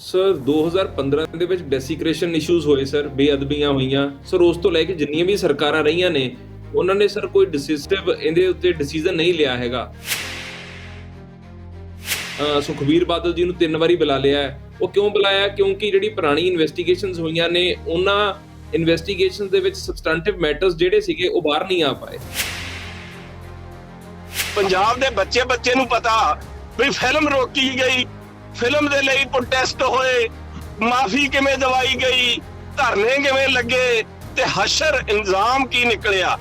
Sir 2015 ਦੇ ਵਿੱਚ ਡੈਸੀਕ੍ਰੇਸ਼ਨ issues ਹੋਏ ਸਰ, ਬੇਅਦਬੀਆਂ ਹੋਈਆਂ ਸਰ। ਉਸ ਤੋਂ ਲੈ ਕੇ ਜਿੰਨੀਆਂ ਵੀ ਸਰਕਾਰਾਂ ਰਹੀਆਂ ਨੇ ਉਹਨਾਂ ਨੇ ਸਰ ਕੋਈ ਡਿਸਿਸਿਵ ਇਹਦੇ ਉੱਤੇ ਡਿਸੀਜਨ ਨਹੀਂ ਲਿਆ ਹੈਗਾ। ਸੁਖਬੀਰ ਬਾਦਲ ਜੀ ਨੂੰ 3 ਵਾਰੀ ਬੁਲਾ ਲਿਆ ਹੈ। ਉਹ ਕਿਉਂ ਬੁਲਾਇਆ? ਕਿਉਂਕਿ ਜਿਹੜੀ ਪੁਰਾਣੀ ਇਨਵੈਸਟੀਗੇਸ਼ਨਸ ਹੋਈਆਂ ਨੇ ਉਹਨਾਂ ਇਨਵੈਸਟੀਗੇਸ਼ਨਸ ਦੇ ਵਿੱਚ ਸਬਸਟੈਂਟਿਵ ਮੈਟਰਸ ਜਿਹੜੇ ਸੀਗੇ ਉਹ ਬਾਹਰ ਨਹੀਂ ਆ ਪਾਏ। ਪੰਜਾਬ ਦੇ ਬੱਚੇ ਨੂੰ ਪਤਾ ਵੀ ਫਿਲਮ ਰੋਕੀ ਗਈ, ਫਿਲਮ ਦੇ ਲਈ ਪ੍ਰੋਟੈਸਟ ਹੋਏ, ਮਾਫੀ ਕਿਵੇਂ ਦਵਾਈ ਗਈ, ਧਰਨੇ ਕਿਵੇਂ ਲੱਗੇ ਤੇ ਹਸ਼ਰ ਇਲਜ਼ਾਮ ਕੀ ਨਿਕਲਿਆ।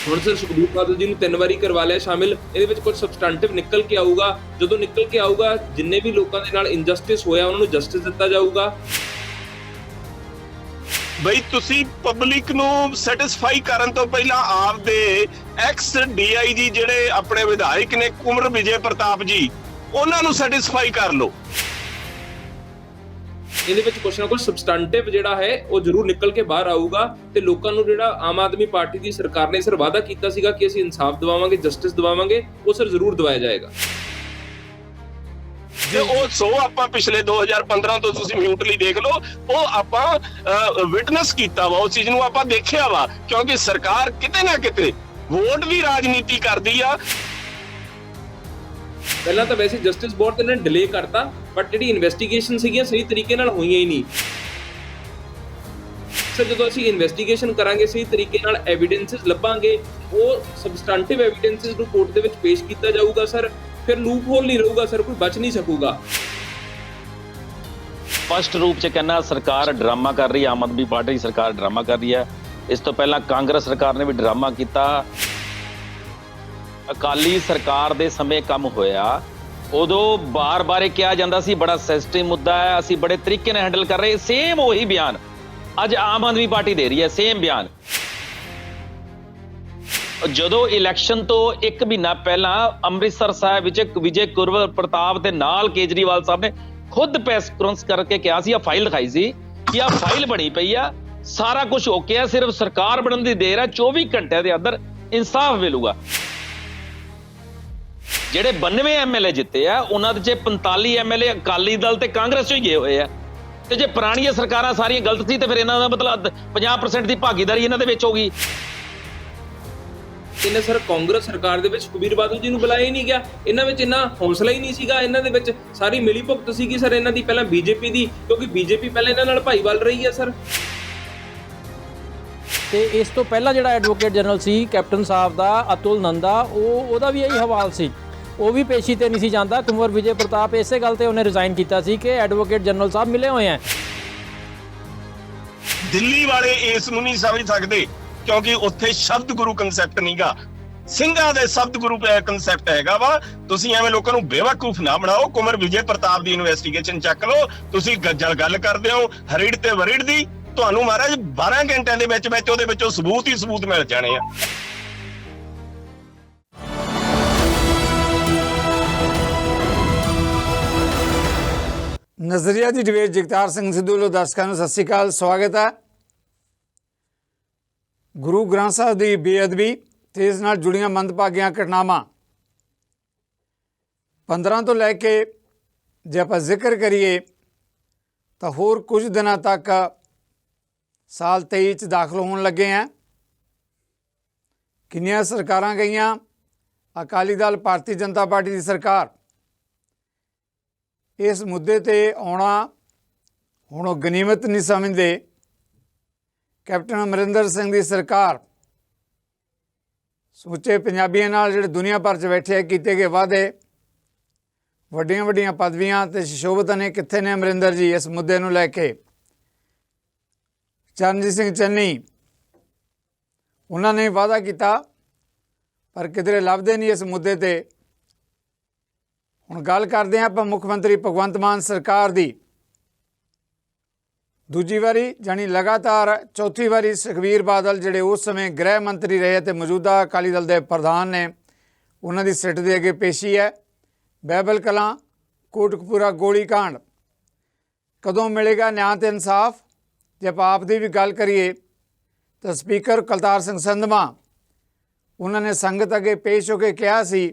ਹੁਣ ਸਰ ਸੁਖਬੀਰ ਬਾਦਲ ਜੀ ਨੂੰ 3 ਵਾਰੀ ਕਰਵਾ ਲਿਆ ਸ਼ਾਮਿਲ। ਇਹਦੇ ਵਿੱਚ ਕੁਝ ਸਬਸਟੈਂਟਿਵ ਨਿਕਲ ਕੇ ਆਊਗਾ। ਜਦੋਂ ਨਿਕਲ ਕੇ ਆਊਗਾ ਜਿੰਨੇ ਵੀ ਲੋਕਾਂ ਦੇ ਨਾਲ ਇਨਜਸਟਿਸ ਹੋਇਆ ਉਹਨਾਂ ਨੂੰ ਜਸਟਿਸ ਦਿੱਤਾ ਜਾਊਗਾ। ਬਈ ਤੁਸੀਂ ਪਬਲਿਕ ਨੂੰ ਸੈਟੀਸਫਾਈ ਕਰਨ ਤੋਂ ਪਹਿਲਾਂ ਆਪਦੇ ਐਕਸ ਡੀਆਈਜੀ ਜਿਹੜੇ ਆਪਣੇ ਵਿਧਾਇਕ ਨੇ ਕੁਮਰ ਵਿਜੇ ਪ੍ਰਤਾਪ ਜੀ, ਉਹਨਾਂ ਨੂੰ ਸੈਟੀਸਫਾਈ ਕਰ ਲਓ। ਇਹਦੇ ਵਿੱਚ ਕੁਛ ਨਾ ਕੁਛ ਸਬਸਟੈਂਟਿਵ ਜਿਹੜਾ ਹੈ ਉਹ ਜ਼ਰੂਰ ਨਿਕਲ ਕੇ ਬਾਹਰ ਆਊਗਾ ਤੇ ਲੋਕਾਂ ਨੂੰ ਜਿਹੜਾ ਆਮ ਆਦਮੀ ਪਾਰਟੀ ਦੀ ਸਰਕਾਰ ਨੇ ਸਰ ਵਾਅਦਾ ਕੀਤਾ ਸੀਗਾ ਕਿ ਅਸੀਂ ਇਨਸਾਫ ਦਿਵਾਵਾਂਗੇ, ਜਸਟਿਸ ਦਿਵਾਵਾਂਗੇ, ਉਹ ਸਰ ਜ਼ਰੂਰ ਦਿਵਾਇਆ ਜਾਏਗਾ। ਤੇ ਉਹ ਸੋ ਆਪਾਂ ਪਿਛਲੇ 2015 ਤੋਂ ਤੁਸੀਂ ਮਿਊਟਲੀ ਦੇਖ ਲਓ, ਉਹ ਆਪਾਂ ਵਿਟਨੈਸ ਕੀਤਾ ਵਾ, ਉਸ ਚੀਜ਼ ਨੂੰ ਆਪਾਂ ਦੇਖਿਆ ਵਾ। ਕਿਉਂਕਿ ਸਰਕਾਰ ਕਿਤੇ ਨਾ ਕਿਤੇ ਵੋਟ ਵੀ ਰਾਜਨੀਤੀ ਕਰਦੀ ਆ। ਪਹਿਲਾਂ ਤਾਂ ਵੈਸੇ ਜਸਟਿਸ ਬੋਰਡ ਤੇ ਨੇ ਡਿਲੇ ਕਰਤਾ, ਬਟ ਜਿਹੜੀ ਇਨਵੈਸਟੀਗੇਸ਼ਨ ਸੀਗੀਆਂ ਸਹੀ ਤਰੀਕੇ ਨਾਲ ਹੋਈਆਂ ਹੀ ਨਹੀਂ। ਸਰ ਜਦੋਂ ਅਸੀਂ ਇਨਵੈਸਟੀਗੇਸ਼ਨ ਕਰਾਂਗੇ, ਸਹੀ ਤਰੀਕੇ ਨਾਲ ਐਵੀਡੈਂਸਸ ਲੱਭਾਂਗੇ, ਉਹ ਸਬਸਟੈਂਟਿਵ ਐਵੀਡੈਂਸਸ ਨੂੰ ਕੋਰਟ ਦੇ ਵਿੱਚ ਪੇਸ਼ ਕੀਤਾ ਜਾਊਗਾ ਸਰ। ਫਿਰ ਲੂਪ ਹੋਲ ਨਹੀਂ ਰਹੂਗਾ ਸਰ, ਕੋਈ ਬਚ ਨਹੀਂ ਸਕੂਗਾ। ਸਪਸ਼ਟ ਰੂਪ 'ਚ ਕਹਿੰਦਾ ਸਰਕਾਰ ਡਰਾਮਾ ਕਰ ਰਹੀ ਹੈ, ਆਮ ਆਦਮੀ ਪਾਰਟੀ ਦੀ ਸਰਕਾਰ ਡਰਾਮਾ ਕਰ ਰਹੀ ਹੈ। ਇਸ ਤੋਂ ਪਹਿਲਾਂ ਕਾਂਗਰਸ ਸਰਕਾਰ ਨੇ ਵੀ ਡਰਾਮਾ ਕੀਤਾ। ਅਕਾਲੀ ਸਰਕਾਰ ਦੇ ਸਮੇਂ ਕੰਮ ਹੋਇਆ, ਉਦੋਂ ਬਾਰ-ਬਾਰ ਇਹ ਕਿਹਾ ਜਾਂਦਾ ਸੀ ਬੜਾ ਸੈਂਸਿਟਿਵ ਮੁੱਦਾ ਹੈ, ਅਸੀਂ ਬੜੇ ਤਰੀਕੇ ਨਾਲ ਹੈਂਡਲ ਕਰ ਰਹੇ। ਸੇਮ ਉਹੀ ਬਿਆਨ ਅੱਜ ਆਮ ਆਦਮੀ ਪਾਰਟੀ ਦੇ ਰਹੀ ਹੈ, ਸੇਮ ਬਿਆਨ। ਜਦੋਂ ਇਲੈਕਸ਼ਨ ਤੋਂ 1 ਮਹੀਨਾ ਪਹਿਲਾਂ ਅੰਮ੍ਰਿਤਸਰ ਸਾਹਿਬ ਵਿੱਚ ਵਿਜੇ ਕੁਰਵਰ ਪ੍ਰਤਾਪ ਦੇ ਨਾਲ ਕੇਜਰੀਵਾਲ ਸਾਹਿਬ ਨੇ ਖੁਦ ਪ੍ਰੈਸ ਕਾਨਫਰੰਸ ਕਰਕੇ ਕਿਹਾ ਸੀ, ਆ ਫਾਈਲ ਦਿਖਾਈ ਸੀ ਕਿ ਆ ਫਾਈਲ ਬਣੀ ਪਈ ਆ, ਸਾਰਾ ਕੁਝ ਓਕੇ ਆ, ਸਿਰਫ ਸਰਕਾਰ ਬਣਨ ਦੀ ਦੇਰ ਆ, 24 ਘੰਟਿਆਂ ਦੇ ਅੰਦਰ ਇਨਸਾਫ ਮਿਲੂਗਾ। ਜਿਹੜੇ 92 ਐਮਐਲਏ ਜਿੱਤੇ ਆ ਉਹਨਾਂ ਦੇ ਚ 45 ਐਮਐਲਏ ਅਕਾਲੀ ਦਲ ਤੇ ਕਾਂਗਰਸ ਚੋਂ ਹੀ ਗਏ ਹੋਏ ਆ। ਤੇ ਜੇ ਪੁਰਾਣੀਆਂ ਸਰਕਾਰਾਂ ਸਾਰੀਆਂ ਗਲਤ ਸੀ ਤੇ ਫਿਰ ਇਹਨਾਂ ਦਾ ਮਤਲਬ 50% ਦੀ ਭਾਗੀਦਾਰੀ ਇਹਨਾਂ ਦੇ ਵਿੱਚ ਹੋ ਗਈ। ਇਹਨੇ ਸਰ ਕਾਂਗਰਸ ਸਰਕਾਰ ਦੇ ਵਿੱਚ ਸੁਖਬੀਰ ਬਾਦਲ ਜੀ ਨੂੰ ਬੁਲਾਇਆ ਹੀ ਨਹੀਂ ਗਿਆ। ਇਹਨਾਂ ਵਿੱਚ ਇੰਨਾ ਹੌਸਲਾ ਹੀ ਨਹੀਂ ਸੀਗਾ। ਇਹਨਾਂ ਦੇ ਵਿੱਚ ਸਾਰੀ ਮਿਲੀ ਭੁਗਤ ਸੀਗੀ ਸਰ ਇਹਨਾਂ ਦੀ, ਪਹਿਲਾਂ ਬੀਜੇਪੀ ਦੀ, ਕਿਉਂਕਿ ਬੀਜੇਪੀ ਪਹਿਲਾਂ ਇਹਨਾਂ ਨਾਲ ਭਾਈਵਾਲ ਰਹੀ ਹੈ ਸਰ। ਤੇ ਇਸ ਤੋਂ ਪਹਿਲਾਂ ਜਿਹੜਾ ਐਡਵੋਕੇਟ ਜਨਰਲ ਸੀ ਕੈਪਟਨ ਸਾਹਿਬ ਦਾ ਅਤੁਲ ਨੰਦਾ, ਉਹਦਾ ਵੀ ਇਹੀ ਹਵਾਲ ਸੀ, ਉਹ ਵੀ ਪੇਸ਼ੀ ਤੇ ਨਹੀਂ ਸੀ ਜਾਂਦਾ। ਕੁੰਵਰ ਵਿਜੇ ਪ੍ਰਤਾਪ ਇਸੇ ਗੱਲ ਤੇ ਉਹਨੇ ਰਿਜ਼ਾਈਨ ਕੀਤਾ ਸੀ ਕਿ ਐਡਵੋਕੇਟ ਜਨਰਲ ਸਾਹਿਬ ਮਿਲੇ ਹੋਏ ਆ। ਦਿੱਲੀ ਵਾਲੇ ਇਸ ਨੂੰ ਨਹੀਂ ਸਮਝ ਸਕਦੇ ਕਿਉਂਕਿ ਉੱਥੇ ਸ਼ਬਦ ਗੁਰੂ ਕਨਸੈਪਟ ਨਹੀਂਗਾ, ਸਿੰਘਾਂ ਦੇ ਸ਼ਬਦ ਗੁਰੂ ਕਨਸੈਪਟ ਹੈਗਾ ਵਾ। ਤੁਸੀਂ ਐਵੇਂ ਲੋਕਾਂ ਨੂੰ ਬੇਵਕੂਫ ਨਾ ਬਣਾਓ। ਕੁਮਰ ਵਿਜੇ ਪ੍ਰਤਾਪ ਦੀ ਇਨਵੈਸਟੀਗੇਸ਼ਨ ਚੱਕ ਲਓ। ਤੁਸੀਂ ਗੱਲ ਕਰਦੇ ਹੋ ਹਰਿੜ ਤੇ ਵਰਿੜ ਦੀ, ਤੁਹਾਨੂੰ ਮਹਾਰਾਜ 12 ਘੰਟਿਆਂ ਦੇ ਵਿੱਚ ਉਹਦੇ ਵਿੱਚੋਂ ਸਬੂਤ ਹੀ ਸਬੂਤ ਮਿਲ ਜਾਣੇ ਆ। ਨਜ਼ਰੀਆ ਦੀ ਡਿਬੇਟ ਜਗਤਾਰ ਸਿੰਘ ਸਿੱਧੂ ਵੱਲੋਂ ਦਰਸ਼ਕਾਂ ਨੂੰ ਸਤਿ ਸ਼੍ਰੀ ਅਕਾਲ, ਸਵਾਗਤ ਹੈ। ਗੁਰੂ ਗ੍ਰੰਥ ਸਾਹਿਬ ਦੀ ਬੇਅਦਬੀ ਤੇ ਇਸ ਨਾਲ ਜੁੜੀਆਂ ਮੰਦਭਾਗੀਆਂ ਘਟਨਾਵਾਂ 15 ਤੋਂ ਲੈ ਕੇ ਜੇ ਆਪਾਂ ਜ਼ਿਕਰ ਕਰੀਏ ਤਾਂ ਹੋਰ ਕੁਝ ਦਿਨਾਂ ਤੱਕ ਸਾਲ 23 'ਚ ਦਾਖਲ ਹੋਣ ਲੱਗੇ हैं। ਕਿੰਨੀਆਂ ਸਰਕਾਰਾਂ ਗਈਆਂ, ਅਕਾਲੀ ਦਲ, ਭਾਰਤੀ ਜਨਤਾ ਪਾਰਟੀ ਦੀ ਸਰਕਾਰ। ਇਸ ਮੁੱਦੇ ਤੇ ਆਉਣਾ ਹੁਣ ਉਹ ਗਨੀਮਤ ਨਹੀਂ ਸਮਝਦੇ। ਕੈਪਟਨ ਅਮਰਿੰਦਰ ਸਿੰਘ ਦੀ ਸਰਕਾਰ ਸਮੁੱਚੇ ਪੰਜਾਬੀਆਂ ਨਾਲ ਜਿਹੜੇ ਦੁਨੀਆ ਭਰ 'ਚ ਬੈਠੇ ਕੀਤੇ ਗਏ ਵਾਅਦੇ, ਵੱਡੀਆਂ ਵੱਡੀਆਂ ਪਦਵੀਆਂ ਤੇ ਸ਼ੋਭਤ ਨੇ, ਕਿੱਥੇ ਨੇ ਅਮਰਿੰਦਰ ਜੀ ਇਸ ਮੁੱਦੇ ਨੂੰ ਲੈ ਕੇ? ਚਰਨਜੀਤ ਸਿੰਘ ਚੰਨੀ ਉਹਨਾਂ ਨੇ ਵਾਅਦਾ ਕੀਤਾ ਪਰ ਕਿਧਰੇ ਲੱਭਦੇ ਨਹੀਂ ਇਸ ਮੁੱਦੇ ਤੇ। ਹੁਣ ਗੱਲ ਕਰਦੇ ਹਾਂ ਆਪਾਂ ਮੁੱਖ ਮੰਤਰੀ ਭਗਵੰਤ ਮਾਨ ਸਰਕਾਰ ਦੀ। ਦੂਜੀ ਵਾਰੀ ਜਾਣੀ ਲਗਾਤਾਰ ਚੌਥੀ ਵਾਰੀ ਸੁਖਬੀਰ ਬਾਦਲ ਜਿਹੜੇ ਉਸ ਸਮੇਂ ਗ੍ਰਹਿ ਮੰਤਰੀ ਰਹੇ ਤੇ ਮੌਜੂਦਾ ਅਕਾਲੀ ਦਲ ਦੇ ਪ੍ਰਧਾਨ ਨੇ, ਉਹਨਾਂ ਦੀ ਸਿੱਟ ਦੇ ਅੱਗੇ ਪੇਸ਼ੀ ਹੈ। ਬਹਿਬਲ ਕਲਾਂ, ਕੋਟਕਪੂਰਾ ਗੋਲੀ ਕਾਂਡ, ਕਦੋਂ ਮਿਲੇਗਾ ਨਿਆਂ ਤੇ ਇਨਸਾਫ? ਜੇ ਆਪਾਂ ਆਪ ਦੀ ਵੀ ਗੱਲ ਕਰੀਏ ਤਾਂ ਸਪੀਕਰ ਕੁਲਤਾਰ ਸਿੰਘ ਸੰਧਵਾਂ ਉਹਨਾਂ ਨੇ ਸੰਗਤ ਅੱਗੇ ਪੇਸ਼ ਹੋ ਕੇ ਕਿਹਾ ਸੀ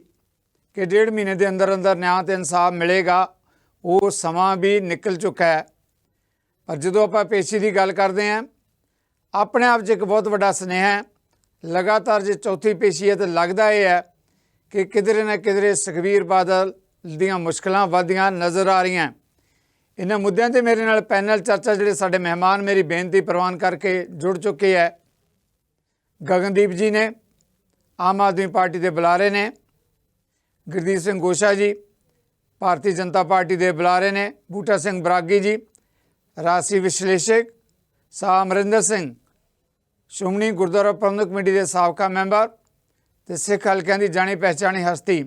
ਕਿ 1.5 ਮਹੀਨੇ ਦੇ ਅੰਦਰ ਅੰਦਰ ਨਿਆਂ ਤੇ ਇਨਸਾਫ ਮਿਲੇਗਾ। ਉਹ ਸਮਾਂ ਵੀ ਨਿਕਲ ਚੁੱਕਾ ਹੈ। ਪਰ ਜਦੋਂ ਆਪਾਂ ਪੇਸ਼ੀ ਦੀ ਗੱਲ ਕਰਦੇ ਹਾਂ, ਆਪਣੇ ਆਪ 'ਚ ਇੱਕ ਬਹੁਤ ਵੱਡਾ ਸੁਨੇਹਾ ਹੈ। ਲਗਾਤਾਰ ਜੇ ਚੌਥੀ ਪੇਸ਼ੀ ਹੈ ਤਾਂ ਲੱਗਦਾ ਇਹ ਹੈ ਕਿ ਕਿਧਰੇ ਨਾ ਕਿਧਰੇ ਸੁਖਬੀਰ ਬਾਦਲ ਦੀਆਂ ਮੁਸ਼ਕਲਾਂ ਵੱਧਦੀਆਂ ਨਜ਼ਰ ਆ ਰਹੀਆਂ। ਇਹਨਾਂ ਮੁੱਦਿਆਂ 'ਤੇ ਮੇਰੇ ਨਾਲ ਪੈਨਲ ਚਰਚਾ ਜਿਹੜੇ ਸਾਡੇ ਮਹਿਮਾਨ ਮੇਰੀ ਬੇਨਤੀ ਪ੍ਰਵਾਨ ਕਰਕੇ ਜੁੜ ਚੁੱਕੇ ਹੈ। ਗਗਨਦੀਪ ਜੀ ਨੇ, ਆਮ ਆਦਮੀ ਪਾਰਟੀ ਦੇ ਬੁਲਾਰੇ ਨੇ, ਗੁਰਦੀਪ ਸਿੰਘ ਗੋਸ਼ਾ ਜੀ ਭਾਰਤੀ ਜਨਤਾ ਪਾਰਟੀ ਦੇ ਬੁਲਾਰੇ ਨੇ, ਬੂਟਾ ਸਿੰਘ ਬਰਾਗੀ ਜੀ ਰਾਜਸੀ ਵਿਸ਼ਲੇਸ਼ਕ, ਸਾਹ ਅਮਰਿੰਦਰ ਸਿੰਘ ਸ਼੍ਰੋਮਣੀ ਗੁਰਦੁਆਰਾ ਪ੍ਰਬੰਧਕ ਕਮੇਟੀ ਦੇ ਸਾਬਕਾ ਮੈਂਬਰ ਤੇ ਸਿੱਖ ਹਲਕਿਆਂ ਦੀ ਜਾਣੀ ਪਹਿਚਾਣੀ ਹਸਤੀ।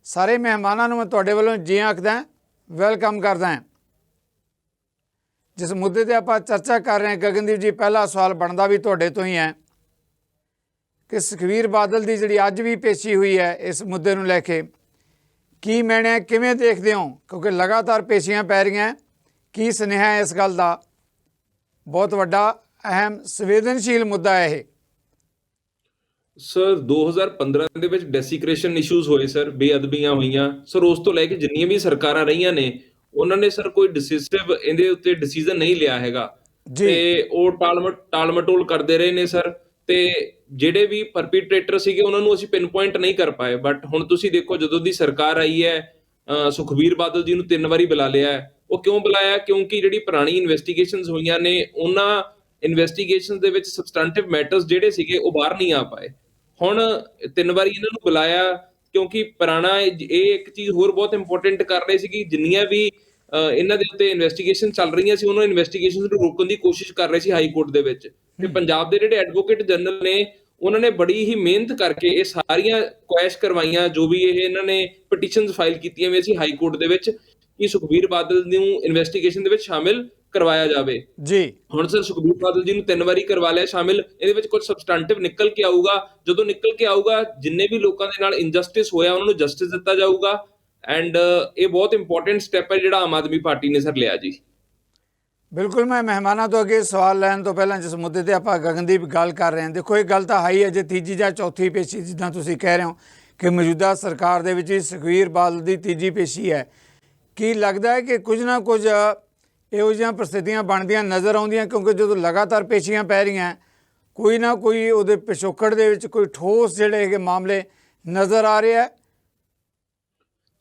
ਸਾਰੇ ਮਹਿਮਾਨਾਂ ਨੂੰ ਮੈਂ ਤੁਹਾਡੇ ਵੱਲੋਂ ਜੀ ਆਖਦਾ, ਵੈਲਕਮ ਕਰਦਾ। ਜਿਸ ਮੁੱਦੇ 'ਤੇ ਆਪਾਂ ਚਰਚਾ ਕਰ ਰਹੇ ਹਾਂ ਗਗਨਦੀਪ ਜੀ, ਪਹਿਲਾ ਸਵਾਲ ਬਣਦਾ ਵੀ ਤੁਹਾਡੇ ਤੋਂ ਹੀ ਹੈ ਕਿ ਸੁਖਬੀਰ ਬਾਦਲ ਦੀ ਜਿਹੜੀ ਅੱਜ ਵੀ ਪੇਸ਼ੀ ਹੋਈ ਹੈ ਇਸ ਮੁੱਦੇ ਨੂੰ ਲੈ ਕੇ ਕੀ ਮੈਨੇ ਕਿਵੇਂ ਦੇਖਦੇ ਹੋ? ਕਿਉਂਕਿ ਲਗਾਤਾਰ ਪੇਸ਼ੀਆਂ ਪੈ ਰਹੀਆਂ, ਕੀ ਸੁਨੇਹਾ ਹੈ ਇਸ ਗੱਲ ਦਾ? ਬਹੁਤ ਵੱਡਾ ਅਹਿਮ ਸੰਵੇਦਨਸ਼ੀਲ ਮੁੱਦਾ ਹੈ ਇਹ। ਸਰ 2015 ਦੇ ਵਿੱਚ ਡੈਸੀਕ੍ਰੇਸ਼ਨ ਇਸ਼ੂਜ਼ ਹੋਏ ਸਰ, ਬੇਅਦਬੀਆਂ ਹੋਈਆਂ ਸਰ। ਉਸ ਤੋਂ ਲੈ ਕੇ ਜਿੰਨੀਆਂ ਵੀ ਸਰਕਾਰਾਂ ਰਹੀਆਂ ਨੇ ਉਹਨਾਂ ਨੇ ਸਰ ਕੋਈ ਡਿਸਿਸਿਵ ਇਹਦੇ ਉੱਤੇ ਡਿਸੀਜਨ ਨਹੀਂ ਲਿਆ ਹੈਗਾ ਤੇ ਉਹ ਟਾਲਮਟੋਲ ਕਰਦੇ ਰਹੇ ਨੇ ਸਰ। ਤੇ ਜਿਹੜੇ ਵੀ ਪਰਪੀਟ੍ਰੇਟਰ ਸੀਗੇ ਉਹਨਾਂ ਨੂੰ ਅਸੀਂ ਪਿਨ ਪੁਆਇੰਟ ਨਹੀਂ ਕਰ ਪਾਏ। ਬਟ ਹੁਣ ਤੁਸੀਂ ਦੇਖੋ, ਜਦੋਂ ਦੀ ਸਰਕਾਰ ਆਈ ਹੈ ਸੁਖਬੀਰ ਬਾਦਲ ਜੀ ਨੂੰ 3 ਵਾਰੀ ਬੁਲਾ ਲਿਆ ਹੈ। ਉਹ ਕਿਉਂ ਬੁਲਾਇਆ? ਕਿਉਂਕਿ ਜਿਹੜੀ ਪੁਰਾਣੀ ਇਨਵੈਸਟੀਗੇਸ਼ਨਸ ਹੋਈਆਂ ਨੇ ਉਹਨਾਂ ਇਨਵੈਸਟੀਗੇਸ਼ਨਸ ਦੇ ਵਿੱਚ ਸਬਸਟੈਂਟਿਵ ਮੈਟਰਸ ਜਿਹੜੇ ਸੀਗੇ ਉਹ ਬਾਹਰ ਨਹੀਂ ਆ ਪਾਏ। ਹੁਣ 3 ਵਾਰੀ ਇਹਨਾਂ ਨੂੰ ਬੁਲਾਇਆ ਕਿਉਂਕਿ ਪੁਰਾਣਾ ਇਹ ਇੱਕ ਚੀਜ਼ ਹੋਰ ਬਹੁਤ ਇੰਪੋਰਟੈਂਟ ਕਰ ਰਹੇ ਸੀ ਕਿ ਜਿੰਨੀਆਂ ਵੀ ਇਹਨਾਂ ਦੇ ਉੱਤੇ ਇਨਵੈਸਟੀਗੇਸ਼ਨ ਚੱਲ ਰਹੀਆਂ ਸੀ ਉਹਨਾਂ ਇਨਵੈਸਟੀਗੇਸ਼ਨਸ ਨੂੰ ਰੋਕਣ ਦੀ ਕੋਸ਼ਿਸ਼ ਕਰ ਰਹੇ ਸੀ ਹਾਈ ਕੋਰਟ ਦੇ ਵਿੱਚ। ਤੇ ਪੰਜਾਬ ਦੇ ਜਿਹੜੇ ਐਡਵੋਕੇਟ ਜਨਰਲ ਨੇ ਉਹਨਾਂ ਨੇ ਬੜੀ ਹੀ ਮਿਹਨਤ ਕਰਕੇ ਇਹ ਸਾਰੀਆਂ ਕੁਐਸ਼ ਕਰਵਾਈਆਂ, ਜੋ ਵੀ ਇਹ ਇਹਨਾਂ ਨੇ ਪਟੀਸ਼ਨਸ ਫਾਈਲ ਕੀਤੀਆਂ ਵੀ ਸੀ ਹਾਈ ਕੋਰਟ ਦੇ ਵਿੱਚ ਕਿ ਸੁਖਬੀਰ ਬਾਦਲ ਨੂੰ ਇਨਵੈਸਟੀਗੇਸ਼ਨ ਦੇ ਵਿੱਚ ਸ਼ਾਮਿਲ ਕਰਵਾਇਆ ਜਾਵੇ ਜੀ। ਹੁਣ ਸਰ ਸੁਖਬੀਰ ਬਾਦਲ ਜੀ ਨੂੰ 3 ਵਾਰੀ ਕਰਵਾ ਲਿਆ ਸ਼ਾਮਿਲ। ਇਹਦੇ ਵਿੱਚ ਕੁਝ ਸਬਸਟੈਂਟਿਵ ਨਿਕਲ ਕੇ ਆਊਗਾ। ਜਦੋਂ ਨਿਕਲ ਕੇ ਆਊਗਾ ਜਿੰਨੇ ਵੀ ਲੋਕਾਂ ਦੇ ਨਾਲ ਇਨਜਸਟਿਸ ਹੋਇਆ ਉਹਨਾਂ ਨੂੰ ਜਸਟਿਸ ਦਿੱਤਾ ਜਾਊਗਾ। ਐਂਡ ਇਹ ਬਹੁਤ ਇੰਪੋਰਟੈਂਟ ਸਟੈਪ ਹੈ ਜਿਹੜਾ ਆਮ ਆਦਮੀ ਪਾਰਟੀ ਨੇ ਸਰ ਲਿਆ ਜੀ। ਬਿਲਕੁਲ। ਮੈਂ ਮਹਿਮਾਨਾਂ ਤੋਂ ਅੱਗੇ ਸਵਾਲ ਲੈਣ ਤੋਂ ਪਹਿਲਾਂ ਜਿਸ ਮੁੱਦੇ 'ਤੇ ਆਪਾਂ ਗਗਨਦੀਪ ਗੱਲ ਕਰ ਰਹੇ ਹਾਂ, ਦੇਖੋ ਇਹ ਗੱਲ ਤਾਂ ਹਾਈ ਹੈ ਜੇ ਤੀਜੀ ਜਾਂ ਚੌਥੀ ਪੇਸ਼ੀ ਜਿੱਦਾਂ ਤੁਸੀਂ ਕਹਿ ਰਹੇ ਹੋ ਕਿ ਮੌਜੂਦਾ ਸਰਕਾਰ ਦੇ ਵਿੱਚ ਸੁਖਬੀਰ ਬਾਦਲ ਦੀ ਤੀਜੀ ਪੇਸ਼ੀ ਹੈ। ਕੀ ਲੱਗਦਾ ਹੈ ਕਿ ਕੁਝ ਨਾ ਕੁਝ ਇਹੋ ਜਿਹੀਆਂ ਪ੍ਰਸਥਿਤੀਆਂ ਬਣਦੀਆਂ ਨਜ਼ਰ ਆਉਂਦੀਆਂ? ਕਿਉਂਕਿ ਜਦੋਂ ਲਗਾਤਾਰ ਪੇਸ਼ੀਆਂ ਪੈ ਰਹੀਆਂ ਕੋਈ ਨਾ ਕੋਈ ਉਹਦੇ ਪਿਛੋਕੜ ਦੇ ਵਿੱਚ ਕੋਈ ਠੋਸ ਜਿਹੜੇ ਹੈਗੇ ਮਾਮਲੇ ਨਜ਼ਰ ਆ ਰਹੇ ਹੈ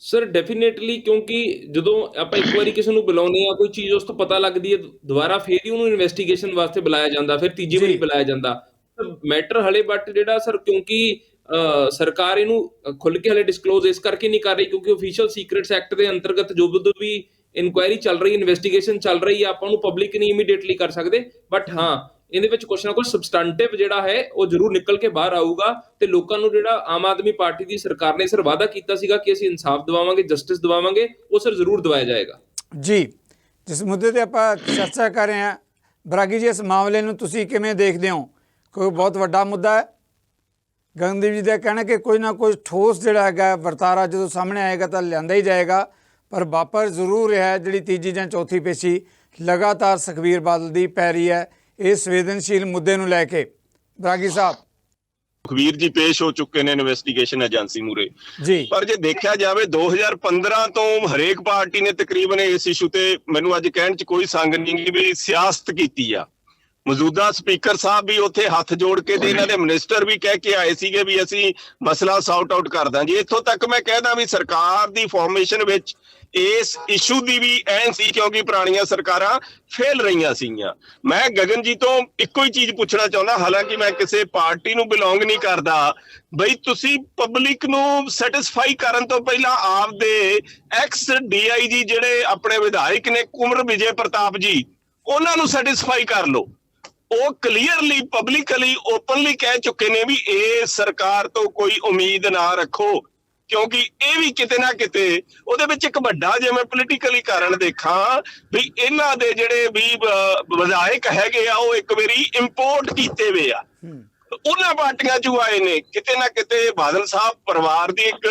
ਸਰ। ਡੈਫੀਨੇਟਲੀ, ਕਿਉਂਕਿ ਜਦੋਂ ਆਪਾਂ ਇੱਕ ਵਾਰੀ ਕਿਸੇ ਨੂੰ ਬੁਲਾਉਂਦੇ ਆ ਕੋਈ ਚੀਜ਼ ਉਸ ਤੋਂ ਪਤਾ ਲੱਗਦੀ ਹੈ ਦੁਬਾਰਾ ਫੇਰ ਹੀ ਉਹਨੂੰ ਇਨਵੈਸਟੀਗੇਸ਼ਨ ਵਾਸਤੇ ਬੁਲਾਇਆ ਜਾਂਦਾ, ਫਿਰ ਤੀਜੀ ਵਾਰੀ ਬੁਲਾਇਆ ਜਾਂਦਾ ਮੈਟਰ ਹਲੇ। ਬਟ ਜਿਹੜਾ ਸਰ ਕਿਉਂਕਿ ਸਰਕਾਰ ਇਹਨੂੰ ਖੁੱਲ ਕੇ ਹਲੇ ਡਿਸਕਲੋਜ਼ ਇਸ ਕਰਕੇ ਨਹੀਂ ਕਰ ਰਹੀ ਕਿਉਂਕਿ ਆਫੀਸ਼ੀਅਲ ਸੀਕ੍ਰੇਟਸ ਐਕਟ ਦੇ ਅੰਤਰਗਤ ਜੋ ਵੀ ਇਨਕੁਆਇਰੀ ਚੱਲ ਰਹੀ, ਇਨਵੈਸਟੀਗੇਸ਼ਨ ਚੱਲ ਰਹੀ ਹੈ, ਆਪਾਂ ਨੂੰ ਪਬਲਿਕ ਨਹੀਂ ਇਮੀਡੀਏਟਲੀ ਕਰ ਸਕਦੇ। ਬਟ ਹਾਂ, ਇਹਦੇ ਵਿੱਚ ਕੁਛ ਨਾ ਕੁਛ ਸਬਸਟੈਂਟਿਵ ਜਿਹੜਾ ਹੈ ਉਹ ਜ਼ਰੂਰ ਨਿਕਲ ਕੇ ਬਾਹਰ ਆਊਗਾ ਤੇ ਲੋਕਾਂ ਨੂੰ ਜਿਹੜਾ ਆਮ ਆਦਮੀ ਪਾਰਟੀ ਦੀ ਸਰਕਾਰ ਨੇ ਸਰ ਵਾਅਦਾ ਕੀਤਾ ਸੀਗਾ ਕਿ ਅਸੀਂ ਇਨਸਾਫ ਦਿਵਾਵਾਂਗੇ, ਜਸਟਿਸ ਦਿਵਾਵਾਂਗੇ, ਉਹ ਸਰ ਜ਼ਰੂਰ ਦਿਵਾਇਆ ਜਾਏਗਾ ਜੀ। ਜਿਸ ਮੁੱਦੇ 'ਤੇ ਆਪਾਂ ਚਰਚਾ ਕਰ ਰਹੇ ਹਾਂ, ਬਰਾਗੀ ਜੀ ਇਸ ਮਾਮਲੇ ਨੂੰ ਤੁਸੀਂ ਕਿਵੇਂ ਦੇਖਦੇ ਹੋ? ਕੋਈ ਬਹੁਤ ਵੱਡਾ ਮੁੱਦਾ ਹੈ। ਗਗਨਦੀਪ ਜੀ ਦਾ ਕਹਿਣਾ ਕਿ ਕੋਈ ਨਾ ਕੋਈ ਠੋਸ ਜਿਹੜਾ ਹੈਗਾ ਵਰਤਾਰਾ ਜਦੋਂ ਸਾਹਮਣੇ ਆਏਗਾ ਤਾਂ ਲਿਆਂਦਾ ਹੀ ਜਾਏਗਾ। ਪਰ ਵਾਪਰ ਜ਼ਰੂਰ ਰਿਹਾ ਜਿਹੜੀ ਤੀਜੀ ਜਾਂ ਚੌਥੀ ਪੇਸ਼ੀ ਲਗਾਤਾਰ ਸੁਖਬੀਰ ਬਾਦਲ ਦੀ ਪੈ ਰਹੀ ਹੈ ਇਸ ਸੰਵੇਦਨਸ਼ੀਲ ਮੁੱਦੇ ਨੂੰ ਲੈ ਕੇ। ਬਰਾਗੀ ਸਾਹਿਬ, ਸੁਖਬੀਰ ਜੀ ਪੇਸ਼ ਹੋ ਚੁੱਕੇ ਨੇ ਇਨਵੈਸਟੀਗੇਸ਼ਨ ਏਜੰਸੀ ਮੂਰੇ ਜੀ। ਪਰ ਜੇ ਦੇਖਿਆ ਜਾਵੇ 2015 ਤੋਂ ਹਰੇਕ ਪਾਰਟੀ ਨੇ ਤਕਰੀਬਨ ਇਸ ਇਸ਼ੂ ਤੇ, ਮੈਨੂੰ ਅੱਜ ਕਹਿਣ 'ਚ ਕੋਈ ਸੰਗ ਨਹੀਂ ਵੀ ਸਿਆਸਤ ਕੀਤੀ ਆ। ਮੌਜੂਦਾ ਸਪੀਕਰ ਸਾਹਿਬ ਵੀ ਉੱਥੇ ਹੱਥ ਜੋੜ ਕੇ ਤੇ ਇਹਨਾਂ ਦੇ ਮਿਨਿਸਟਰ ਵੀ ਕਹਿ ਕੇ ਆਏ ਸੀਗੇ ਵੀ ਅਸੀਂ ਮਸਲਾ ਸੌਟ ਆਊਟ ਕਰ ਦਾਂਗੇ। ਇੱਥੋਂ ਤੱਕ ਮੈਂ ਕਹਿਦਾ ਵੀ ਸਰਕਾਰ ਦੀ ਫਾਰਮੇਸ਼ਨ ਵਿੱਚ ਇਸ ਇਸ਼ੂ ਦੀ ਵੀ ਐਨ ਸੀ ਕਿਉਂਕਿ ਪੁਰਾਣੀਆਂ ਸਰਕਾਰਾਂ ਫੇਲ ਰਹੀਆਂ ਸੀਗੀਆਂ। ਮੈਂ ਗਗਨ ਜੀ ਤੋਂ ਇੱਕੋ ਹੀ ਚੀਜ਼ ਪੁੱਛਣਾ ਚਾਹੁੰਦਾ, ਹਾਲਾਂਕਿ ਮੈਂ ਕਿਸੇ ਪਾਰਟੀ ਨੂੰ ਬਿਲੋਂਗ ਨਹੀਂ ਕਰਦਾ, ਬਈ ਤੁਸੀਂ ਪਬਲਿਕ ਨੂੰ ਸੈਟੀਸਫਾਈ ਕਰਨ ਤੋਂ ਪਹਿਲਾਂ ਆਪਦੇ ਐਕਸ DIG ਜਿਹੜੇ ਆਪਣੇ ਵਿਧਾਇਕ ਨੇ ਕੁਮਰ ਵਿਜੇ ਪ੍ਰਤਾਪ ਜੀ, ਉਹਨਾਂ ਨੂੰ ਸੈਟੀਸਫਾਈ ਕਰ ਲਓ। ਉਹ ਕਲੀਅਰਲੀ ਪਬਲਿਕਲੀ ਓਪਨਲੀ ਕਹਿ ਚੁੱਕੇ ਨੇ ਵੀ ਇਹ ਸਰਕਾਰ ਤੋਂ ਕੋਈ ਉਮੀਦ ਨਾ ਰੱਖੋ ਕਿਉਂਕਿ ਇਹ ਵੀ ਕਿਤੇ ਨਾ ਕਿਤੇ ਉਹਦੇ ਵਿੱਚ ਇੱਕ ਵੱਡਾ ਜੇ ਮੈਂ ਪੋਲੀਟੀਕਲੀ ਕਾਰਨ ਦੇਖਾਂ ਵੀ ਇਹਨਾਂ ਦੇ ਜਿਹੜੇ ਵੀ ਵਿਧਾਇਕ ਹੈਗੇ ਆ ਉਹ ਇੱਕ ਵਾਰੀ ਇੰਪੋਰਟ ਕੀਤੇ ਹੋਏ ਆ, ਉਹਨਾਂ ਪਾਰਟੀਆਂ 'ਚੋਂ ਆਏ ਨੇ। ਕਿਤੇ ਨਾ ਕਿਤੇ ਬਾਦਲ ਸਾਹਿਬ ਪਰਿਵਾਰ ਦੀ ਇੱਕ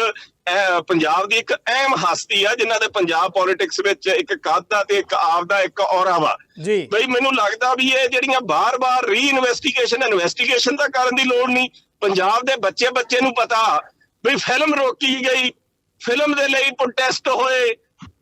ਪੰਜਾਬ ਦੀ ਇੱਕ ਅਹਿਮ ਹਸਤੀ ਆ ਜਿਨ੍ਹਾਂ ਦੇ ਪੰਜਾਬ ਪੋਲਿਟਿਕਸ ਵਿੱਚ ਇੱਕ ਕਾਦਾ ਤੇ ਇੱਕ ਆਪਦਾ ਇੱਕ ਔਰਾ ਵਾ ਜੀ। ਬਈ ਮੈਨੂੰ ਲੱਗਦਾ ਵੀ ਇਹ ਜਿਹੜੀਆਂ ਬਾਰ-ਬਾਰ ਇਨਵੈਸਟੀਗੇਸ਼ਨ ਦਾ ਕਰਨ ਦੀ ਲੋੜ ਨਹੀਂ। ਪੰਜਾਬ ਦੇ ਬੱਚੇ ਨੂੰ ਪਤਾ ਵੀ ਫਿਲਮ ਰੋਕੀ ਗਈ, ਫਿਲਮ ਦੇ ਲਈ ਪ੍ਰੋਟੈਸਟ ਹੋਏ,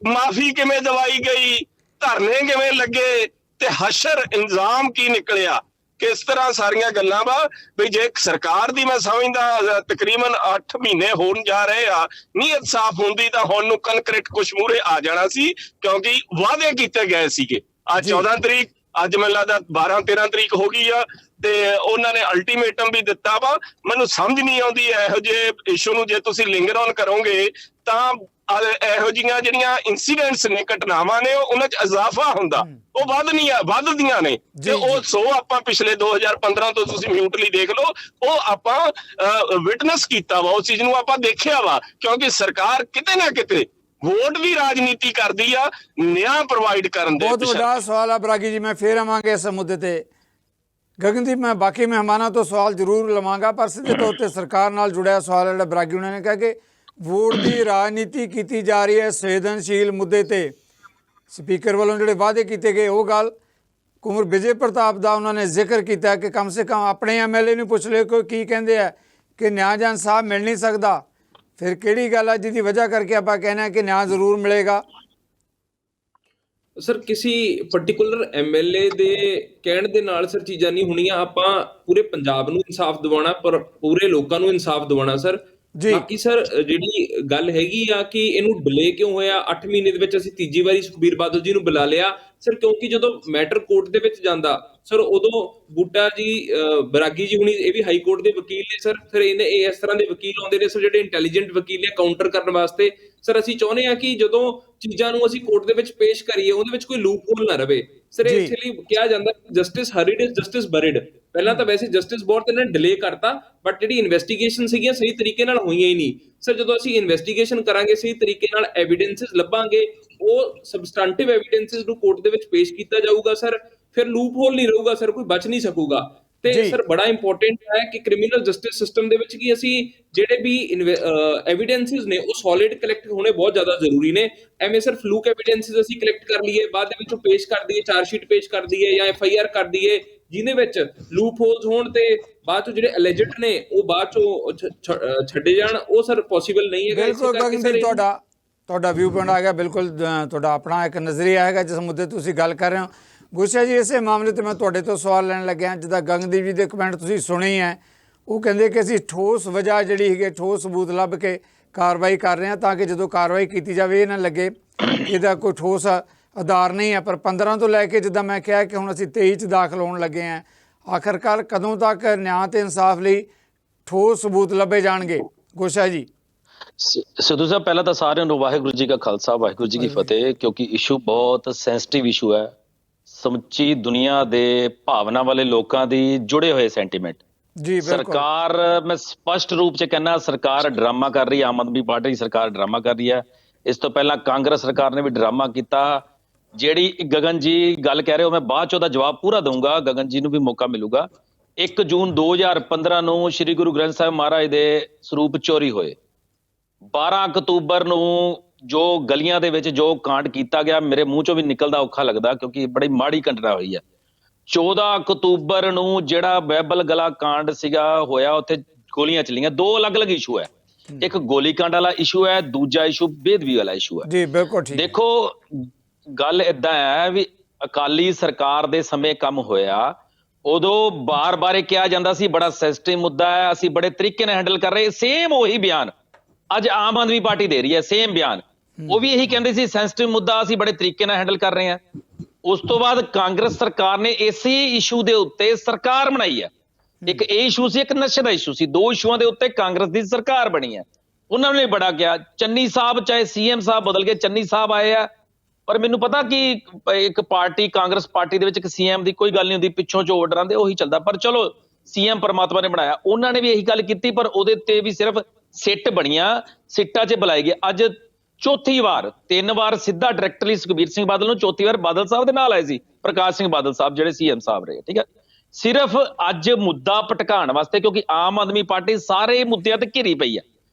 ਮਾਫੀ ਕਿਵੇਂ ਦਵਾਈ ਗਈ, ਧਰਨੇ ਕਿਵੇਂ ਲੱਗੇ ਤੇ ਹਸ਼ਰ ਇੰਜ਼ਾਮ ਕੀ ਨਿਕਲਿਆ, ਕਿਸ ਤਰ੍ਹਾਂ ਸਾਰੀਆਂ ਗੱਲਾਂ ਵਾ ਵੀ ਜੇ ਸਰਕਾਰ ਦੀ ਮੈਂ ਸਮਝਦਾ ਤਕਰੀਬਨ 8 ਮਹੀਨੇ ਹੋਣ ਜਾ ਰਹੇ ਆ, ਨੀਅਤ ਸਾਫ਼ ਹੁੰਦੀ ਤਾਂ ਹੁਣ ਨੂੰ ਕੰਕਰੀਟ ਕੁਛ ਮੂਹਰੇ ਆ ਜਾਣਾ ਸੀ, ਕਿਉਂਕਿ ਵਾਅਦੇ ਕੀਤੇ ਗਏ ਸੀਗੇ। ਅੱਜ 14 ਤਰੀਕ, ਅੱਜ ਮੈਨੂੰ ਲੱਗਦਾ 12-13 ਤਰੀਕ ਹੋ ਗਈ ਆ ਤੇ ਉਹਨਾਂ ਨੇ ਅਲਟੀਮੇਟਮ ਵੀ ਦਿੱਤਾ ਵਾ। ਮੈਨੂੰ ਸਮਝ ਨਹੀਂ ਆਉਂਦੀ ਇਹੋ ਜਿਹੇ ਇਸ਼ੂ ਨੂੰ ਜੇ ਤੁਸੀਂ ਲਿੰਗਰ ਔਨ ਕਰੋਗੇ ਤਾਂ ਇਹੋ ਜਿਹੀਆਂ ਜਿਹੜੀਆਂ ਇਨਸੀਡੈਂਟਸ ਨੇ, ਘਟਨਾਵਾਂ ਨੇ, ਉਹਨਾਂ 'ਚ ਇਜ਼ਾਫਾ ਹੁੰਦਾ, ਉਹ ਵੱਧਦੀਆਂ ਨੇ। ਤੇ ਉਹ ਸੋ ਆਪਾਂ ਪਿਛਲੇ 2015 ਤੋਂ ਤੁਸੀਂ ਮਿਊਟਲੀ ਦੇਖ ਲਓ, ਉਹ ਆਪਾਂ ਵਿਟਨੈਸ ਕੀਤਾ ਵਾ, ਉਸ ਚੀਜ਼ ਨੂੰ ਆਪਾਂ ਦੇਖਿਆ ਵਾ, ਕਿਉਂਕਿ ਸਰਕਾਰ ਕਿਤੇ ਨਾ ਕਿਤੇ ਵੋਟ ਦੀ ਰਾਜਨੀਤੀ ਕਰਦੀ ਆ ਨਿਆਂ ਪ੍ਰੋਵਾਈਡ ਕਰਨ ਦੇ। ਬਹੁਤ ਵੱਡਾ ਸਵਾਲ ਆ ਬਰਾਗੀ ਜੀ, ਮੈਂ ਫੇਰ ਆਵਾਂਗੇ ਇਸ ਮੁੱਦੇ ਤੇ। ਗਗਨਦੀਪ, ਮੈਂ ਬਾਕੀ ਮਹਿਮਾਨਾਂ ਤੋਂ ਸਵਾਲ ਜ਼ਰੂਰ ਲਵਾਂਗਾ, ਪਰ ਸਿੱਧੇ ਤੌਰ ਤੇ ਸਰਕਾਰ ਨਾਲ ਜੁੜਿਆ ਸਵਾਲ ਜਿਹੜਾ ਬਰਾਗੀ ਉਹਨਾਂ ਨੇ ਕਿਹਾ ਕਿ ਵੋਟ ਦੀ ਰਾਜਨੀਤੀ ਕੀਤੀ ਜਾ ਰਹੀ ਹੈ ਸੰਵੇਦਨਸ਼ੀਲ ਮੁੱਦੇ ਤੇ। ਸਪੀਕਰ ਵੱਲੋਂ ਜਿਹੜੇ ਵਾਅਦੇ ਕੀਤੇ ਗਏ ਉਹ ਗੱਲ, ਕੁੰਵਰ ਵਿਜੇ ਪ੍ਰਤਾਪ ਦਾ ਉਹਨਾਂ ਨੇ ਜ਼ਿਕਰ ਕੀਤਾ ਕਿ ਕਮ ਸੇ ਕਮ ਆਪਣੇ ਐਮਐਲਏ ਨੂੰ ਪੁੱਛ ਲਿਓ ਕੋਈ ਕੀ ਕਹਿੰਦੇ ਆ ਕਿ ਨਿਆਂ ਜਾਂ ਇਨਸਾਫ ਮਿਲ ਨਹੀਂ ਸਕਦਾ। ਫਿਰ ਕਿਹੜੀ ਗੱਲ ਆ ਜਿਹਦੀ ਵਜ੍ਹਾ ਕਰਕੇ ਆਪਾਂ ਕਹਿੰਦੇ ਕਿ ਨਿਆਂ ਜ਼ਰੂਰ ਮਿਲੇਗਾ? ਸਰ ਕਿਸੇ ਪਾਰਟਿਕੂਲਰ ਐਮਐਲਏ ਦੇ ਕਹਿਣ ਦੇ ਨਾਲ ਸਰ ਚੀਜ਼ਾਂ ਨਹੀਂ ਹੋਣੀਆਂ। ਆਪਾਂ ਪੂਰੇ ਪੰਜਾਬ ਨੂੰ ਇਨਸਾਫ ਦਿਵਾਉਣਾ, ਪਰ ਪੂਰੇ ਲੋਕਾਂ ਨੂੰ ਇਨਸਾਫ ਦਿਵਾਉਣਾ ਸਰ। ਬਾਕੀ ਸਰ ਜਿਹੜੀ ਗੱਲ ਹੈਗੀ ਆ ਕਿ ਇਹਨੂੰ ਡਿਲੇ ਕਿਉਂ ਹੋਇਆ, 8 ਮਹੀਨੇ ਦੇ ਵਿੱਚ ਅਸੀਂ ਤੀਜੀ ਵਾਰੀ ਸੁਖਬੀਰ ਬਾਦਲ ਜੀ ਨੂੰ ਬੁਲਾ ਲਿਆ ਸਰ, ਕਿਉਂਕਿ ਜਦੋਂ ਮੈਟਰ ਕੋਰਟ ਦੇ ਵਿੱਚ ਜਾਂਦਾ ਸਰ, ਉਦੋਂ ਬੂਟਾ ਜੀ, ਬਰਾਗੀ ਜੀ ਹੁਣੀ, ਇਹ ਵੀ ਹਾਈ ਕੋਰਟ ਦੇ ਵਕੀਲ ਨੇ ਸਰ। ਫਿਰ ਇਹਨੇ ਇਸ ਤਰ੍ਹਾਂ ਦੇ ਵਕੀਲ ਆਉਂਦੇ ਨੇ ਸਰ ਜਿਹੜੇ ਇੰਟੈਲੀਜੈਂਟ ਵਕੀਲ ਨੇ ਕਾਊਂਟਰ ਕਰਨ ਵਾਸਤੇ। ਸਰ ਅਸੀਂ ਚਾਹੁੰਦੇ ਹਾਂ ਕਿ ਜਦੋਂ ਚੀਜ਼ਾਂ ਨੂੰ ਅਸੀਂ ਕੋਰਟ ਦੇ ਵਿੱਚ ਪੇਸ਼ ਕਰੀਏ ਉਹਦੇ ਵਿੱਚ ਕੋਈ ਲੂਪ ਹੋਲ ਨਾ ਰਵੇ ਸਰ। ਇਸ ਲਈ ਕਿਹਾ ਜਾਂਦਾ ਜਸਟਿਸ ਹਰੀਡ ਇਜ਼ ਜਸਟਿਸ ਬਰੀਡ। ਪਹਿਲਾਂ ਤਾਂ ਵੈਸੇ ਜਸਟਿਸ ਬਹੁਤ ਇਹਨਾਂ ਨੇ ਡਿਲੇ ਕਰਤਾ, ਬਟ ਜਿਹੜੀ ਇਨਵੈਸਟੀਗੇਸ਼ਨ ਸੀਗੀਆਂ ਸਹੀ ਤਰੀਕੇ ਨਾਲ ਹੋਈਆਂ ਹੀ ਨਹੀਂ ਸਰ। ਜਦੋਂ ਅਸੀਂ ਇਨਵੈਸਟੀਗੇਸ਼ਨ ਕਰਾਂਗੇ, ਸਹੀ ਤਰੀਕੇ ਨਾਲ ਐਵੀਡੈਂਸਸ ਲੱਭਾਂਗੇ, ਉਹ ਸਬਸਟੈਂਟਿਵ ਐਵੀਡੈਂਸਸ ਨੂੰ ਕੋਰਟ ਦੇ ਵਿੱਚ ਪੇਸ਼ ਕੀਤਾ ਜਾਊਗਾ ਸਰ, ਫਿਰ ਲੂਪ ਹੋਲ ਨਹੀਂ ਰਹੂਗਾ ਸਰ, ਕੋਈ ਬਚ ਨਹੀਂ ਸਕੂਗਾ। ਤੇ ਸਰ ਬੜਾ ਇੰਪੋਰਟੈਂਟ ਹੈ ਕਿ ਕ੍ਰਿਮੀਨਲ ਜਸਟਿਸ ਸਿਸਟਮ ਦੇ ਵਿੱਚ ਕਿ ਅਸੀਂ ਜਿਹੜੇ ਵੀ ਐਵੀਡੈਂਸਸ ਨੇ ਉਹ ਸੋਲਿਡ ਕਲੈਕਟ ਹੋਣੇ ਬਹੁਤ ਜ਼ਿਆਦਾ ਜ਼ਰੂਰੀ ਨੇ। ਐਵੇਂ ਸਰ ਫਲੂਕ ਐਵੀਡੈਂਸਸ ਅਸੀਂ ਕਲੈਕਟ ਕਰ ਲਈਏ, ਬਾਅਦ ਦੇ ਵਿੱਚ ਪੇਸ਼ ਕਰ ਦਈਏ, ਚਾਰਜ ਸ਼ੀਟ ਪੇਸ਼ ਕਰ ਦਈਏ ਜਾਂ FIR ਕਰ ਦਈਏ, ਜਿਹਦੇ ਵਿੱਚ ਲੂਪ ਹੋਲਸ ਹੋਣ ਤੇ ਬਾਅਦ ਚੋਂ ਜਿਹੜੇ ਅਲੈਜਡ ਨੇ ਉਹ ਬਾਅਦ ਚੋਂ ਛੱਡੇ ਜਾਣ, ਉਹ ਸਰ ਪੋਸੀਬਲ ਨਹੀਂ ਹੈਗਾ। ਬਿਲਕੁਲ ਤੁਹਾਡਾ ਵਿਊ ਪੁਆਇੰਟ ਆ ਗਿਆ, ਬਿਲਕੁਲ ਤੁਹਾਡਾ ਆਪਣਾ ਇੱਕ ਨਜ਼ਰੀਆ ਹੈਗਾ ਜਿਸ ਮੁੱਦੇ ਤੁਸੀਂ ਗੱਲ ਕਰ ਰਹੇ ਹੋ। ਗੁੱਸਾ ਜੀ, ਇਸੇ ਮਾਮਲੇ ਤੇ ਮੈਂ ਤੁਹਾਡੇ ਤੋਂ ਸਵਾਲ ਲੈਣ ਲੱਗਿਆ। ਜਿੱਦਾਂ ਗਗਨਦੀਪ ਜੀ ਦੇ ਕਮੈਂਟ ਤੁਸੀਂ ਸੁਣੇ ਹੀ ਹੈ, ਉਹ ਕਹਿੰਦੇ ਕਿ ਅਸੀਂ ਠੋਸ ਵਜ੍ਹਾ ਜਿਹੜੀ ਹੈਗੀ, ਠੋਸ ਸਬੂਤ ਲੱਭ ਕੇ ਕਾਰਵਾਈ ਕਰ ਰਹੇ ਹਾਂ ਤਾਂ ਕਿ ਜਦੋਂ ਕਾਰਵਾਈ ਕੀਤੀ ਜਾਵੇ ਇਹ ਨਾ ਲੱਗੇ ਇਹਦਾ ਕੋਈ ਠੋਸ ਆਧਾਰ ਨਹੀਂ ਹੈ। ਪਰ 15 ਤੋਂ ਲੈ ਕੇ ਜਿੱਦਾਂ ਮੈਂ ਕਿਹਾ ਕਿ ਹੁਣ ਅਸੀਂ 23 'ਚ ਦਾਖਲ ਹੋਣ ਲੱਗੇ ਹਾਂ, ਆਖਰਕਾਰ ਕਦੋਂ ਤੱਕ ਨਿਆਂ ਤੇ ਇਨਸਾਫ ਲਈ ਠੋਸ ਸਬੂਤ ਲੱਭੇ ਜਾਣਗੇ? ਗੁੱਸਾ ਜੀ। ਸਿੱਧੂ ਸਾਹਿਬ, ਪਹਿਲਾਂ ਤਾਂ ਸਾਰਿਆਂ ਨੂੰ ਵਾਹਿਗੁਰੂ ਜੀ ਕਾ ਖਾਲਸਾ, ਵਾਹਿਗੁਰੂ ਜੀ ਕੀ ਫਤਿਹ। ਕਿਉਂਕਿ ਇਸ਼ੂ ਬਹੁਤ ਸੈਂਸਿਟਿਵ ਇਸ਼ੂ ਹੈ, ਸਮੁੱਚੀ ਦੁਨੀਆ ਦੇ ਭਾਵਨਾ ਵਾਲੇ ਲੋਕਾਂ ਦੀ ਜੁੜੇ ਹੋਏ ਸੈਂਟੀਮੈਂਟ। ਜੀ ਸਰਕਾਰ, ਮੈਂ ਸਪਸ਼ਟ ਰੂਪ 'ਚ ਕਹਿੰਦਾ, ਸਰਕਾਰ ਡਰਾਮਾ ਕਰ ਰਹੀ ਹੈ। ਆਮ ਆਦਮੀ ਪਾਰਟੀ ਦੀ ਸਰਕਾਰ ਡਰਾਮਾ ਕਰ ਰਹੀ ਹੈ। ਇਸ ਤੋਂ ਪਹਿਲਾਂ ਕਾਂਗਰਸ ਸਰਕਾਰ ਨੇ ਵੀ ਡਰਾਮਾ ਕੀਤਾ। ਜਿਹੜੀ ਗਗਨ ਜੀ ਗੱਲ ਕਹਿ ਰਹੇ ਹੋ, ਮੈਂ ਬਾਅਦ 'ਚ ਉਹਦਾ ਜਵਾਬ ਪੂਰਾ ਦਊਂਗਾ, ਗਗਨ ਜੀ ਨੂੰ ਵੀ ਮੌਕਾ ਮਿਲੂਗਾ। 1 ਜੂਨ 2015 ਨੂੰ ਸ਼੍ਰੀ ਗੁਰੂ ਗ੍ਰੰਥ ਸਾਹਿਬ ਮਹਾਰਾਜ ਦੇ ਸਰੂਪ ਚੋਰੀ ਹੋਏ। 12 ਅਕਤੂਬਰ ਨੂੰ ਜੋ ਗਲੀਆਂ ਦੇ ਵਿੱਚ ਜੋ ਕਾਂਡ ਕੀਤਾ ਗਿਆ, ਮੇਰੇ ਮੂੰਹ ਚੋਂ ਵੀ ਨਿਕਲਦਾ ਔਖਾ ਲੱਗਦਾ ਕਿਉਂਕਿ ਬੜੀ ਮਾੜੀ ਘਟਨਾ ਹੋਈ ਹੈ। 14 ਅਕਤੂਬਰ ਨੂੰ ਜਿਹੜਾ ਬਹਿਬਲ ਗਲਾ ਕਾਂਡ ਸੀਗਾ ਹੋਇਆ, ਉੱਥੇ ਗੋਲੀਆਂ ਚੱਲੀਆਂ। 2 ਅਲੱਗ-ਅਲੱਗ ਇਸ਼ੂ ਹੈ, ਇੱਕ ਗੋਲੀ ਕਾਂਡ ਵਾਲਾ ਇਸ਼ੂ ਹੈ, ਦੂਜਾ ਇਸ਼ੂ ਬੇਦਬੀ ਵਾਲਾ ਇਸ਼ੂ ਹੈ। ਜੀ ਬਿਲਕੁਲ ਠੀਕ। ਦੇਖੋ ਗੱਲ ਏਦਾਂ ਹੈ ਵੀ ਅਕਾਲੀ ਸਰਕਾਰ ਦੇ ਸਮੇਂ ਕੰਮ ਹੋਇਆ, ਉਦੋਂ ਬਾਰ-ਬਾਰ ਇਹ ਕਿਹਾ ਜਾਂਦਾ ਸੀ ਬੜਾ ਸੈਂਸਿਟਿਵ ਮੁੱਦਾ ਹੈ, ਅਸੀਂ ਬੜੇ ਤਰੀਕੇ ਨਾਲ ਹੈਂਡਲ ਕਰ ਰਹੇ। ਸੇਮ ਉਹੀ ਬਿਆਨ ਅੱਜ ਆਮ ਆਦਮੀ ਪਾਰਟੀ ਦੇ ਰਹੀ ਹੈ, ਸੇਮ ਬਿਆਨ। ਉਹ ਵੀ ਇਹੀ ਕਹਿੰਦੇ ਸੀ ਸੈਂਸਿਟਿਵ ਮੁੱਦਾ ਅਸੀਂ ਬੜੇ ਤਰੀਕੇ ਨਾਲ ਹੈਂਡਲ ਕਰ ਰਹੇ ਹਾਂ। ਉਸ ਤੋਂ ਬਾਅਦ ਕਾਂਗਰਸ ਸਰਕਾਰ ਨੇ ਇਸੇ ਇਸ਼ੂ ਦੇ ਉੱਤੇ ਸਰਕਾਰ ਬਣਾਈ ਹੈ। ਇੱਕ ਇਹ ਇਸ਼ੂ ਸੀ, ਇੱਕ ਨਸ਼ੇ ਦਾ ਇਸ਼ੂ ਸੀ। 2 ਇਸ਼ੂਆਂ ਦੇ ਉੱਤੇ ਕਾਂਗਰਸ ਦੀ ਸਰਕਾਰ ਬਣੀ ਹੈ। ਉਹਨਾਂ ਨੇ ਬੜਾ ਕਿਹਾ। ਚੰਨੀ ਸਾਹਿਬ, ਚਾਹੇ CM ਸਾਹਿਬ ਬਦਲ ਗਏ, ਚੰਨੀ ਸਾਹਿਬ ਆਏ ਆ, ਪਰ ਮੈਨੂੰ ਪਤਾ ਕਿ ਇੱਕ ਪਾਰਟੀ, ਕਾਂਗਰਸ ਪਾਰਟੀ ਦੇ ਵਿੱਚ ਇੱਕ CM ਦੀ ਕੋਈ ਗੱਲ ਨਹੀਂ ਹੁੰਦੀ, ਪਿੱਛੋਂ ਜੋ ਆਰਡਰ ਆਉਂਦੇ ਉਹੀ ਚੱਲਦਾ। ਪਰ ਚਲੋ CM ਪਰਮਾਤਮਾ ਨੇ ਬਣਾਇਆ, ਉਹਨਾਂ ਨੇ ਵੀ ਇਹੀ ਗੱਲ ਕੀਤੀ, ਪਰ ਉਹਦੇ ਤੇ ਵੀ ਸਿਰਫ ਸਿੱਟ ਬਣੀਆਂ, ਸਿੱਟਾਂ 'ਚ ਬੁਲਾਏ ਗਏ। ਅੱਜ ਚੌਥੀ ਵਾਰ, 3 ਵਾਰ ਸਿੱਧਾ ਡਾਇਰੈਕਟਲੀ ਸੁਖਬੀਰ ਸਿੰਘ ਬਾਦਲ ਨੂੰ, ਚੌਥੀ ਵਾਰ ਬਾਦਲ ਸਾਹਿਬ ਦੇ ਨਾਲ ਆਏ ਸੀ, ਪ੍ਰਕਾਸ਼ ਸਿੰਘ ਬਾਦਲ ਸਾਹਿਬ ਜਿਹੜੇ CM ਸਾਹਿਬ ਰਹੇ। ਠੀਕ ਹੈ, ਸਿਰਫ ਅੱਜ ਮੁੱਦਾ ਭਟਕਾਉਣ ਵਾਸਤੇ, ਕਿਉਂਕਿ ਆਮ ਆਦਮੀ ਪਾਰਟੀ ਸਾਰੇ ਮੁੱਦਿਆਂ ਤੇ ਘਿਰੀ ਪਈ ਹੈ,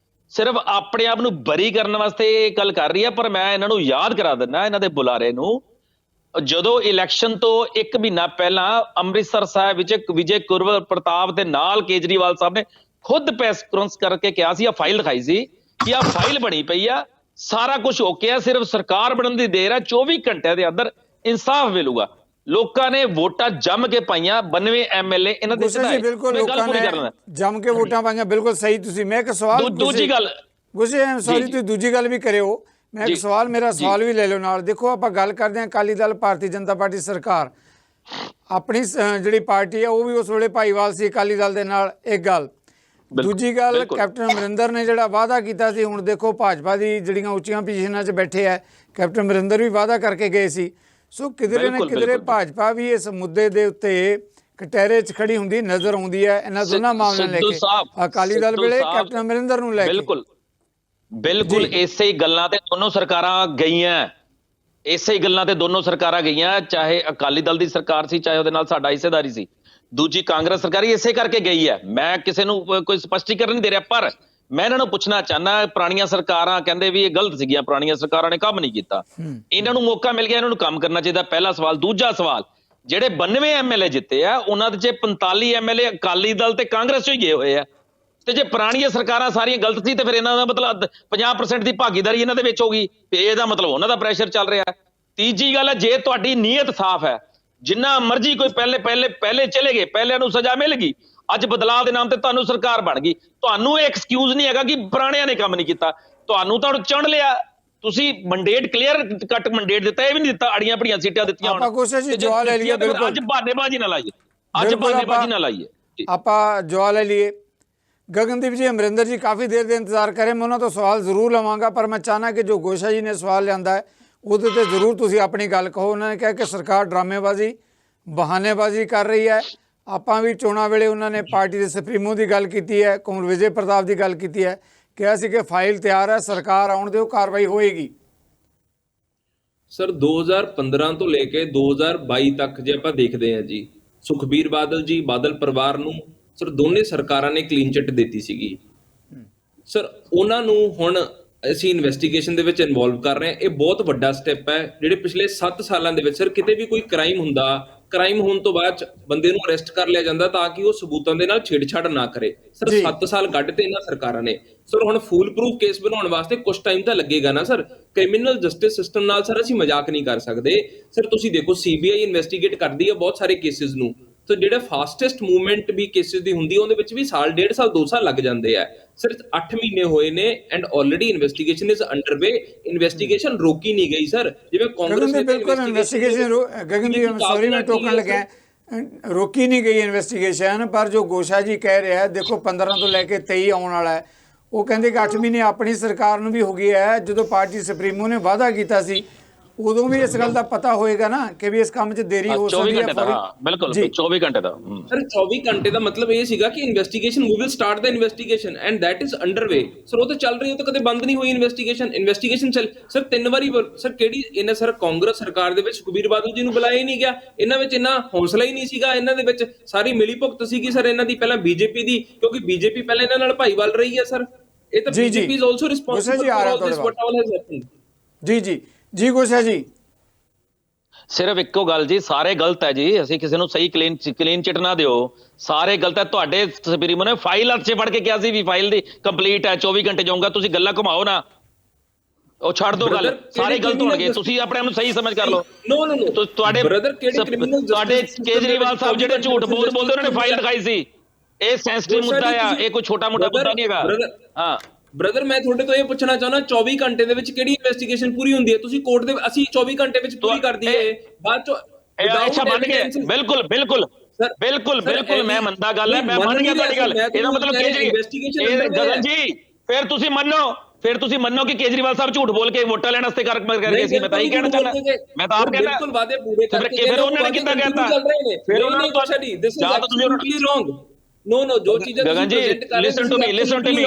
ਸਿਰਫ ਆਪਣੇ ਆਪ ਨੂੰ ਬਰੀ ਕਰਨ ਵਾਸਤੇ ਇਹ ਗੱਲ ਕਰ ਰਹੀ ਹੈ। ਪਰ ਮੈਂ ਇਹਨਾਂ ਨੂੰ ਯਾਦ ਕਰਾ ਦਿੰਦਾ, ਇਹਨਾਂ ਦੇ ਬੁਲਾਰੇ ਨੂੰ, ਜਦੋਂ ਇਲੈਕਸ਼ਨ ਤੋਂ 1 ਮਹੀਨਾ ਪਹਿਲਾਂ ਅੰਮ੍ਰਿਤਸਰ ਸਾਹਿਬ ਵਿੱਚ ਵਿਜੇ ਕੁਰਵਰ ਪ੍ਰਤਾਪ ਦੇ ਨਾਲ ਕੇਜਰੀਵਾਲ ਸਾਹਿਬ ਨੇ ਖੁਦ ਪ੍ਰੈਸ ਕਾਨਫਰੰਸ ਕਰਕੇ ਕਿਹਾ ਸੀ, ਆ ਫਾਈਲ ਦਿਖਾਈ ਸੀ ਕਿ ਆ ਫਾਈਲ ਬਣੀ ਪਈ ਆ, ਸਾਰਾ ਕੁਝ ਓਕੇ ਆ, ਸਿਰਫ ਸਰਕਾਰ ਬਣਨ ਦੀ ਦੇਰ ਹੈ। 24 ਘੰਟਿਆਂ ਦੇ ਅੰਦਰ ਇਨਸਾਫ ਮਿਲੂਗਾ। ਲੋਕਾਂ ਨੇ ਵੋਟਾਂ ਜੰਮ ਕੇ ਪਾਈਆਂ, 92 ਐਮਐਲਏ ਇਹਨਾਂ ਦੇ ਗੁੱਸੇ ਜੀ ਬਿਲਕੁਲ ਲੋਕਾਂ ਨੇ ਜੰਮ ਕੇ ਵੋਟਾਂ ਪਾਈਆਂ, ਬਿਲਕੁਲ ਸਹੀ। ਤੁਸੀਂ ਮੈਂ ਇੱਕ ਸਵਾਲ ਦੂਜੀ ਗੱਲ ਗੁੱਸੇ ਐਮ ਸੌਰੀ ਤੁਸੀਂ ਦੂਜੀ ਗੱਲ ਵੀ ਕਰਿਓ, ਮੈਂ ਇੱਕ ਸਵਾਲ ਮੇਰਾ ਸਵਾਲ ਵੀ ਲੈ ਲਓ ਨਾਲ। ਦੇਖੋ ਆਪਾਂ ਗੱਲ ਕਰਦੇ ਹਾਂ ਅਕਾਲੀ ਦਲ ਭਾਰਤੀ ਜਨਤਾ ਪਾਰਟੀ ਸਰਕਾਰ, ਆਪਣੀ ਜਿਹੜੀ ਪਾਰਟੀ ਹੈ ਉਹ ਵੀ ਉਸ ਵੇਲੇ ਭਾਈਵਾਲ ਸੀ ਅਕਾਲੀ ਦਲ ਦੇ ਨਾਲ, ਇੱਕ ਗੱਲ। ਦੂਜੀ ਗੱਲ ਕੈਪਟਨ ਅਮਰਿੰਦਰ ਨੇ ਜਿਹੜਾ ਵਾਅਦਾ ਕੀਤਾ ਸੀ, ਹੁਣ ਦੇਖੋ ਭਾਜਪਾ ਦੀ ਜਿਹੜੀਆਂ ਉੱਚੀਆਂ ਪੋਜੀਸ਼ਨਾਂ 'ਚ ਬੈਠੇ ਆ, ਕੈਪਟਨ ਅਮਰਿੰਦਰ ਵੀ ਵਾਅਦਾ ਕਰਕੇ ਗਏ ਸੀ। ਸੋ ਕਿਧਰੇ ਨਾ ਕਿਧਰੇ ਭਾਜਪਾ ਵੀ ਇਸ ਮੁੱਦੇ ਦੇ ਉੱਤੇ ਕਟਹਿਰੇ 'ਚ ਖੜੀ ਹੁੰਦੀ ਨਜ਼ਰ ਆਉਂਦੀ ਹੈ ਇਹਨਾਂ ਦੋਨਾਂ ਮਾਮਲਿਆਂ ਲੈ ਕੇ, ਅਕਾਲੀ ਦਲ ਵੇਲੇ ਕੈਪਟਨ ਅਮਰਿੰਦਰ ਨੂੰ ਲੈ ਕੇ। ਬਿਲਕੁਲ ਇਸੇ ਹੀ ਗੱਲਾਂ ਤੇ ਦੋਨੋਂ ਸਰਕਾਰਾਂ ਗਈਆਂ, ਇਸੇ ਹੀ ਗੱਲਾਂ ਤੇ ਦੋਨੋਂ ਸਰਕਾਰਾਂ ਗਈਆਂ, ਚਾਹੇ ਅਕਾਲੀ ਦਲ ਦੀ ਸਰਕਾਰ ਸੀ, ਚਾਹੇ ਉਹਦੇ ਨਾਲ ਸਾਡਾ ਹਿੱਸੇਦਾਰੀ ਸੀ। ਦੂਜੀ ਕਾਂਗਰਸ ਸਰਕਾਰ ਇਸੇ ਕਰਕੇ ਗਈ ਹੈ। ਮੈਂ ਕਿਸੇ ਨੂੰ ਕੋਈ ਸਪਸ਼ਟੀਕਰਨ ਨਹੀਂ ਦੇ ਰਿਹਾ, ਪਰ ਮੈਂ ਇਹਨਾਂ ਨੂੰ ਪੁੱਛਣਾ ਚਾਹੁੰਦਾ, ਪੁਰਾਣੀਆਂ ਸਰਕਾਰਾਂ ਕਹਿੰਦੇ ਵੀ ਇਹ ਗਲਤ ਸੀਗੀਆਂ, ਪੁਰਾਣੀਆਂ ਸਰਕਾਰਾਂ ਨੇ ਕੰਮ ਨਹੀਂ ਕੀਤਾ, ਇਹਨਾਂ ਨੂੰ ਮੌਕਾ ਮਿਲ ਗਿਆ, ਇਹਨਾਂ ਨੂੰ ਕੰਮ ਕਰਨਾ ਚਾਹੀਦਾ। ਪਹਿਲਾ ਸਵਾਲ। ਦੂਜਾ ਸਵਾਲ, ਜਿਹੜੇ 92 ਐਮਐਲਏ ਜਿੱਤੇ ਆ ਉਹਨਾਂ ਦੇ 'ਚ 45 ਐਮਐਲਏ ਅਕਾਲੀ ਦਲ ਤੇ ਕਾਂਗਰਸ 'ਚੋਂ ਹੀ ਗਏ ਹੋਏ ਆ, ਤੇ ਜੇ ਪੁਰਾਣੀਆਂ ਸਰਕਾਰਾਂ ਸਾਰੀਆਂ ਗਲਤ ਸੀ ਤੇ ਫਿਰ ਇਹਨਾਂ ਦਾ ਮਤਲਬ 50% ਦੀ ਭਾਗੀਦਾਰੀ ਇਹਨਾਂ ਦੇ ਵਿੱਚ ਹੋਗੀ, ਤੇ ਇਹਦਾ ਮਤਲਬ ਉਹਨਾਂ ਦਾ ਪ੍ਰੈਸ਼ਰ ਚੱਲ ਰਿਹਾ। ਤੀਜੀ ਗੱਲ ਹੈ, ਜੇ ਤੁਹਾਡੀ ਨੀਅਤ ਸਾਫ਼ ਹੈ, ਜਿੰਨਾ ਮਰਜ਼ੀ ਕੋਈ ਪਹਿਲੇ ਚਲੇ ਗਏ, ਪਹਿਲਿਆਂ ਨੂੰ ਸਜ਼ਾ ਮਿਲ ਗਈ, ਅੱਜ ਬਦਲਾਅ ਦੇ ਨਾਮ ਤੇ ਤੁਹਾਨੂੰ ਸਰਕਾਰ ਬਣ ਗਈ, ਤੁਹਾਨੂੰ ਇਹ ਐਕਸਕਿਊਜ਼ ਨਹੀਂ ਹੈਗਾ ਕਿ ਪੁਰਾਣਿਆਂ ਨੇ ਕੰਮ ਨਹੀਂ ਕੀਤਾ। ਤੁਹਾਨੂੰ ਤਾਂ ਚੁਣ ਲਿਆ, ਤੁਸੀਂ ਮੰਡੇਟ ਕਲੀਅਰ ਕੱਟ ਮੰਡੇਟ ਦਿੱਤਾ, ਇਹ ਵੀ ਨਹੀਂ ਦਿੱਤਾ, ਅੜੀਆਂ ਭੜੀਆਂ ਸੀਟਾਂ ਦਿੱਤੀਆਂ। ਆਪਾਂ ਕੋਸ਼ਿਸ਼ ਜਵਾਬ ਲੈ ਲਈਏ, ਬਿਲਕੁਲ ਅੱਜ ਬਹਾਨੇਬਾਜ਼ੀ ਨਾ ਲਾਈਏ, ਅੱਜ ਬਹਾਨੇਬਾਜ਼ੀ ਨਾ ਲਾਈਏ, ਆਪਾਂ ਜਵਾਬ ਲੈ ਲਈਏ। ਗਗਨਦੀਪ ਜੀ, ਅਮਰਿੰਦਰ ਜੀ ਕਾਫੀ ਦੇਰ ਦੇ ਇੰਤਜ਼ਾਰ ਕਰੇ, ਮੈਂ ਉਹਨਾਂ ਤੋਂ ਸਵਾਲ ਜ਼ਰੂਰ ਲਵਾਂਗਾ, ਪਰ ਮੈਂ ਚਾਹਨਾ ਕਿ ਜੋ ਗੋਸ਼ਾ ਜੀ ਨੇ ਸਵਾਲ ਲਿਆਂਦਾ ਹੈ ਉਹਦੇ ਤੇ ਜ਼ਰੂਰ ਤੁਸੀਂ ਆਪਣੀ ਗੱਲ ਕਹੋ। ਉਹਨਾਂ ਨੇ ਕਿਹਾ ਕਿ ਸਰਕਾਰ ਡਰਾਮੇਬਾਜ਼ੀ ਬਹਾਨੇਬਾਜ਼ੀ ਕਰ ਰਹੀ ਹੈ। ਆਪਾਂ ਵੀ ਚੋਣਾਂ ਵੇਲੇ ਉਹਨਾਂ ਨੇ ਪਾਰਟੀ ਦੇ ਸੁਪਰੀਮੋ ਦੀ ਗੱਲ ਕੀਤੀ ਹੈ, ਕੁੰਵਰ ਵਿਜੇ ਪ੍ਰਤਾਪ ਦੀ ਗੱਲ ਕੀਤੀ ਹੈ, ਕਿਹਾ ਸੀ ਕਿ ਫਾਈਲ ਤਿਆਰ ਹੈ, ਸਰਕਾਰ ਆਉਣ ਦਿਓ, ਕਾਰਵਾਈ ਹੋਏਗੀ। ਸਰ 2015 ਤੋਂ ਲੈ ਕੇ 2022 ਤੱਕ ਜੇ ਆਪਾਂ ਦੇਖਦੇ ਹਾਂ ਜੀ, ਸੁਖਬੀਰ ਬਾਦਲ ਜੀ, ਬਾਦਲ ਪਰਿਵਾਰ ਨੂੰ ਸਰ ਦੋਨੇ ਸਰਕਾਰਾਂ ਨੇ ਕਲੀਨ ਚਿੱਟ ਦਿੱਤੀ ਸੀਗੀ। ਸਰ ਉਹਨਾਂ ਨੂੰ ਹੁਣ ਅਸੀਂ ਇਨਵੈਸਟੀਗੇਸ਼ਨ ਦੇ ਵਿੱਚ ਇਨਵੋਲਵ ਕਰ ਰਹੇ ਹਾਂ। ਇਹ ਬਹੁਤ ਵੱਡਾ ਸਟੈਪ ਹੈ। ਜਿਹੜੇ ਪਿਛਲੇ 7 ਸਾਲਾਂ ਦੇ ਵਿੱਚ ਸਰ ਕਿਤੇ ਵੀ ਕੋਈ ਕ੍ਰਾਈਮ ਹੁੰਦਾ, ਕ੍ਰਾਈਮ ਹੋਣ ਤੋਂ ਬਾਅਦ ਬੰਦੇ ਨੂੰ ਅਰੈਸਟ ਕਰ ਲਿਆ ਜਾਂਦਾ ਤਾਂ ਕਿ ਉਹ ਸਬੂਤਾਂ ਦੇ ਨਾਲ ਛੇੜਛਾੜ ਨਾ ਕਰੇ। ਸਰ 7 ਸਾਲ ਕੱਢ ਤੇ ਇਹਨਾਂ ਸਰਕਾਰਾਂ ਨੇ। ਸਰ ਹੁਣ ਫੂਲ ਪ੍ਰੂਫ ਕੇਸ ਬਣਾਉਣ ਵਾਸਤੇ ਕੁਝ ਟਾਈਮ ਤਾਂ ਲੱਗੇਗਾ ਨਾ ਸਰ। ਕ੍ਰਿਮੀਨਲ ਜਸਟਿਸ ਸਿਸਟਮ ਨਾਲ ਸਰ ਅਸੀਂ ਮਜ਼ਾਕ ਨਹੀਂ ਕਰ ਸਕਦੇ। ਸਰ ਤੁਸੀਂ ਦੇਖੋ, ਸੀਬੀਆਈ ਇਨਵੈਸਟੀਗੇਟ ਕਰਦੀ ਹੈ ਬਹੁਤ ਸਾਰੇ ਕੇਸਿਸ ਨੂੰ, ਸੋ ਜਿਹੜਾ ਫਾਸਟੈਸਟ ਮੂਵਮੈਂਟ ਵੀ ਕੇਸਿਸ ਦੀ ਹੁੰਦੀ ਹੈ ਉਹਦੇ ਵਿੱਚ ਵੀ ਸਾਲ, 1.5 ਸਾਲ, 2 ਸਾਲ ਲੱਗ ਜਾਂਦੇ ਆ। ਸਰ 8 ਮਹੀਨੇ ਹੋਏ ਨੇ and already investigation is underway. Investigation ਰੋਕੀ ਨਹੀਂ ਗਈ ਸਰ, ਜਿਵੇਂ ਕਾਂਗਰਸ ਨੇ ਬਿਲਕੁਲ ਇਨਵੈਸਟੀਗੇਸ਼ਨ ਗਗਨਦੀਪ ਸੌਰੀ ਮੈਂ ਟੋਕਣ ਲੱਗਾ, ਰੋਕੀ ਨਹੀਂ ਗਈ ਇਨਵੈਸਟੀਗੇਸ਼ਨ। ਪਰ ਜੋ ਗੋਸ਼ਾ ਜੀ ਕਹਿ ਰਿਹਾ, ਦੇਖੋ 15 ਤੋਂ ਲੈ ਕੇ 23 ਆਉਣ ਵਾਲਾ ਹੈ, ਉਹ ਕਹਿੰਦੇ ਕਿ 8 ਮਹੀਨੇ ਆਪਣੀ ਸਰਕਾਰ ਨੂੰ ਵੀ ਹੋ ਗਈ ਹੈ। ਜਦੋਂ ਪਾਰਟੀ ਸੁਪਰੀਮੋ ਨੇ ਵਾਅਦਾ ਕੀਤਾ ਸੀ ਉਦੋਂ ਵੀ ਇਸ ਗੱਲ ਦਾ ਪਤਾ ਹੋਏਗਾ ਨਾ ਕਿ ਵੀ ਇਸ ਕੰਮ 'ਚ ਦੇਰੀ ਹੋ ਸਕਦੀ ਹੈ। 24 ਘੰਟੇ ਦਾ, ਬਿਲਕੁਲ 24 ਘੰਟੇ ਦਾ ਸਰ 24 ਘੰਟੇ ਦਾ ਮਤਲਬ ਇਹ ਸੀਗਾ ਕਿ investigation we will start the investigation and that is underway. Sir ਉਹ ਤਾਂ ਚੱਲ ਰਹੀ, ਉਹ ਤਾਂ ਕਦੇ ਬੰਦ ਨਹੀਂ ਹੋਈ ਇਨਵੈਸਟੀਗੇਸ਼ਨ ਚੱਲ। ਸਰ 3 ਵਾਰੀ ਸਰ ਕਿਹੜੀ ਇਹਨਾਂ ਸਰ ਕਾਂਗਰਸ ਸਰਕਾਰ ਦੇ ਵਿੱਚ ਸੁਖਬੀਰ ਬਾਦਲ ਜੀ ਨੂੰ ਬੁਲਾਇਆ ਹੀ ਨਹੀਂ ਗਿਆ। ਇਹਨਾਂ ਵਿੱਚ ਇੰਨਾ ਹੌਸਲਾ ਹੀ ਨਹੀਂ ਸੀਗਾ, ਇਹਨਾਂ ਦੇ ਵਿੱਚ ਸਾਰੀ ਮਿਲੀ ਭੁਗਤ ਸੀਗੀ ਸਰ ਇਹਨਾਂ ਦੀ, ਪਹਿਲਾਂ ਬੀਜੇਪੀ ਦੀ, ਕਿਉਂਕਿ ਬੀਜੇਪੀ ਪਹਿਲਾਂ ਇਹਨਾਂ ਨਾਲ ਭਾਈਵਾਲ ਰਹੀ ਹੈ ਸਰ। ਇਹ ਤਾਂ BJP is also responsible for all this what all has happened. ਜੀ ਗੋਸ਼ਾ ਜੀ, ਸਿਰਫ ਇੱਕੋ ਗੱਲ ਜੀ, ਸਾਰੇ ਗਲਤ ਹੈ ਜੀ। ਅਸੀਂ ਕਿਸੇ ਨੂੰ ਸਹੀ ਕਲੀਨ ਚਿੱਟ ਨਾ ਦਿਓ, ਸਾਰੇ ਗਲਤ ਹੈ। ਤੁਹਾਡੇ ਸੁਪਰੀਮੋ ਨੇ ਫਾਈਲ ਹੱਥ 'ਚ ਫੜ ਕੇ ਕਿਹਾ ਸੀ ਵੀ ਫਾਈਲ ਦੀ ਕੰਪਲੀਟ ਹੈ, 24 ਘੰਟੇ ਜਾਊਗਾ। ਤੁਸੀਂ ਗੱਲਾਂ ਘੁਮਾਓ ਨਾ, ਉਹ ਛੱਡ ਦੋ ਗੱਲ, ਸਾਰੇ ਗਲਤ ਹੋਣਗੇ। ਤੁਸੀਂ ਆਪਣੇ ਆਪ ਨੂੰ ਸਹੀ ਸਮਝ ਕਰ ਲਓ। ਤੁਹਾਡੇ ਕੇਜਰੀਵਾਲ ਸਾਹਿਬ ਜਿਹੜੇ ਝੂਠ ਬੋਲਦੇ ਉਹਨਾਂ ਨੇ ਫਾਈਲ ਦਿਖਾਈ ਸੀ। ਇਹ ਸੈਂਸਿਟਿਵ ਮੁੱਦਾ ਆ, ਇਹ ਕੋਈ ਛੋਟਾ ਮੋਟਾ ਮੁੱਦਾ ਨਹੀਂ ਹੈਗਾ। ਹਾਂ ਬ੍ਰਦਰ, ਮੈਂ ਤੁਹਾਡੇ ਤੋਂ ਇਹ ਪੁੱਛਣਾ ਚਾਹੁੰਦਾ, 24 ਘੰਟੇ ਦੇ ਵਿੱਚ ਕਿਹੜੀ ਇਨਵੈਸਟੀਗੇਸ਼ਨ ਪੂਰੀ ਹੁੰਦੀ ਹੈ? ਤੁਸੀਂ ਕੋਰਟ ਦੇ, ਅਸੀਂ 24 ਘੰਟੇ ਵਿੱਚ ਪੂਰੀ ਕਰ ਦਈਏ, ਬਾਅਦ ਚੋਂ ਅੱਛਾ ਮੰਨ ਗਏ। ਬਿਲਕੁਲ ਮੈਂ ਮੰਨਦਾ ਗੱਲ ਹੈ, ਮੈਂ ਮੰਨ ਗਿਆ ਤੁਹਾਡੀ ਗੱਲ। ਇਹਦਾ ਮਤਲਬ ਗਗਨ ਜੀ ਫਿਰ ਤੁਸੀਂ ਮੰਨੋ ਕਿ ਕੇਜਰੀਵਾਲ ਸਾਹਿਬ ਝੂਠ ਬੋਲ ਕੇ ਵੋਟਾਂ ਲੈਣ ਵਾਸਤੇ ਕਰਕੇ ਸੀ। ਮੈਂ ਤਾਂ ਹੀ ਕਹਿਣਾ ਚਾਹੁੰਦਾ, ਮੈਂ ਤਾਂ ਆਪ ਕਹਿੰਦਾ ਬਿਲਕੁਲ ਵਾਅਦੇ ਪੂਰੇ ਕਰਕੇ ਫਿਰ ਉਹਨਾਂ ਨੇ ਕਿੱਦਾਂ ਕਹਿਤਾ, ਫਿਰ ਉਹਨਾਂ ਨੂੰ ਜਾਂ ਤਾਂ ਤੁਸੀਂ ਰੋਂਗ ਨੋ ਜੋ ਚੀਜ਼ਾਂ ਗਗਨ ਜੀ ਲਿਸਨ ਟੂ ਮੀ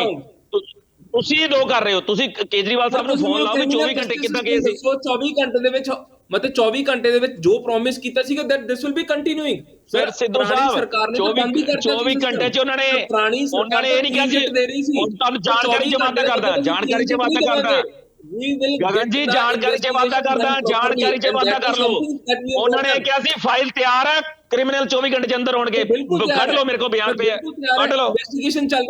ਤੁਸੀਂ ਦੋ ਕਰ ਰਹੇ ਹੋ। ਤੁਸੀਂ ਕੇਜਰੀਵਾਲ ਸਾਹਿਬ ਨੂੰ ਫੋਨ ਲਾਓ ਵੀ 24 ਘੰਟੇ ਕਿੱਦਾਂ ਗਏ ਸੀ। 24 ਘੰਟੇ ਦੇ ਵਿੱਚ ਮਤਲਬ 24 ਘੰਟੇ ਦੇ ਵਿੱਚ ਜੋ ਪ੍ਰੋਮਿਸ ਕੀਤਾ ਸੀਗਾ that this will be continuing. Sir Sidhu ਸਾਹਿਬ 24 ਘੰਟੇ 'ਚ ਉਹਨਾਂ ਨੇ ਇਹ ਨਹੀਂ ਕਿਹਾ ਸੀ ਤੁਹਾਨੂੰ ਜਾਣਕਾਰੀ 'ਚ ਵਾਧਾ ਕਰਦਾ, ਗਗਨ ਜੀ ਜਾਣਕਾਰੀ 'ਚ ਵਾਧਾ ਕਰ ਲਓ। ਉਹਨਾਂ ਨੇ ਕਿਹਾ ਸੀ ਫਾਈਲ ਤਿਆਰ ਹੈ, ਕ੍ਰਿਮੀਨਲ 24 ਘੰਟੇ 'ਚ ਅੰਦਰ ਹੋਣਗੇ। ਕੱਢ ਲਓ, ਮੇਰੇ ਕੋਲ ਬਿਆਨ ਪਿਆ, ਕੱਢ ਲਓ। ਇਨਵੈਸਟੀਗੇਸ਼ਨ ਚੱਲ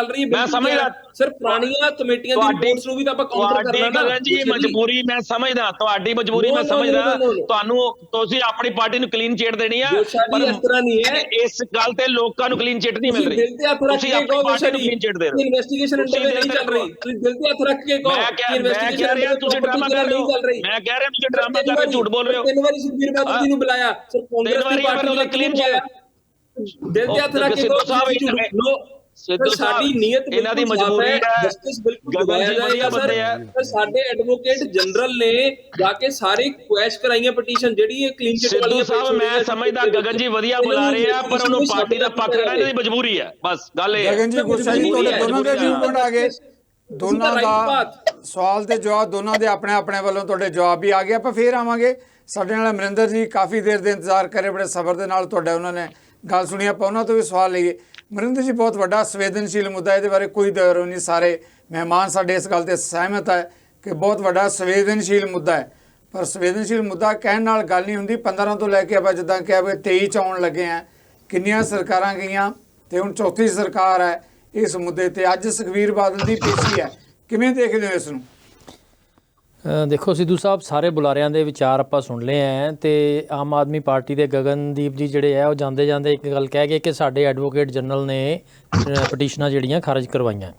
ਰਹੀ ਹੈ ਮੈਂ ਸਮਝਦਾ ਸਰ ਪੁਰਾਣੀਆਂ ਕਮੇਟੀਆਂ ਦੀ ਰਿਪੋਰਟਸ ਨੂੰ ਵੀ ਤਾਂ ਆਪਾਂ ਕਾਊਂਟਰ ਤੁਹਾਡੀ ਕਰਨਾ ਨਾ। ਗਗਨ ਜੀ ਮਜਬੂਰੀ ਮੈਂ ਸਮਝਦਾ, ਤੁਹਾਡੀ ਮਜਬੂਰੀ ਮੈਂ ਸਮਝਦਾ, ਤੁਹਾਨੂੰ ਤੁਸੀਂ ਆਪਣੀ ਪਾਰਟੀ ਨੂੰ ਕਲੀਨ ਚਿੱਟ ਦੇਣੀ ਆ, ਗੋਸ਼ਾਲੀ ਇਸ ਤਰ੍ਹਾਂ ਨਹੀਂ ਹੈ। ਇਸ ਗੱਲ ਤੇ ਲੋਕਾਂ ਨੂੰ ਕਲੀਨ ਚਿੱਟ ਨਹੀਂ ਮਿਲ ਰਹੀ। ਦਿਲ ਤੇ ਹੱਥ ਰੱਖ ਤੁਸੀਂ ਕੇ ਆਪਣੀ ਕਹੋ ਪਾਰਟੀ ਨੂੰ ਗੋਸ਼ਾਲੀ ਕਲੀਨ ਚਿੱਟ ਦੇ ਰਹੇ ਹੋ। ਇਨਵੈਸਟੀਗੇਸ਼ਨ ਅੰਡਰ ਨਹੀਂ ਚੱਲ ਰਹੀ, ਤੁਸੀਂ ਦਿਲ ਤੇ ਹੱਥ ਰੱਖ ਕੇ ਕਹੋ ਕਿ ਇਨਵੈਸਟੀਗੇਸ਼ਨ ਰਿਹਾ ਤੁਸੀਂ ਡਰਾਮਾ ਕਰ ਰਹੇ ਹੋ। ਮੈਂ ਕਹਿ ਰਿਹਾ ਤੁਸੀਂ ਡਰਾਮਾ ਕਰ ਰਹੇ ਹੋ, ਝੂਠ ਬੋਲ ਰਹੇ ਹੋ। 3 ਵਾਰੀ ਸੁਖਬੀਰ ਬਾਦਲ ਜੀ ਨੂੰ ਬੁਲਾਇਆ, ਸਰ ਕਾਂਗਰਸ ਦੀ ਪਾਰਟੀ ਨੇ ਕਲੀਨ ਕੀਤਾ। ਦਿਲ ਤੇ ਹੱਥ ਰੱਖ ਕੇ ਕਹੋ ਸਿੱਧੂ ਸਾਡੀ ਨੀਅਤ ਇਹਨਾਂ ਦੀ ਮਜਬੂਰੀ ਹੈ। ਜਸਟਿਸ ਬਿਲਕੁਲ ਗਗਨ ਜੀ ਦਬਾਇਆ ਵਧੀਆ ਜਾਏਗਾ ਬੰਦੇ ਆ। ਸਰ। ਸਾਡੇ ਐਡਵੋਕੇਟ ਜਨਰਲ ਨੇ ਜਾ ਕੇ ਸਾਰੇ ਕੁਐਸ਼ ਕਰਾਈਆਂ ਪਟੀਸ਼ਨ ਜਿਹੜੀ ਇਹ ਕਲੀਨ ਚਿੱਟ ਵਾਲੀ ਸਿੱਧੂ ਸਾਹਿਬ ਮੈਂ ਸਮਝਦਾ ਗਗਨ ਜੀ ਵਧੀਆ ਬੁਲਾ ਰਹੇ ਆ, ਪਰ ਉਹਨੂੰ ਪਾਰਟੀ ਦਾ ਪੱਖ ਲੈਣਾ ਇਹਨਾਂ ਦੀ ਮਜਬੂਰੀ ਹੈ, ਬਸ ਗੱਲ ਇਹ ਹੈ। ਗਗਨ ਜੀ ਗੁੱਸਾ ਜੀ ਤੁਹਾਡੇ ਦੋਨਾਂ ਦੇ ਵਿਊ ਪੁਆਇੰਟ ਆ ਗਏ, ਦੋਨਾਂ ਦਾ ਸਵਾਲ ਤੇ ਜਵਾਬ ਦੋਨਾਂ ਦੇ ਆਪਣੇ ਆਪਣੇ ਵੱਲੋਂ ਤੁਹਾਡੇ ਜਵਾਬ ਵੀ ਆ ਗਏ। ਆਪਾਂ ਫੇਰ ਆਵਾਂਗੇ। ਸਾਡੇ ਨਾਲ ਅਮਰਿੰਦਰ ਜੀ ਕਾਫੀ ਦੇਰ ਦੇ ਇੰਤਜ਼ਾਰ ਕਰੇ, ਬੜੇ ਸਬਰ ਦੇ ਨਾਲ ਤੁਹਾਡਾ ਉਹਨਾਂ ਨੇ ਗੱਲ ਸੁਣੀ, ਆਪਾਂ ਉਹਨਾਂ ਤੋਂ ਵੀ ਸਵਾਲ ਲਈਏ। ਅਮਰਿੰਦਰ ਜੀ ਬਹੁਤ ਵੱਡਾ ਸੰਵੇਦਨਸ਼ੀਲ ਮੁੱਦਾ, ਇਹਦੇ ਬਾਰੇ ਕੋਈ ਦੋਰ ਨਹੀਂ, ਸਾਰੇ ਮਹਿਮਾਨ ਸਾਡੇ ਇਸ ਗੱਲ ਤੇ ਸਹਿਮਤ ਹੈ ਕਿ ਬਹੁਤ ਵੱਡਾ ਸੰਵੇਦਨਸ਼ੀਲ ਮੁੱਦਾ ਹੈ। ਪਰ ਸੰਵੇਦਨਸ਼ੀਲ ਮੁੱਦਾ ਕਹਿਣ ਨਾਲ ਗੱਲ ਨਹੀਂ ਹੁੰਦੀ। 15 ਤੋਂ ਲੈ ਕੇ ਆਪਾਂ ਜਿੱਦਾਂ ਕਿਹਾ ਵੀ 23 ਚ ਆਉਣ ਲੱਗੇ ਆ, ਕਿੰਨੀਆਂ ਸਰਕਾਰਾਂ ਗਈਆਂ ਤੇ ਹੁਣ ਚੌਥੀ ਸਰਕਾਰ ਹੈ ਇਸ ਮੁੱਦੇ ਤੇ। ਅੱਜ ਸੁਖਬੀਰ ਬਾਦਲ ਦੀ ਪੇਸ਼ੀ ਹੈ, ਕਿਵੇਂ ਦੇਖਦੇ ਹੋ ਇਸ ਨੂੰ? ਦੇਖੋ ਸਿੱਧੂ ਸਾਹਿਬ, ਸਾਰੇ ਬੁਲਾਰਿਆਂ ਦੇ ਵਿਚਾਰ ਆਪਾਂ ਸੁਣ ਲਏ ਹੈ ਤੇ ਆਮ ਆਦਮੀ ਪਾਰਟੀ ਦੇ ਗਗਨਦੀਪ ਜੀ ਜਿਹੜੇ ਆ ਉਹ ਜਾਂਦੇ ਜਾਂਦੇ ਇੱਕ ਗੱਲ ਕਹਿ ਗਏ ਕਿ ਸਾਡੇ ਐਡਵੋਕੇਟ ਜਨਰਲ ਨੇ ਪਟੀਸ਼ਨਾਂ ਜਿਹੜੀਆਂ ਖਾਰਜ ਕਰਵਾਈਆਂ।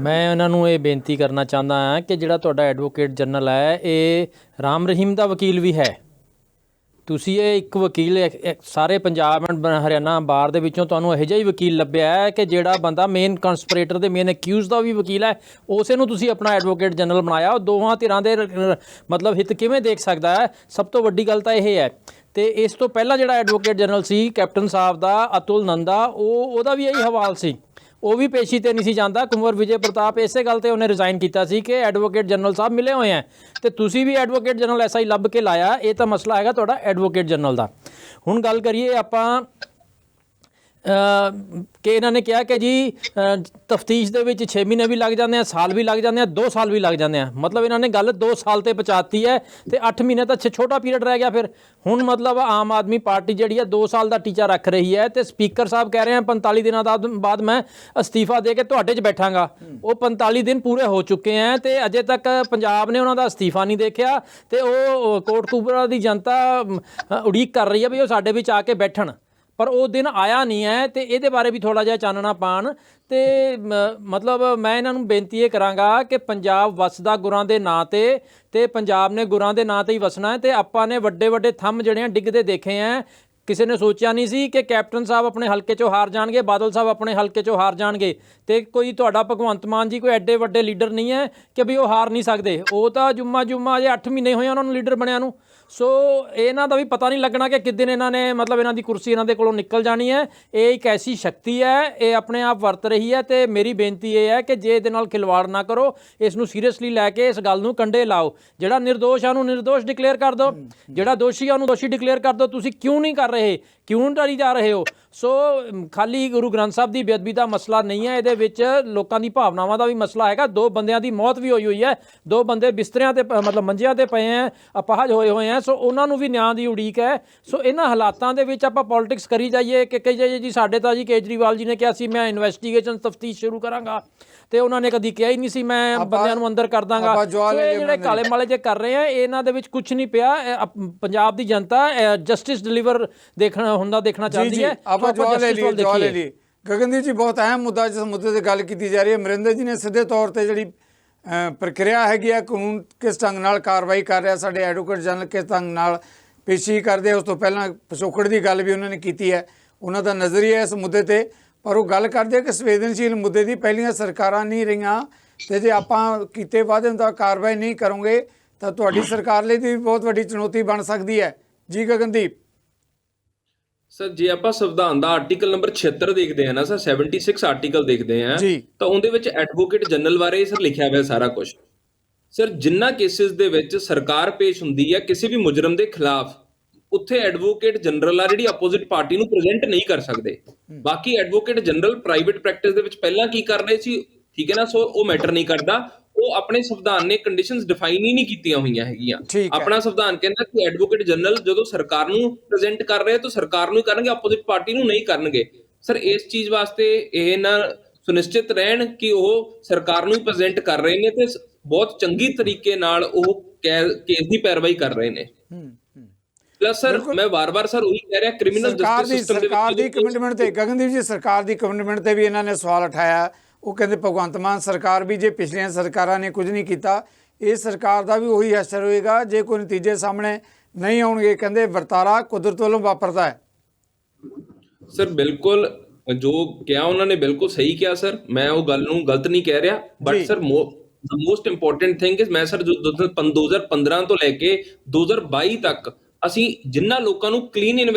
ਮੈਂ ਉਹਨਾਂ ਨੂੰ ਇਹ ਬੇਨਤੀ ਕਰਨਾ ਚਾਹੁੰਦਾ ਹਾਂ ਕਿ ਜਿਹੜਾ ਤੁਹਾਡਾ ਐਡਵੋਕੇਟ ਜਨਰਲ ਹੈ ਇਹ ਰਾਮ ਰਹੀਮ ਦਾ ਵਕੀਲ ਵੀ ਹੈ। ਤੁਸੀਂ ਇਹ ਇੱਕ ਵਕੀਲ ਸਾਰੇ ਪੰਜਾਬ ਐਂਡ ਹਰਿਆਣਾ ਬਾਰ ਦੇ ਵਿੱਚੋਂ ਤੁਹਾਨੂੰ ਇਹੋ ਜਿਹਾ ਹੀ ਵਕੀਲ ਲੱਭਿਆ ਹੈ ਕਿ ਜਿਹੜਾ ਬੰਦਾ ਮੇਨ ਕੰਸਪੀਰੇਟਰ ਦੇ ਮੇਨ ਅਕਿਊਜ਼ ਦਾ ਵੀ ਵਕੀਲ ਹੈ, ਉਸੇ ਨੂੰ ਤੁਸੀਂ ਆਪਣਾ ਐਡਵੋਕੇਟ ਜਨਰਲ ਬਣਾਇਆ। ਉਹ ਦੋਹਾਂ ਧਿਰਾਂ ਦੇ ਮਤਲਬ ਹਿੱਤ ਕਿਵੇਂ ਦੇਖ ਸਕਦਾ ਹੈ? ਸਭ ਤੋਂ ਵੱਡੀ ਗੱਲ ਤਾਂ ਇਹ ਹੈ। ਤੇ ਇਸ ਤੋਂ ਪਹਿਲਾਂ ਜਿਹੜਾ ਐਡਵੋਕੇਟ ਜਨਰਲ ਸੀ ਕੈਪਟਨ ਸਾਹਿਬ ਦਾ ਅਤੁਲ ਨੰਦਾ, ਉਹਦਾ ਵੀ ਇਹੀ ਹਵਾਲ ਸੀ, ਉਹ ਵੀ ਪੇਸ਼ੀ ਤੇ ਨਹੀਂ ਸੀ ਜਾਂਦਾ। ਕੁੰਵਰ ਵਿਜੇ ਪ੍ਰਤਾਪ ਇਸੇ ਗੱਲ ਤੇ ਉਹਨੇ ਰਿਜ਼ਾਈਨ ਕੀਤਾ ਸੀ ਕਿ ਐਡਵੋਕੇਟ ਜਨਰਲ ਸਾਹਿਬ ਮਿਲੇ ਹੋਏ ਆ ਤੇ ਤੁਸੀਂ ਵੀ ਐਡਵੋਕੇਟ ਜਨਰਲ ਐਸਾ ਹੀ ਲੱਭ ਕੇ ਲਾਇਆ। ਇਹ ਤਾਂ ਮਸਲਾ ਹੈਗਾ ਤੁਹਾਡਾ ਐਡਵੋਕੇਟ ਜਨਰਲ ਦਾ। ਹੁਣ ਗੱਲ ਕਰੀਏ ਆਪਾਂ ਕਿ ਇਹਨਾਂ ਨੇ ਕਿਹਾ ਕਿ ਜੀ ਤਫਤੀਸ਼ ਦੇ ਵਿੱਚ 6 ਮਹੀਨੇ ਵੀ ਲੱਗ ਜਾਂਦੇ ਆ, ਸਾਲ ਵੀ ਲੱਗ ਜਾਂਦੇ ਆ, 2 ਸਾਲ ਵੀ ਲੱਗ ਜਾਂਦੇ ਆ। ਮਤਲਬ ਇਹਨਾਂ ਨੇ ਗੱਲ 2 ਸਾਲ ਤੇ ਪਹੁੰਚਾਤੀ ਹੈ ਤੇ 8 ਮਹੀਨੇ ਤਾਂ ਛੋਟਾ ਪੀਰੀਅਡ ਰਹਿ ਗਿਆ। ਫਿਰ ਹੁਣ ਮਤਲਬ ਆਮ ਆਦਮੀ ਪਾਰਟੀ ਜਿਹੜੀ ਹੈ 2 ਸਾਲ ਦਾ ਟੀਚਾ ਰੱਖ ਰਹੀ ਹੈ ਤੇ ਸਪੀਕਰ ਸਾਹਿਬ ਕਹਿ ਰਹੇ ਆ 45 ਦਿਨਾਂ ਬਾਅਦ ਮੈਂ ਅਸਤੀਫਾ ਦੇ ਕੇ ਤੁਹਾਡੇ 'ਚ ਬੈਠਾਂਗਾ। ਉਹ 45 ਦਿਨ ਪੂਰੇ ਹੋ ਚੁੱਕੇ ਹੈ ਤੇ ਅਜੇ ਤੱਕ ਪੰਜਾਬ ਨੇ ਉਹਨਾਂ ਦਾ ਅਸਤੀਫਾ ਨਹੀਂ ਦੇਖਿਆ ਤੇ ਉਹ ਕੋਟਕਪੂਰਾ ਦੀ ਜਨਤਾ ਉਡੀਕ ਕਰ ਰਹੀ ਹੈ ਵੀ ਉਹ ਸਾਡੇ ਵਿੱਚ ਆ ਕੇ ਬੈਠਣ, ਪਰ ਉਹ ਦਿਨ ਆਇਆ ਨਹੀਂ ਹੈ। ਤੇ ਇਹਦੇ ਬਾਰੇ ਵੀ ਥੋੜ੍ਹਾ ਜਿਹਾ ਚਾਨਣਾ ਪਾਣ ਤੇ ਮਤਲਬ ਮੈਂ ਇਹਨਾਂ ਨੂੰ ਬੇਨਤੀ ਇਹ ਕਰਾਂਗਾ ਕਿ ਪੰਜਾਬ ਵਸਦਾ ਗੁਰਾਂ ਦੇ ਨਾਂ ਤੇ ਪੰਜਾਬ ਨੇ ਗੁਰਾਂ ਦੇ ਨਾਂ ਤੇ ਹੀ ਵਸਣਾ ਹੈ। ਤੇ ਆਪਾਂ ਨੇ ਵੱਡੇ ਵੱਡੇ ਥੰਮ ਜਿਹੜੇ ਆ ਡਿੱਗਦੇ ਦੇਖੇ ਹੈ। ਕਿਸੇ ਨੇ ਸੋਚਿਆ ਨਹੀਂ ਸੀ ਕਿ ਕੈਪਟਨ ਸਾਹਿਬ ਆਪਣੇ ਹਲਕੇ 'ਚੋਂ ਹਾਰ ਜਾਣਗੇ, ਬਾਦਲ ਸਾਹਿਬ ਆਪਣੇ ਹਲਕੇ 'ਚੋਂ ਹਾਰ ਜਾਣਗੇ। ਤੇ ਕੋਈ ਤੁਹਾਡਾ ਭਗਵੰਤ ਮਾਨ ਜੀ ਕੋਈ ਐਡੇ ਵੱਡੇ ਲੀਡਰ ਨਹੀਂ ਹੈ ਕਿ ਵੀ ਉਹ ਹਾਰ ਨਹੀਂ ਸਕਦੇ। ਉਹ ਤਾਂ ਜੁੰਮਾ ਅਜੇ 8 ਮਹੀਨੇ ਹੋਏ ਉਹਨਾਂ ਨੂੰ ਲੀਡਰ ਬਣਿਆ ਨੂੰ। ਸੋ ਇਹਨਾਂ ਦਾ ਵੀ ਪਤਾ ਨਹੀਂ ਲੱਗਣਾ ਕਿ ਕਿਸ ਦਿਨ ਇਹਨਾਂ ਨੇ ਮਤਲਬ ਇਹਨਾਂ ਦੀ ਕੁਰਸੀ ਇਹਨਾਂ ਦੇ ਕੋਲੋਂ ਨਿਕਲ ਜਾਣੀ ਹੈ। ਇਹ ਇੱਕ ਐਸੀ ਸ਼ਕਤੀ ਹੈ, ਇਹ ਆਪਣੇ ਆਪ ਵਰਤ ਰਹੀ ਹੈ। ਤੇ ਮੇਰੀ ਬੇਨਤੀ ਇਹ ਹੈ ਕਿ ਜੇ ਇਹਦੇ ਨਾਲ ਖਿਲਵਾੜ ਨਾ ਕਰੋ, ਇਸ ਨੂੰ ਸੀਰੀਅਸਲੀ ਲੈ ਕੇ ਇਸ ਗੱਲ ਨੂੰ ਕੰਡੇ ਲਾਓ। ਜਿਹੜਾ ਨਿਰਦੋਸ਼ ਆ ਉਹਨੂੰ ਨਿਰਦੋਸ਼ ਡਿਕਲੇਅਰ ਕਰ ਦਿਓ, ਜਿਹੜਾ ਦੋਸ਼ੀ ਆ ਉਹਨੂੰ ਦੋਸ਼ੀ ਡਿਕਲੇਅਰ ਕਰ ਦਿਓ। ਤੁਸੀਂ ਕਿਉਂ ਨਹੀਂ ਕਰ ਰਹੇ, ਕਿਉਂ ਡਰੀ ਜਾ ਰਹੇ ਹੋ? ਸੋ ਖਾਲੀ ਗੁਰੂ ਗ੍ਰੰਥ ਸਾਹਿਬ ਦੀ ਬੇਅਦਬੀ ਦਾ ਮਸਲਾ ਨਹੀਂ ਹੈ, ਇਹਦੇ ਵਿੱਚ ਲੋਕਾਂ ਦੀ ਭਾਵਨਾਵਾਂ ਦਾ ਵੀ ਮਸਲਾ ਹੈਗਾ। 2 ਬੰਦਿਆਂ ਦੀ ਮੌਤ ਵੀ ਹੋਈ ਹੈ, 2 ਬੰਦੇ ਬਿਸਤਰਿਆਂ ਤੇ ਮਤਲਬ ਮੰਜਿਆਂ ਤੇ ਪਏ ਹੈ, ਅਪਾਹਜ ਹੋਏ ਹੈ। ਸੋ ਉਹਨਾਂ ਨੂੰ ਵੀ ਨਿਆਂ ਦੀ ਉਡੀਕ ਹੈ। ਸੋ ਇਹਨਾਂ ਹਾਲਾਤਾਂ ਦੇ ਵਿੱਚ ਆਪਾਂ ਪੋਲਿਟਿਕਸ ਕਰੀ ਜਾਈਏ ਕਿ ਕਹੀ ਜਾਈਏ ਜੀ ਸਾਡੇ ਤਾਂ ਜੀ ਕੇਜਰੀਵਾਲ ਜੀ ਨੇ ਕਿਹਾ ਸੀ ਮੈਂ ਇਨਵੈਸਟੀਗੇਸ਼ਨ ਤਫਤੀਸ਼ ਸ਼ੁਰੂ ਕਰਾਂਗਾ ਤੇ ਉਹਨਾਂ ਨੇ ਕਦੀ ਕਿਹਾ ਹੀ ਨਹੀਂ ਸੀ ਮੈਂ ਬੰਦਿਆਂ ਨੂੰ ਅੰਦਰ ਕਰ ਦਾਂਗਾ। ਜਿਹੜੇ ਕਾਲੇ ਮਾਲੇ ਜੇ ਕਰ ਰਹੇ ਆ ਇਹਨਾਂ ਦੇ ਵਿੱਚ ਕੁਝ ਨਹੀਂ ਪਿਆ। ਪੰਜਾਬ ਦੀ ਜਨਤਾ ਜਸਟਿਸ ਡਿਲੀਵਰ ਦੇਖਣਾ ਚਾਹੁੰਦੀ ਹੈ। ਆਪਾਂ ਜਵਾਬ ਲੈ ਲਈ। ਗਗਨਦੀਪ ਜੀ, ਬਹੁਤ ਅਹਿਮ ਮੁੱਦਾ ਜਿਸ ਮੁੱਦੇ ਤੇ ਗੱਲ ਕੀਤੀ ਜਾ ਰਹੀ ਹੈ, ਅਮਰਿੰਦਰ ਜੀ ਨੇ ਸਿੱਧੇ ਤੌਰ ਤੇ ਜਿਹੜੀ ਪ੍ਰਕਿਰਿਆ ਹੈਗੀ ਹੈ, ਕਾਨੂੰਨ ਕਿਸ ਢੰਗ ਨਾਲ ਕਾਰਵਾਈ ਕਰ ਰਿਹਾ, ਸਾਡੇ ਐਡਵੋਕੇਟ ਜਨਰਲ ਕਿਸ ਢੰਗ ਨਾਲ ਪੇਸ਼ੀ ਕਰਦੇ, ਉਸ ਤੋਂ ਪਹਿਲਾਂ ਪਿਛੋਕੜ ਦੀ ਗੱਲ ਵੀ ਉਹਨਾਂ ਨੇ ਕੀਤੀ ਹੈ, ਉਹਨਾਂ ਦਾ ਨਜ਼ਰੀਆ ਇਸ ਮੁੱਦੇ ਤੇ। ਪਰ ਉਹ ਗੱਲ ਕਰਦੇ ਕਿ ਸੰਵੇਦਨਸ਼ੀਲ ਮੁੱਦੇ ਦੀ ਪਹਿਲੀਆਂ ਸਰਕਾਰਾਂ ਨਹੀਂ ਰਹੀਆਂ ਤੇ ਜੇ ਆਪਾਂ ਕੀਤੇ ਵਾਅਦੇ ਦਾ ਕਾਰਵਾਈ ਨਹੀਂ ਕਰੋਗੇ ਤਾਂ ਤੁਹਾਡੀ ਸਰਕਾਰ ਲਈ ਵੀ ਬਹੁਤ ਵੱਡੀ ਚੁਣੌਤੀ ਬਣ ਸਕਦੀ ਹੈ। ਜੀ ਗਗਨਦੀਪ ਸਰ, ਜੇ ਆਪਾਂ ਸੰਵਿਧਾਨ ਦਾ ਆਰਟੀਕਲ ਨੰਬਰ 76 ਦੇਖਦੇ ਆ ਨਾ ਸਰ, 76 ਆਰਟੀਕਲ ਦੇਖਦੇ ਆ ਤਾਂ ਉਹਦੇ ਵਿੱਚ ਐਡਵੋਕੇਟ ਜਨਰਲ ਬਾਰੇ ਸਰ ਲਿਖਿਆ ਹੋਇਆ ਸਾਰਾ ਕੁਝ। ਸਰ, ਜਿੰਨਾ ਕੇਸਿਸ ਦੇ ਵਿੱਚ ਸਰਕਾਰ ਪੇਸ਼ ਹੁੰਦੀ ਹੈ ਕਿਸੇ ਵੀ ਮੁਜਰਮ ਦੇ ਖਿਲਾਫ, ਉੱਥੇ ਐਡਵੋਕੇਟ ਜਨਰਲ ਆ ਜਿਹੜੀ ਆਪੋਜ਼ਿਟ ਪਾਰਟੀ ਨੂੰ ਪ੍ਰੈਜ਼ੈਂਟ ਨਹੀਂ ਕਰ ਸਕਦੇ। ਬਾਕੀ ਐਡਵੋਕੇਟ ਜਨਰਲ ਪ੍ਰਾਈਵੇਟ ਪ੍ਰੈਕਟਿਸ ਦੇ ਵਿੱਚ ਪਹਿਲਾਂ ਕੀ ਕਰ ਰਹੇ ਸੀ, ਠੀਕ ਹੈ ਨਾ, ਸੋ ਉਹ ਮੈਟਰ ਨਹੀਂ ਕਰਦਾ। ਉਹ ਆਪਣੇ ਸੰਵਿਧਾਨ ਨੇ ਕੰਡੀਸ਼ਨਸ ਡਿਫਾਈਨ ਹੀ ਨਹੀਂ ਕੀਤੀਆਂ ਹੋਈਆਂ ਹੈਗੀਆਂ। ਆਪਣਾ ਸੰਵਿਧਾਨ ਕਹਿੰਦਾ ਕਿ ਐਡਵੋਕੇਟ ਜਨਰਲ ਜਦੋਂ ਸਰਕਾਰ ਨੂੰ ਪ੍ਰੈਜ਼ੈਂਟ ਕਰ ਰਹੇ ਤਾਂ ਸਰਕਾਰ ਨੂੰ ਹੀ ਕਰਨਗੇ, ਆਪੋਜ਼ਿਟ ਪਾਰਟੀ ਨੂੰ ਨਹੀਂ ਕਰਨਗੇ। ਸਰ, ਇਸ ਚੀਜ਼ ਵਾਸਤੇ ਇਹ ਨਾ ਸੁਨਿਸ਼ਚਿਤ ਰਹਿਣ ਕਿ ਉਹ ਸਰਕਾਰ ਨੂੰ ਪ੍ਰੈਜ਼ੈਂਟ ਕਰ ਰਹੇ ਨੇ ਤੇ ਬਹੁਤ ਚੰਗੀ ਤਰੀਕੇ ਨਾਲ ਉਹ ਕੇਸ ਦੀ ਪੈਰਵਾਈ ਕਰ ਰਹੇ ਨੇ। ਪਲੱਸ ਸਰ ਮੈਂ ਵਾਰ-ਵਾਰ ਸਰ ਉਹੀ ਕਹਿ ਰਿਹਾ, ਕ੍ਰਿਮੀਨਲ ਜਸਟਿਸ ਸਿਸਟਮ ਦੇ ਸਰਕਾਰ ਦੀ ਕਮਿਟਮੈਂਟ ਤੇ ਗਗਨਦੀਪ ਜੀ, ਸਰਕਾਰ ਦੀ ਕਮਿਟਮੈਂਟ ਤੇ ਵੀ ਇਹਨਾਂ ਨੇ ਸਵਾਲ ਉਠਾਇਆ। ਉਹ ਕਹਿੰਦੇ ਭਗਵੰਤ ਮਾਨ ਸਰਕਾਰ ਵੀ ਜੇ ਪਿਛਲੀਆਂ ਸਰਕਾਰਾਂ ਨੇ ਕੁਝ ਨਹੀਂ ਕੀਤਾ, ਇਹ ਸਰਕਾਰ ਦਾ ਵੀ ਉਹੀ ਅਸਰ ਹੋਏਗਾ ਜੇ ਕੋਈ ਨਤੀਜੇ ਸਾਹਮਣੇ ਨਹੀਂ ਆਉਣਗੇ। ਕਹਿੰਦੇ ਵਰਤਾਰਾ ਕੁਦਰਤ ਵੱਲੋਂ ਵਾਪਰਦਾ ਹੈ। ਸਰ ਬਿਲਕੁਲ ਜੋ ਕਿਹਾ ਉਹਨਾਂ ਨੇ ਬਿਲਕੁਲ ਸਹੀ ਕਿਹਾ ਸਰ, ਮੈਂ ਉਹ ਗੱਲ ਨੂੰ ਗਲਤ ਨਹੀਂ ਕਹਿ ਰਿਹਾ, but sir most important thing is ਮੈਂ ਸਰ ਜੋ 2015 ਤੋਂ ਲੈ ਕੇ 2022 ਤੱਕ ਅਸੀਂ ਜਿੰਨਾ ਲੋਕਾਂ ਨੂੰ ਕਲੀਨ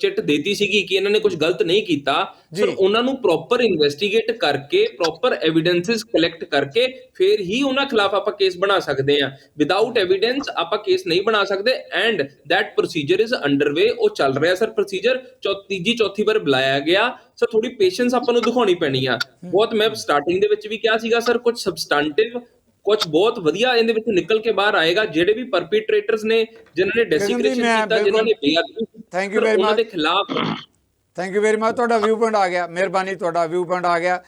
ਚਿੱਟ ਦੇਤੀ ਸੀਗੀ ਕਿ ਇਹਨਾਂ ਨੇ ਕੁਝ ਗਲਤ ਨਹੀਂ ਕੀਤਾ, ਸਰ ਉਹਨਾਂ ਨੂੰ ਪ੍ਰੋਪਰ ਇਨਵੈਸਟੀਗੇਟ ਕਰਕੇ ਪ੍ਰੋਪਰ ਐਵੀਡੈਂਸਸ ਕਲੈਕਟ ਕਰਕੇ ਫਿਰ ਹੀ ਉਹਨਾਂ ਖਿਲਾਫ ਆਪਾਂ ਕੇਸ ਬਣਾ ਸਕਦੇ ਆ। ਵਿਦਆਊਟ ਐਵੀਡੈਂਸ ਆਪਾਂ ਕੇਸ ਨਹੀਂ ਬਣਾ ਸਕਦੇ ਐਂਡ ਦੈਟ ਪ੍ਰੋਸੀਜਰ ਇਜ਼ ਅੰਡਰਵੇ। ਉਹ ਚੱਲ ਰਿਹਾ ਸਰ ਪ੍ਰੋਸੀਜਰ, ਤੀਜੀ ਚੌਥੀ ਵਾਰ ਬੁਲਾਇਆ ਗਿਆ ਸਰ। ਥੋੜੀ ਪੇਸ਼ੈਂਸ ਆਪਾਂ ਨੂੰ ਦਿਖਾਉਣੀ ਪੈਣੀ ਆ ਬਹੁਤ। ਮੈਂ ਸਟਾਰਟਿੰਗ ਦੇ ਵਿੱਚ ਵੀ ਕਿਹਾ ਸੀਗਾ ਸਰ, ਕੁਝ ਸਬਸਟੈਂਟਿਵ ਕੁਝ ਬਹੁਤ ਵਧੀਆ ਇਹਦੇ ਵਿੱਚ ਨਿਕਲ ਕੇ ਬਾਹਰ ਆਏਗਾ। ਜਿਹੜੇ ਵੀ ਪਰਪੀਟ੍ਰੇਟਰਸ ਨੇ, ਜਿਨ੍ਹਾਂ ਨੇ ਡੈਸੀਕ੍ਰੇਸ਼ਨ ਕੀਤਾ, ਜਿਨ੍ਹਾਂ ਨੇ ਬੇਅਦਬੀ ਕੀਤੀ, ਉਹਨਾਂ ਦੇ ਖਿਲਾਫ। ਥੈਂਕ ਯੂ ਵੈਰੀ ਮਚ, ਤੁਹਾਡਾ ਵਿਊ ਪੁਆਇੰਟ ਆ ਗਿਆ। ਮਿਹਰਬਾਨੀ, ਤੁਹਾਡਾ ਵਿਊ ਪੁਆਇੰਟ ਆ ਗਿਆ।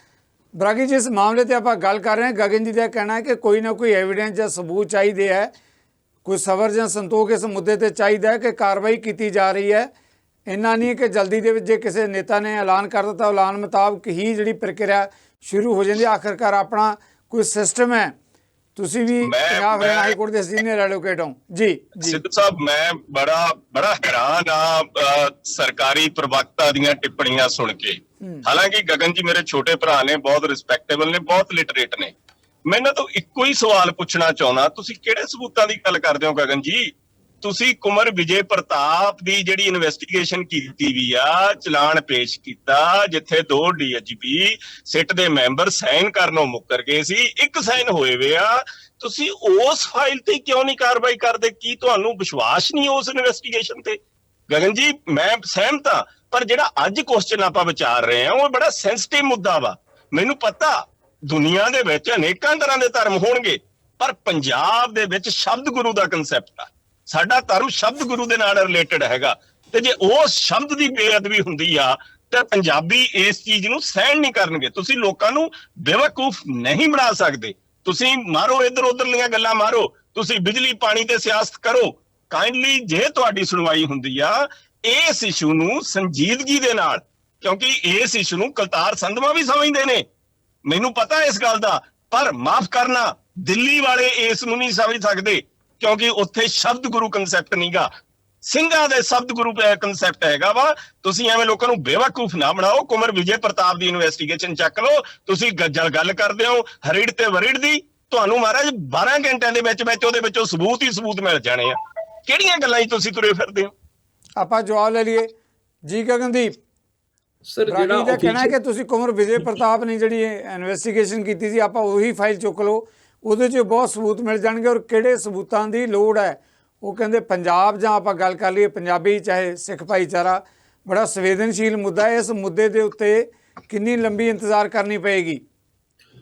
ਬਰਾਗੀ ਜੀ, ਇਸ ਮਾਮਲੇ ਤੇ ਆਪਾਂ ਗੱਲ ਕਰ ਰਹੇ ਹਾਂ। ਗਗਨ ਜੀ ਦਾ ਕਹਿਣਾ ਹੈ ਕਿ ਕੋਈ ਨਾ ਕੋਈ ਐਵੀਡੈਂਸ ਜਾਂ ਸਬੂਤ ਚਾਹੀਦੇ ਹੈ, ਕੋਈ ਸਬਰ ਜਾਂ ਸੰਤੋਖ ਇਸ ਮੁੱਦੇ ਤੇ ਚਾਹੀਦਾ ਹੈ ਕਿ ਕਾਰਵਾਈ ਕੀਤੀ ਜਾ ਰਹੀ ਹੈ। ਇੰਨਾ ਨਹੀਂ ਕਿ ਜਲਦੀ ਦੇ ਵਿੱਚ ਜੇ ਕਿਸੇ ਨੇਤਾ ਨੇ ਐਲਾਨ ਕਰ ਦਿੱਤਾ, ਐਲਾਨ ਮੁਤਾਬਕ ਹੀ ਜਿਹੜੀ ਪ੍ਰਕਿਰਿਆ ਸ਼ੁਰੂ ਹੋ ਜਾਂਦੀ। ਆਖਰਕਾਰ ਆਪਣਾ ਕੋਈ ਸਿਸਟਮ ਹੈ। ਤੁਸੀਂ ਵੀ ਪੰਜਾਬ ਹਰਿਆਣਾ ਹਾਈ ਕੋਰਟ ਦੇ ਸੀਨੀਅਰ ਐਡਵੋਕੇਟ ਹੋ ਜੀ। ਸਿੱਧੂ ਸਾਹਿਬ, ਮੈਂ ਬੜਾ ਹੈਰਾਨ ਆ ਸਰਕਾਰੀ ਪ੍ਰਵਕਤਾ ਦੀਆਂ ਟਿੱਪਣੀਆਂ ਸੁਣ ਕੇ। ਹਾਲਾਂਕਿ ਗਗਨ ਜੀ ਮੇਰੇ ਛੋਟੇ ਭਰਾ ਨੇ, ਬਹੁਤ ਰਿਸਪੈਕਟੇਬਲ ਨੇ, ਬਹੁਤ ਲਿਟਰੇਟ ਨੇ। ਮੈਂ ਇਹਨਾਂ ਤੋਂ ਇੱਕੋ ਹੀ ਸਵਾਲ ਪੁੱਛਣਾ ਚਾਹੁੰਦਾ, ਤੁਸੀਂ ਕਿਹੜੇ ਸਬੂਤਾਂ ਦੀ ਗੱਲ ਕਰਦੇ ਹੋ ਗਗਨ ਜੀ? ਤੁਸੀਂ ਕੁਮਰ ਵਿਜੇ ਪ੍ਰਤਾਪ ਦੀ ਜਿਹੜੀ ਇਨਵੈਸਟੀਗੇਸ਼ਨ ਕੀਤੀ ਵੀ ਆ, ਚਲਾਨ ਪੇਸ਼ ਕੀਤਾ, ਜਿੱਥੇ 2 DSP ਸਿੱਟ ਦੇ ਮੈਂਬਰ ਸਾਈਨ ਕਰਨੋਂ ਮੁੱਕਰ ਗਏ ਸੀ, 1 ਸਾਈਨ ਹੋਏ ਵੇ ਆ। ਤੁਸੀਂ ਉਸ ਫਾਈਲ ਤੇ ਕਿਉਂ ਨਹੀਂ ਕਾਰਵਾਈ ਕਰਦੇ? ਕੀ ਤੁਹਾਨੂੰ ਵਿਸ਼ਵਾਸ ਨਹੀਂ ਉਸ ਇਨਵੈਸਟੀਗੇਸ਼ਨ ਤੇ? ਗਗਨ ਜੀ, ਮੈਂ ਸਹਿਮਤ ਹਾਂ, ਪਰ ਜਿਹੜਾ ਅੱਜ ਕੁਐਸਚਨ ਆਪਾਂ ਵਿਚਾਰ ਰਹੇ ਹਾਂ ਉਹ ਬੜਾ ਸੈਂਸਿਟਿਵ ਮੁੱਦਾ ਵਾ। ਮੈਨੂੰ ਪਤਾ ਦੁਨੀਆ ਦੇ ਵਿੱਚ ਅਨੇਕਾਂ ਤਰ੍ਹਾਂ ਦੇ ਧਰਮ ਹੋਣਗੇ, ਪਰ ਪੰਜਾਬ ਦੇ ਵਿੱਚ ਸ਼ਬਦ ਗੁਰੂ ਦਾ ਕਨਸੈਪਟ ਆ। ਸਾਡਾ ਧਰਮ ਸ਼ਬਦ ਗੁਰੂ ਦੇ ਨਾਲ ਰਿਲੇਟਡ ਹੈਗਾ, ਤੇ ਜੇ ਉਸ ਸ਼ਬਦ ਦੀ ਬੇਅਦਬੀ ਹੁੰਦੀ ਆ ਤਾਂ ਪੰਜਾਬੀ ਇਸ ਚੀਜ਼ ਨੂੰ ਸਹਿਣ ਨਹੀਂ ਕਰਨਗੇ। ਤੁਸੀਂ ਲੋਕਾਂ ਨੂੰ ਬੇਵਕੂਫ ਨਹੀਂ ਬਣਾ ਸਕਦੇ। ਤੁਸੀਂ ਮਾਰੋ ਇੱਧਰ ਉੱਧਰਲੀਆਂ ਗੱਲਾਂ ਮਾਰੋ, ਤੁਸੀਂ ਬਿਜਲੀ ਪਾਣੀ ਤੇ ਸਿਆਸਤ ਕਰੋ। ਕਾਈਂਡਲੀ ਜੇ ਤੁਹਾਡੀ ਸੁਣਵਾਈ ਹੁੰਦੀ ਆ ਇਸ ਇਸ਼ੂ ਨੂੰ ਸੰਜੀਦਗੀ ਦੇ ਨਾਲ, ਕਿਉਂਕਿ ਇਸ ਇਸ਼ੂ ਨੂੰ ਕਲਤਾਰ ਸੰਧਵਾ ਵੀ ਸਮਝਦੇ ਨੇ, ਮੈਨੂੰ ਪਤਾ ਇਸ ਗੱਲ ਦਾ, ਪਰ ਮਾਫ ਕਰਨਾ ਦਿੱਲੀ ਵਾਲੇ ਇਸ ਨੂੰ ਨਹੀਂ ਸਮਝ ਸਕਦੇ ਕਿਉਂਕਿ ਉੱਥੇ ਸ਼ਬਦ ਗੁਰੂ ਕਨਸੈਪਟ ਨਹੀਂਗਾ, ਸਿੰਘਾਂ ਦੇ ਸ਼ਬਦ ਗੁਰੂ ਕਨਸੈਪਟ ਹੈਗਾ ਵਾ। ਤੁਸੀਂ ਐਵੇਂ ਲੋਕਾਂ ਨੂੰ ਬੇਵਕੂਫ ਨਾ ਬਣਾਓ। ਕੁਮਰ ਵਿਜੇ ਪ੍ਰਤਾਪ ਦੀ ਇਨਵੈਸਟੀਗੇਸ਼ਨ ਚੱਕ ਲਓ। ਤੁਸੀਂ ਗੱਲ ਕਰਦੇ ਹੋ ਹਰਿੜ ਤੇ ਵਰਿੜ ਦੀ, ਤੁਹਾਨੂੰ ਮਹਾਰਾਜ 12 ਘੰਟਿਆਂ ਦੇ ਵਿੱਚ ਉਹਦੇ ਵਿੱਚੋਂ ਸਬੂਤ ਹੀ ਸਬੂਤ ਮਿਲ ਜਾਣੇ ਆ। ਕਿਹੜੀਆਂ ਗੱਲਾਂ 'ਚ ਤੁਸੀਂ ਤੁਰੇ ਫਿਰਦੇ ਹੋ? ਆਪਾਂ ਜਵਾਬ ਲੈ ਲਈਏ ਜੀ। ਗਗਨਦੀਪ ਸਰ, ਜਿਹੜਾ ਕਹਿਣਾ ਹੈ ਕਿ ਤੁਸੀਂ ਕੁਮਰ ਵਿਜੇ ਪ੍ਰਤਾਪ ਨੇ ਜਿਹੜੀ ਇਨਵੈਸਟੀਗੇਸ਼ਨ ਕੀਤੀ ਸੀ, ਆਪਾਂ ਉਹੀ ਫਾਈਲ ਚੁੱਕ ਲਓ, ਉਹਦੇ 'ਚ ਬਹੁਤ ਸਬੂਤ ਮਿਲ ਜਾਣਗੇ। ਔਰ ਕਿਹੜੇ ਸਬੂਤਾਂ ਦੀ ਲੋੜ ਹੈ? ਉਹ ਕਹਿੰਦੇ ਪੰਜਾਬ, ਜਾਂ ਆਪਾਂ ਗੱਲ ਕਰ ਲਈਏ ਪੰਜਾਬੀ ਚਾਹੇ ਸਿੱਖ ਭਾਈਚਾਰਾ, ਬੜਾ ਸੰਵੇਦਨਸ਼ੀਲ ਮੁੱਦਾ ਹੈ। ਇਸ ਮੁੱਦੇ ਦੇ ਉੱਤੇ ਕਿੰਨੀ ਲੰਬੀ ਇੰਤਜ਼ਾਰ ਕਰਨੀ ਪਏਗੀ?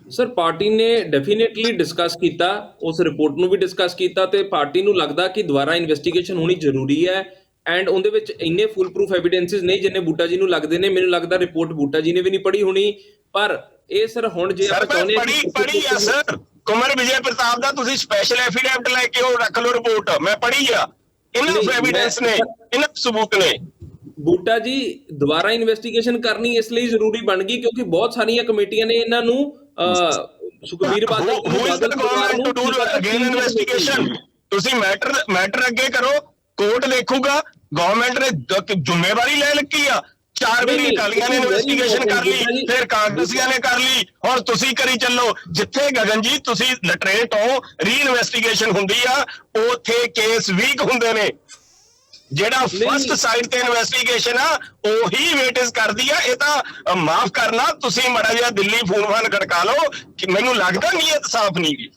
ਸਰ, ਪਾਰਟੀ ਨੇ ਡੈਫੀਨੇਟਲੀ ਡਿਸਕਸ ਕੀਤਾ, ਉਸ ਰਿਪੋਰਟ ਨੂੰ ਵੀ ਡਿਸਕਸ ਕੀਤਾ, ਤੇ ਪਾਰਟੀ ਨੂੰ ਲੱਗਦਾ ਕਿ ਦੁਬਾਰਾ ਇਨਵੈਸਟੀਗੇਸ਼ਨ ਹੋਣੀ ਜ਼ਰੂਰੀ ਹੈ। ਐਂਡ ਉਹਦੇ ਵਿੱਚ ਇੰਨੇ ਫੁੱਲ ਪ੍ਰੂਫ ਐਵੀਡੈਂਸਿਸ ਨਹੀਂ ਜਿੰਨੇ ਬੂਟਾ ਜੀ ਨੂੰ ਲੱਗਦੇ ਨੇ। ਮੈਨੂੰ ਲੱਗਦਾ ਰਿਪੋਰਟ ਬੂਟਾ ਜੀ ਨੇ ਵੀ ਨਹੀਂ ਪੜ੍ਹੀ ਹੋਣੀ, ਪਰ ਇਹ ਸਰ ਹੁਣ ਜੇ ਆਪਾਂ ਚਾਹੁੰਦੇ ਪੜ੍ਹੀ ਆ ਸਰ, ਕੁਮਰ ਵਿਜੇ ਪ੍ਰਤਾਪ ਦਾ ਤੁਸੀਂ ਸਪੈਸ਼ਲ ਐਫੀਡੈਵਿਟ ਲੈ ਕੇ ਉਹ ਰੱਖ ਲਓ ਰਿਪੋਰਟ, ਮੈਂ ਪੜ੍ਹੀ ਆ। ਇਹਨਾਂ ਐਵੀਡੈਂਸ ਨੇ, ਇਹਨਾਂ ਸਬੂਤ ਨੇ। ਬੂਟਾ ਜੀ ਦੁਬਾਰਾ ਇਨਵੈਸਟੀਗੇਸ਼ਨ ਕਰਨੀ ਇਸ ਲਈ ਜ਼ਰੂਰੀ ਬਣ ਗਈ ਕਿਉਂਕਿ ਬਹੁਤ ਸਾਰੀਆਂ ਕਮੇਟੀਆਂ ਨੇ ਇਹਨਾਂ ਨੂੰ ਸੁਖਬੀਰ ਬਾਦਲ ਤੁਸੀਂ ਮੈਟਰ ਅੱਗੇ ਕਰੋ, ਕੋਰਟ ਦੇਖੂਗਾ। ਗਵਰਨਮੈਂਟ ਨੇ ਜ਼ਿੰਮੇਵਾਰੀ ਲੈ ਲੱਗੀ ਆ। 4 ਵਾਰੀ ਅਕਾਲੀਆਂ ਨੇ ਇਨਵੈਸਟੀਗੇਸ਼ਨ ਕਰ ਲਈ, ਫਿਰ ਕਾਂਗਰਸੀਆਂ ਨੇ ਕਰ ਲਈ, ਹੁਣ ਤੁਸੀਂ ਕਰੀ ਚੱਲੋ। ਜਿੱਥੇ ਗਗਨ ਜੀ ਤੁਸੀਂ ਲਟਰੇਟ ਹੋ, ਰੀ ਇਨਵੈਸਟੀਗੇਸ਼ਨ ਹੁੰਦੀ ਆ, ਉੱਥੇ ਕੇਸ ਵੀਕ ਹੁੰਦੇ ਨੇ। ਜਿਹੜਾ ਫਸਟ ਸਾਈਡ ਤੇ ਇਨਵੈਸਟੀਗੇਸ਼ਨ ਆ ਉਹੀ ਵੇਟੇਜ ਕਰਦੀ ਆ। ਇਹ ਤਾਂ ਮਾਫ ਕਰਨਾ, ਤੁਸੀਂ ਮੜਾ ਜਿਹਾ ਦਿੱਲੀ ਫੋਨ ਖੜਕਾ ਲਓ ਕਿ ਮੈਨੂੰ ਲੱਗਦਾ ਨੀਅਤ ਸਾਫ਼ ਨਹੀਂ ਗਈ।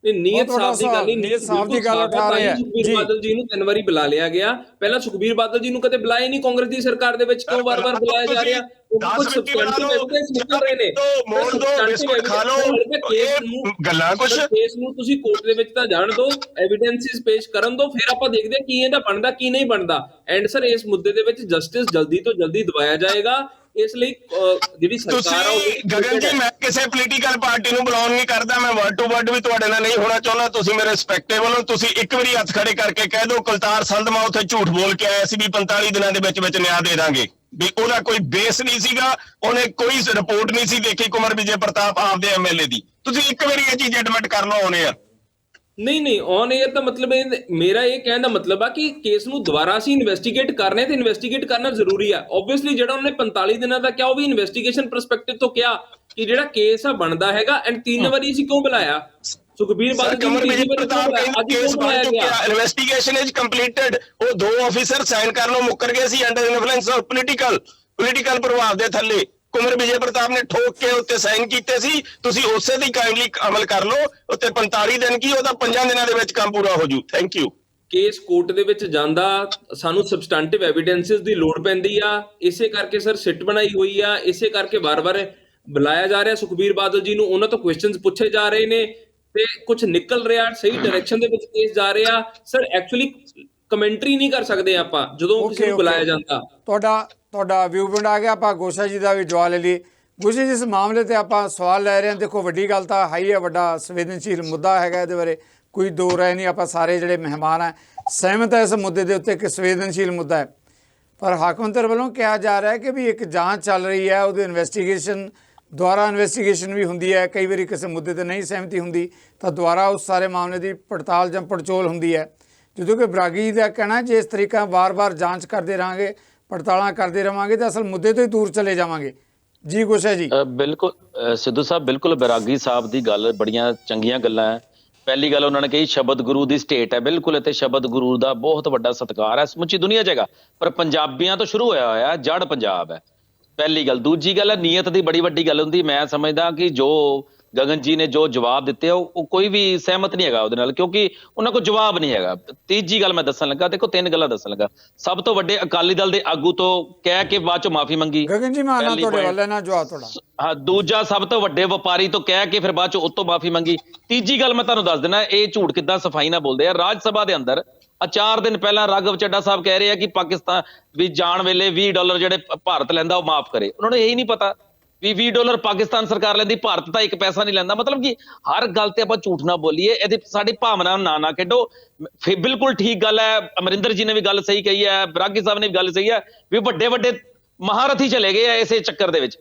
ਨੀਅਤ ਸਾਫ਼ ਦੀ ਗੱਲ ਨਹੀਂ, ਨੀਅਤ ਸਾਫ਼ ਦੀ ਗੱਲ ਉਠਾ ਰਹੇ ਆ। ਸੁਖਬੀਰ ਬਾਦਲ ਜੀ ਨੂੰ 3 ਵਾਰੀ ਬੁਲਾ ਲਿਆ ਗਿਆ। ਪਹਿਲਾਂ ਸੁਖਬੀਰ ਬਾਦਲ ਜੀ ਨੂੰ ਕਦੇ ਬੁਲਾਇਆ ਨਹੀਂ ਕਾਂਗਰਸ ਦੀ ਸਰਕਾਰ ਦੇ ਵਿੱਚ, ਕਿਉਂ ਵਾਰ-ਵਾਰ ਬੁਲਾਇਆ ਜਾ ਰਿਹਾ? ਕੁਝ ਸਬਸਟੈਂਟਿਵ ਐਵੀਡੈਂਸ ਨਿਕਲ ਰਹੇ ਨੇ। ਮੋੜ ਦੋ, ਬਿਸਕੁਟ ਖਾ ਲਓ, ਗੱਲਾਂ ਕੁਝ। ਕੇਸ ਨੂੰ ਤੁਸੀਂ ਕੋਰਟ ਦੇ ਵਿੱਚ ਤਾਂ ਜਾਣ ਦਿਓ, ਐਵੀਡੈਂਸਿਸ ਪੇਸ਼ ਕਰਨ ਦਿਓ, ਫਿਰ ਆਪਾਂ ਦੇਖਦੇ ਹਾਂ ਕੀ ਇਹਦਾ ਬਣਦਾ ਕੀ ਨਹੀਂ ਬਣਦਾ। ਐਂਡ ਸਰ, ਇਸ ਮੁੱਦੇ ਦੇ ਵਿੱਚ ਜਸਟਿਸ ਜਲਦੀ ਤੋਂ ਜਲਦੀ ਦਿਵਾਇਆ ਜਾਏਗਾ ਇਸ ਲਈ ਜਿਹੜੀ ਸਰਕਾਰ ਆ ਉਹ ਤੁਸੀਂ ਗਗਨ ਜੀ, ਮੈਂ ਕਿਸੇ ਪੋਲੀਟੀਕਲ ਪਾਰਟੀ ਨੂੰ ਬਿਲੋਂਗ ਨਹੀਂ ਕਰਦਾ, ਮੈਂ ਵਰਡ ਟੂ ਵਰਡ ਵੀ ਤੁਹਾਡੇ ਨਾਲ ਨਹੀਂ ਹੋਣਾ ਚਾਹੁੰਦਾ, ਤੁਸੀਂ ਮੇਰੇ ਰਿਸਪੈਕਟੇਬਲ ਹੋ। ਤੁਸੀਂ ਇੱਕ ਵਾਰੀ ਹੱਥ ਖੜੇ ਕਰਕੇ ਕਹਿ ਦਿਓ ਕੁਲਤਾਰ ਸੰਧਮਾ ਉੱਥੇ ਝੂਠ ਬੋਲ ਕੇ ਆਇਆ ਸੀ ਵੀ 45 ਦਿਨਾਂ ਦੇ ਵਿੱਚ ਨਿਆਂ ਦੇ ਦਾਂਗੇ, ਵੀ ਉਹਦਾ ਕੋਈ ਬੇਸ ਨਹੀਂ ਸੀਗਾ, ਉਹਨੇ ਕੋਈ ਰਿਪੋਰਟ ਨਹੀਂ ਸੀ ਦੇਖੀ ਕੁਮਰ ਵਿਜੇ ਪ੍ਰਤਾਪ ਆਪਦੇ ਐਮਐਲਏ ਦੀ। ਤੁਸੀਂ ਇੱਕ ਵਾਰੀ ਇਹ ਚੀਜ਼ ਐਡਮਿਟ ਕਰ ਲਓ ਆਉਣੇ ਆ। ਨਹੀਂ ਔਨ 에ਅਰ ਦਾ ਮਤਲਬ ਮੇਰਾ ਇਹ ਕਹਿਣ ਦਾ ਮਤਲਬ ਆ ਕਿ ਕੇਸ ਨੂੰ ਦੁਬਾਰਾ ਅਸੀਂ ਇਨਵੈਸਟੀਗੇਟ ਕਰਨੇ ਤੇ ਇਨਵੈਸਟੀਗੇਟ ਕਰਨਾ ਜ਼ਰੂਰੀ ਆ। ਆਬਵੀਅਸਲੀ ਜਿਹੜਾ ਉਹਨੇ 45 ਦਿਨਾਂ ਦਾ ਕਿਹਾ ਉਹ ਵੀ ਇਨਵੈਸਟੀਗੇਸ਼ਨ ਪਰਸਪੈਕਟਿਵ ਤੋਂ ਕਿਹਾ ਕਿ ਜਿਹੜਾ ਕੇਸ ਆ ਬਣਦਾ ਹੈਗਾ। ਐਂਡ 3 ਵਾਰੀ ਅਸੀਂ ਕਿਉਂ ਬੁਲਾਇਆ ਸੁਖਬੀਰ ਬਾਦਲ ਜੀ ਕੁਮਰ ਵਿਜੇ ਨੂੰ ਪ੍ਰਤਾਪ ਕੇਸ ਬਣ ਚੁੱਕਿਆ, ਇਨਵੈਸਟੀਗੇਸ਼ਨ ਇਜ਼ ਕੰਪਲੀਟਡ। ਉਹ 2 ਆਫੀਸਰ ਸਾਈਨ ਕਰਨ ਨੂੰ ਮੁੱਕਰ ਗਏ ਸੀ ਅੰਡਰ ਇਨਫਲੂਐਂਸ ਆਫ ਪੋਲੀਟੀਕਲ ਪ੍ਰਭਾਵ ਦੇ ਥੱਲੇ। ਕੁਮਰ ਵਿਜੇ ਪ੍ਰਤਾਪ ਨੇ ਠੋਕ ਕੇ ਉੱਤੇ ਸਾਈਨ ਕੀਤੇ ਸੀ, ਤੁਸੀਂ ਉਸੇ ਦੀ ਕਾਈਂਡਲੀ ਅਮਲ ਕਰ ਲਓ। ਉੱਤੇ 45 ਦਿਨ ਕੀ, ਉਹਦਾ 5 ਦਿਨਾਂ ਦੇ ਵਿੱਚ ਕੰਮ ਪੂਰਾ ਹੋ ਜੂ। Thank you. ਕੇਸ ਕੋਰਟ ਦੇ ਵਿੱਚ ਜਾਂਦਾ ਸਾਨੂੰ ਸਬਸਟੈਂਟਿਵ ਐਵੀਡੈਂਸਿਸ ਦੀ ਲੋੜ ਪੈਂਦੀ ਆ, ਇਸੇ ਕਰਕੇ ਸਰ ਸਿੱਟ ਬਣਾਈ ਹੋਈ ਆ, ਇਸੇ ਕਰਕੇ ਵਾਰ-ਵਾਰ ਬੁਲਾਇਆ ਜਾ ਰਿਹਾ ਸੁਖਬੀਰ ਬਾਦਲ ਜੀ ਨੂੰ, ਉਹਨਾਂ ਤੋਂ ਕੁਐਸਚਨਸ ਪੁੱਛੇ ਜਾ ਰਹੇ ਨੇ ਤੇ ਕੁਝ ਨਿਕਲ ਰਿਹਾ, ਸਹੀ ਡਾਇਰੈਕਸ਼ਨ ਦੇ ਵਿੱਚ ਕੇਸ ਜਾ ਰਿਹਾ। ਸਰ ਐਕਚੁਅਲੀ ਕਮੈਂਟਰੀ ਨਹੀਂ ਕਰ ਸਕਦੇ ਆਪਾਂ ਜਦੋਂ ਕਿਸੇ ਨੂੰ ਬੁਲਾਇਆ ਜਾਂਦਾ। ਤੁਹਾਡਾ ਵਿਊ ਪੁਆਇੰਟ ਆ ਗਿਆ। ਆਪਾਂ ਗੋਸ਼ਾ ਜੀ ਦਾ ਵੀ ਜਵਾਬ ਲੈ ਲਈ। ਗੋਸ਼ਾ ਜੀ, ਇਸ ਮਾਮਲੇ ਤੇ ਆਪਾਂ ਸਵਾਲ ਲੈ ਰਹੇ ਹਾਂ। ਦੇਖੋ ਵੱਡੀ ਗੱਲ ਤਾਂ ਹਾਈ ਹੈ, ਵੱਡਾ ਸੰਵੇਦਨਸ਼ੀਲ ਮੁੱਦਾ ਹੈਗਾ, ਇਹਦੇ ਬਾਰੇ ਕੋਈ ਦੋ ਰਾਏ ਨਹੀਂ। ਆਪਾਂ ਸਾਰੇ ਜਿਹੜੇ ਮਹਿਮਾਨ ਹੈ ਸਹਿਮਤ ਹੈ ਇਸ ਮੁੱਦੇ ਦੇ ਉੱਤੇ ਕਿ ਸੰਵੇਦਨਸ਼ੀਲ ਮੁੱਦਾ ਹੈ। ਪਰ ਹਾਕਮੰਤਰ ਵੱਲੋਂ ਕਿਹਾ ਜਾ ਰਿਹਾ ਹੈ ਕਿ ਵੀ ਇੱਕ ਜਾਂਚ ਚੱਲ ਰਹੀ ਹੈ, ਉਹਦੀ ਇਨਵੈਸਟੀਗੇਸ਼ਨ ਦੁਆਰਾ ਇਨਵੈਸਟੀਗੇਸ਼ਨ ਵੀ ਹੁੰਦੀ ਹੈ। ਕਈ ਵਾਰੀ ਕਿਸੇ ਮੁੱਦੇ ਤੇ ਨਹੀਂ ਸਹਿਮਤੀ ਹੁੰਦੀ ਤਾਂ ਦੁਆਰਾ ਉਸ ਸਾਰੇ ਮਾਮਲੇ ਦੀ ਪੜਤਾਲ ਜਾਂ ਪੜਚੋਲ ਹੁੰਦੀ ਹੈ। ਜਦੋਂ ਕਿ ਬਰਾਗੀ ਜੀ ਦਾ ਕਹਿਣਾ ਜੇ ਇਸ ਤਰੀਕਾ ਵਾਰ-ਵਾਰ ਜਾਂਚ ਕਰਦੇ ਰਹਾਂਗੇ, ਪੜਤਾਲਾਂ ਕਰਦੇ ਰਹਾਂਗੇ ਤਾਂ ਅਸਲ ਮੁੱਦੇ ਤੋਂ ਹੀ ਦੂਰ ਚਲੇ ਜਾਵਾਂਗੇ। ਜੀ ਗੋਸ਼ਾ ਜੀ। ਬਿਲਕੁਲ ਸਿੱਧੂ ਸਾਹਿਬ, ਬਿਲਕੁਲ ਬੈਰਾਗੀ ਸਾਹਿਬ ਦੀ ਗੱਲ ਬੜੀਆਂ ਚੰਗੀਆਂ ਗੱਲਾਂ ਹੈ। ਪਹਿਲੀ ਗੱਲ ਉਹਨਾਂ ਨੇ ਕਹੀ ਸ਼ਬਦ ਗੁਰੂ ਦੀ ਸਟੇਟ ਹੈ, ਬਿਲਕੁਲ ਇੱਥੇ ਸ਼ਬਦ ਗੁਰੂ ਦਾ ਬਹੁਤ ਵੱਡਾ ਸਤਿਕਾਰ ਹੈ ਸਮੁੱਚੀ ਦੁਨੀਆ 'ਚ ਹੈਗਾ, ਪਰ ਪੰਜਾਬੀਆਂ ਤੋਂ ਸ਼ੁਰੂ ਹੋਇਆ ਜੜ ਪੰਜਾਬ ਹੈ। ਪਹਿਲੀ ਗੱਲ। ਦੂਜੀ ਗੱਲ ਹੈ ਨੀਅਤ ਦੀ ਬੜੀ ਵੱਡੀ ਗੱਲ ਹੁੰਦੀ। ਮੈਂ ਸਮਝਦਾ ਕਿ ਜੋ ਗਗਨ ਜੀ ਨੇ ਜੋ ਜਵਾਬ ਦਿੱਤੇ ਉਹ ਕੋਈ ਵੀ ਸਹਿਮਤ ਨਹੀਂ ਹੈਗਾ ਉਹਦੇ ਨਾਲ, ਕਿਉਂਕਿ ਉਹਨਾਂ ਕੋਲ ਜਵਾਬ ਨਹੀਂ ਹੈਗਾ। ਤੀਜੀ ਗੱਲ ਮੈਂ ਦੱਸਣ ਲੱਗਾ, ਦੇਖੋ 3 ਗੱਲਾਂ ਦੱਸਣ ਲੱਗਾ। ਸਭ ਤੋਂ ਵੱਡੇ ਅਕਾਲੀ ਦਲ ਦੇ ਆਗੂ ਤੋਂ ਕਹਿ ਕੇ ਬਾਅਦ ਚੋਂ ਮਾਫੀ ਮੰਗੀ। ਗਗਨ ਜੀ ਮੈਂ ਆਣਾ ਤੁਹਾਡੇ ਵੱਲ ਨਾ ਜਵਾਬ ਤੁਹਾਡਾ। ਹਾਂ, ਦੂਜਾ ਸਭ ਤੋਂ ਵੱਡੇ ਵਪਾਰੀ ਤੋਂ ਕਹਿ ਕੇ ਫਿਰ ਬਾਅਦ ਚੋਂ ਉਤੋਂ ਮਾਫੀ ਮੰਗੀ। ਤੀਜੀ ਗੱਲ ਮੈਂ ਤੁਹਾਨੂੰ ਦੱਸ ਦੇਣਾ, ਇਹ ਝੂਠ ਕਿੱਦਾਂ ਸਫਾਈ ਨਾਲ ਬੋਲਦੇ ਆ। ਰਾਜ ਸਭਾ ਦੇ ਅੰਦਰ 4 ਦਿਨ ਪਹਿਲਾਂ ਰਾਘਵ ਚੱਡਾ ਸਾਹਿਬ ਕਹਿ ਰਹੇ ਆ ਕਿ ਪਾਕਿਸਤਾਨ ਵੀ ਜਾਣ ਵੇਲੇ $20 ਜਿਹੜੇ ਭਾਰਤ ਲੈਂਦਾ ਉਹ ਮਾਫ ਕਰੇ। ਉਹਨਾਂ ਨੂੰ ਇਹੀ ਨਹੀਂ ਪਤਾ ਵੀ $20 ਪਾਕਿਸਤਾਨ ਸਰਕਾਰ ਲੈਂਦੀ, ਭਾਰਤ ਤਾਂ 1 ਪੈਸਾ ਨਹੀਂ ਲੈਂਦਾ। ਮਤਲਬ ਕਿ ਹਰ ਗੱਲ ਤੇ ਆਪਾਂ ਝੂਠ ਨਾ ਬੋਲੀਏ, ਇਹਦੀ ਸਾਡੀ ਭਾਵਨਾ ਨਾ ਖੇਡੋ। ਬਿਲਕੁਲ ਠੀਕ ਗੱਲ ਹੈ, ਅਮਰਿੰਦਰ ਜੀ ਨੇ ਵੀ ਗੱਲ ਸਹੀ ਕਹੀ ਹੈ, ਬਰਾਗੀ ਸਾਹਿਬ ਨੇ ਵੀ ਗੱਲ ਸਹੀ ਹੈ ਵੀ ਵੱਡੇ ਮਹਾਰਥੀ ਚਲੇ ਗਏ ਆ ਇਸੇ ਚੱਕਰ ਦੇ ਵਿੱਚ।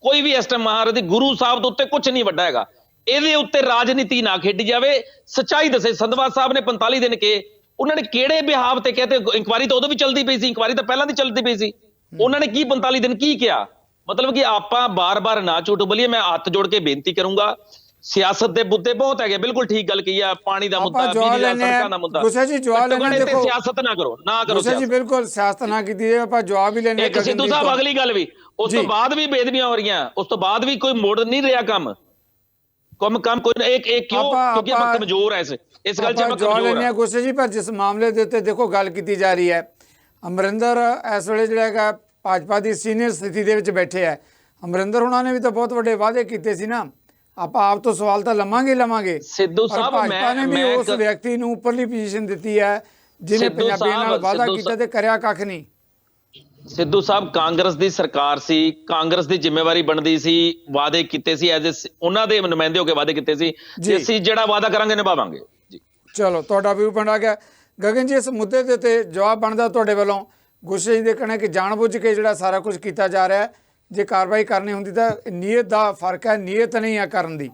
ਕੋਈ ਵੀ ਇਸ ਟਾਈਮ ਮਹਾਰਥੀ ਗੁਰੂ ਸਾਹਿਬ ਦੇ ਉੱਤੇ ਕੁਝ ਨਹੀਂ ਵੱਡਾ ਹੈਗਾ। ਇਹਦੇ ਉੱਤੇ ਰਾਜਨੀਤੀ ਨਾ ਖੇਡੀ ਜਾਵੇ, ਸੱਚਾਈ ਦੱਸੇ। ਸੰਧਵਾ ਸਾਹਿਬ ਨੇ 45 ਦਿਨ ਕਹੇ, ਉਹਨਾਂ ਨੇ ਕਿਹੜੇ ਬਿਹਾਵ ਤੇ ਕਹਤੇ? ਇਨਕੁਆਇਰੀ ਤਾਂ ਉਦੋਂ ਵੀ ਚੱਲਦੀ ਪਈ ਸੀ, ਇਨਕੁਆਇਰੀ ਤਾਂ ਪਹਿਲਾਂ ਦੀ ਚੱਲਦੀ ਪਈ ਸੀ। ਉਹਨਾਂ ਨੇ ਕੀ 45 ਦਿਨ ਕੀ ਕਿਹਾ? ਮਤਲਬ ਕਿ ਆਪਾਂ ਬਾਰ-ਬਾਰ ਨਾ ਝੂਠ ਬੋਲੀਏ। ਮੈਂ ਹੱਥ ਜੋੜ ਕੇ ਬੇਨਤੀ ਕਰੂੰਗਾ, ਸਿਆਸਤ ਦੇ ਮੁੱਦੇ ਬਹੁਤ ਹੈਗੇ, ਬਿਲਕੁਲ ਠੀਕ ਗੱਲ ਕਹੀ ਆ, ਪਾਣੀ ਦਾ ਮੁੱਦਾ, ਬਿਜਲੀ ਦਾ, ਸੜਕਾਂ ਦਾ ਮੁੱਦਾ। ਗੁੱਸਾ ਜੀ ਜਵਾਬ ਲੈਣੇ, ਦੇਖੋ ਸਿਆਸਤ ਨਾ ਕਰੋ ਗੁੱਸਾ ਜੀ, ਬਿਲਕੁਲ ਸਿਆਸਤ ਨਾ ਕੀਤੀ ਜਾਏ। ਆਪਾਂ ਜਵਾਬ ਹੀ ਲੈਣੇ। ਇੱਕ ਸਿੱਧੂ ਸਾਹਿਬ ਅਗਲੀ ਗੱਲ ਵੀ, ਉਸ ਤੋਂ ਬਾਅਦ ਵੀ ਬੇਦਬੀਆਂ ਹੋ ਰਹੀਆਂ, ਉਸ ਤੋਂ ਬਾਅਦ ਵੀ ਕੋਈ ਮੋੜ ਨਹੀਂ ਰਿਹਾ ਕੰਮ ਕੋਈ ਇੱਕ ਕਿਉਂ? ਕਿਉਂਕਿ ਆਪਾਂ ਕਮਜ਼ੋਰ ਐ ਇਸ ਗੱਲ 'ਚ ਆਪਾਂ ਜਵਾਬ ਲੈਣੇ ਆ। ਗੁੱਸੇ ਜੀ, ਪਰ ਜਿਸ ਮਾਮਲੇ ਦੇ ਉੱਤੇ ਦੇਖੋ ਗੱਲ ਕੀਤੀ ਜਾ ਰਹੀ ਹੈ, ਅਮਰਿੰਦਰ ਇਸ ਵੇਲੇ ਜਿਹੜਾ ਹੈਗਾ ਭਾਜਪਾ ਦੀ ਸੀਨੀਅਰ ਸਥਿਤੀ ਦੇ ਵਿੱਚ ਬੈਠੇ ਹੈ। ਅਮਰਿੰਦਰ ਹੁਣਾਂ ਨੇ ਵੀ ਤਾਂ ਬਹੁਤ ਵੱਡੇ ਵਾਅਦੇ ਕੀਤੇ ਸੀ ਨਾ। ਆਪਾਂ ਆਪ ਤੋਂ ਸਵਾਲ ਤਾਂ ਲਵਾਂਗੇ। ਸਿੱਧੂ ਸਾਹਿਬ, ਭਾਜਪਾ ਨੇ ਵੀ ਉਸ ਵਿਅਕਤੀ ਨੂੰ ਉੱਪਰਲੀ ਪੋਜੀਸ਼ਨ ਦਿੱਤੀ ਹੈ ਜਿਹਨੇ ਪੰਜਾਬੀਆਂ ਨਾਲ ਵਾਅਦਾ ਕੀਤਾ ਤੇ ਕਰਿਆ ਕੱਖ ਨਹੀਂ। ਸਿੱਧੂ ਸਾਹਿਬ, ਕਾਂਗਰਸ ਦੀ ਸਰਕਾਰ ਸੀ, ਕਾਂਗਰਸ ਦੀ ਜ਼ਿੰਮੇਵਾਰੀ ਬਣਦੀ ਸੀ, ਵਾਅਦੇ ਕੀਤੇ ਸੀ, ਉਹਨਾਂ ਦੇ ਨੁਮਾਇੰਦੇ ਹੋ ਕੇ ਵਾਅਦੇ ਕੀਤੇ ਸੀ, ਅਸੀਂ ਜਿਹੜਾ ਵਾਅਦਾ ਕਰਾਂਗੇ ਨਿਭਾਵਾਂਗੇ ਜੀ। ਚਲੋ, ਤੁਹਾਡਾ ਵਿਊ ਪੁਆਇੰਟ ਆ ਗਿਆ। ਗਗਨ ਜੀ, ਇਸ ਮੁੱਦੇ ਦੇ ਉੱਤੇ ਜਵਾਬ ਬਣਦਾ ਤੁਹਾਡੇ ਵੱਲੋਂ। ਗੁੱਸੇ ਜੀ ਦੇ ਕਹਿਣਾ ਕਿ ਜਾਣਬੁੱਝ ਕੇ ਜਿਹੜਾ ਸਾਰਾ ਕੁਝ ਕੀਤਾ ਜਾ ਰਿਹਾ ਹੈ, ਜੇ ਕਾਰਵਾਈ ਕਰਨੀ ਹੁੰਦੀ ਤਾਂ ਨੀਅਤ ਦਾ ਫਰਕ ਹੈ, ਨੀਅਤ ਨਹੀਂ ਆ ਕਰਨ ਦੀ।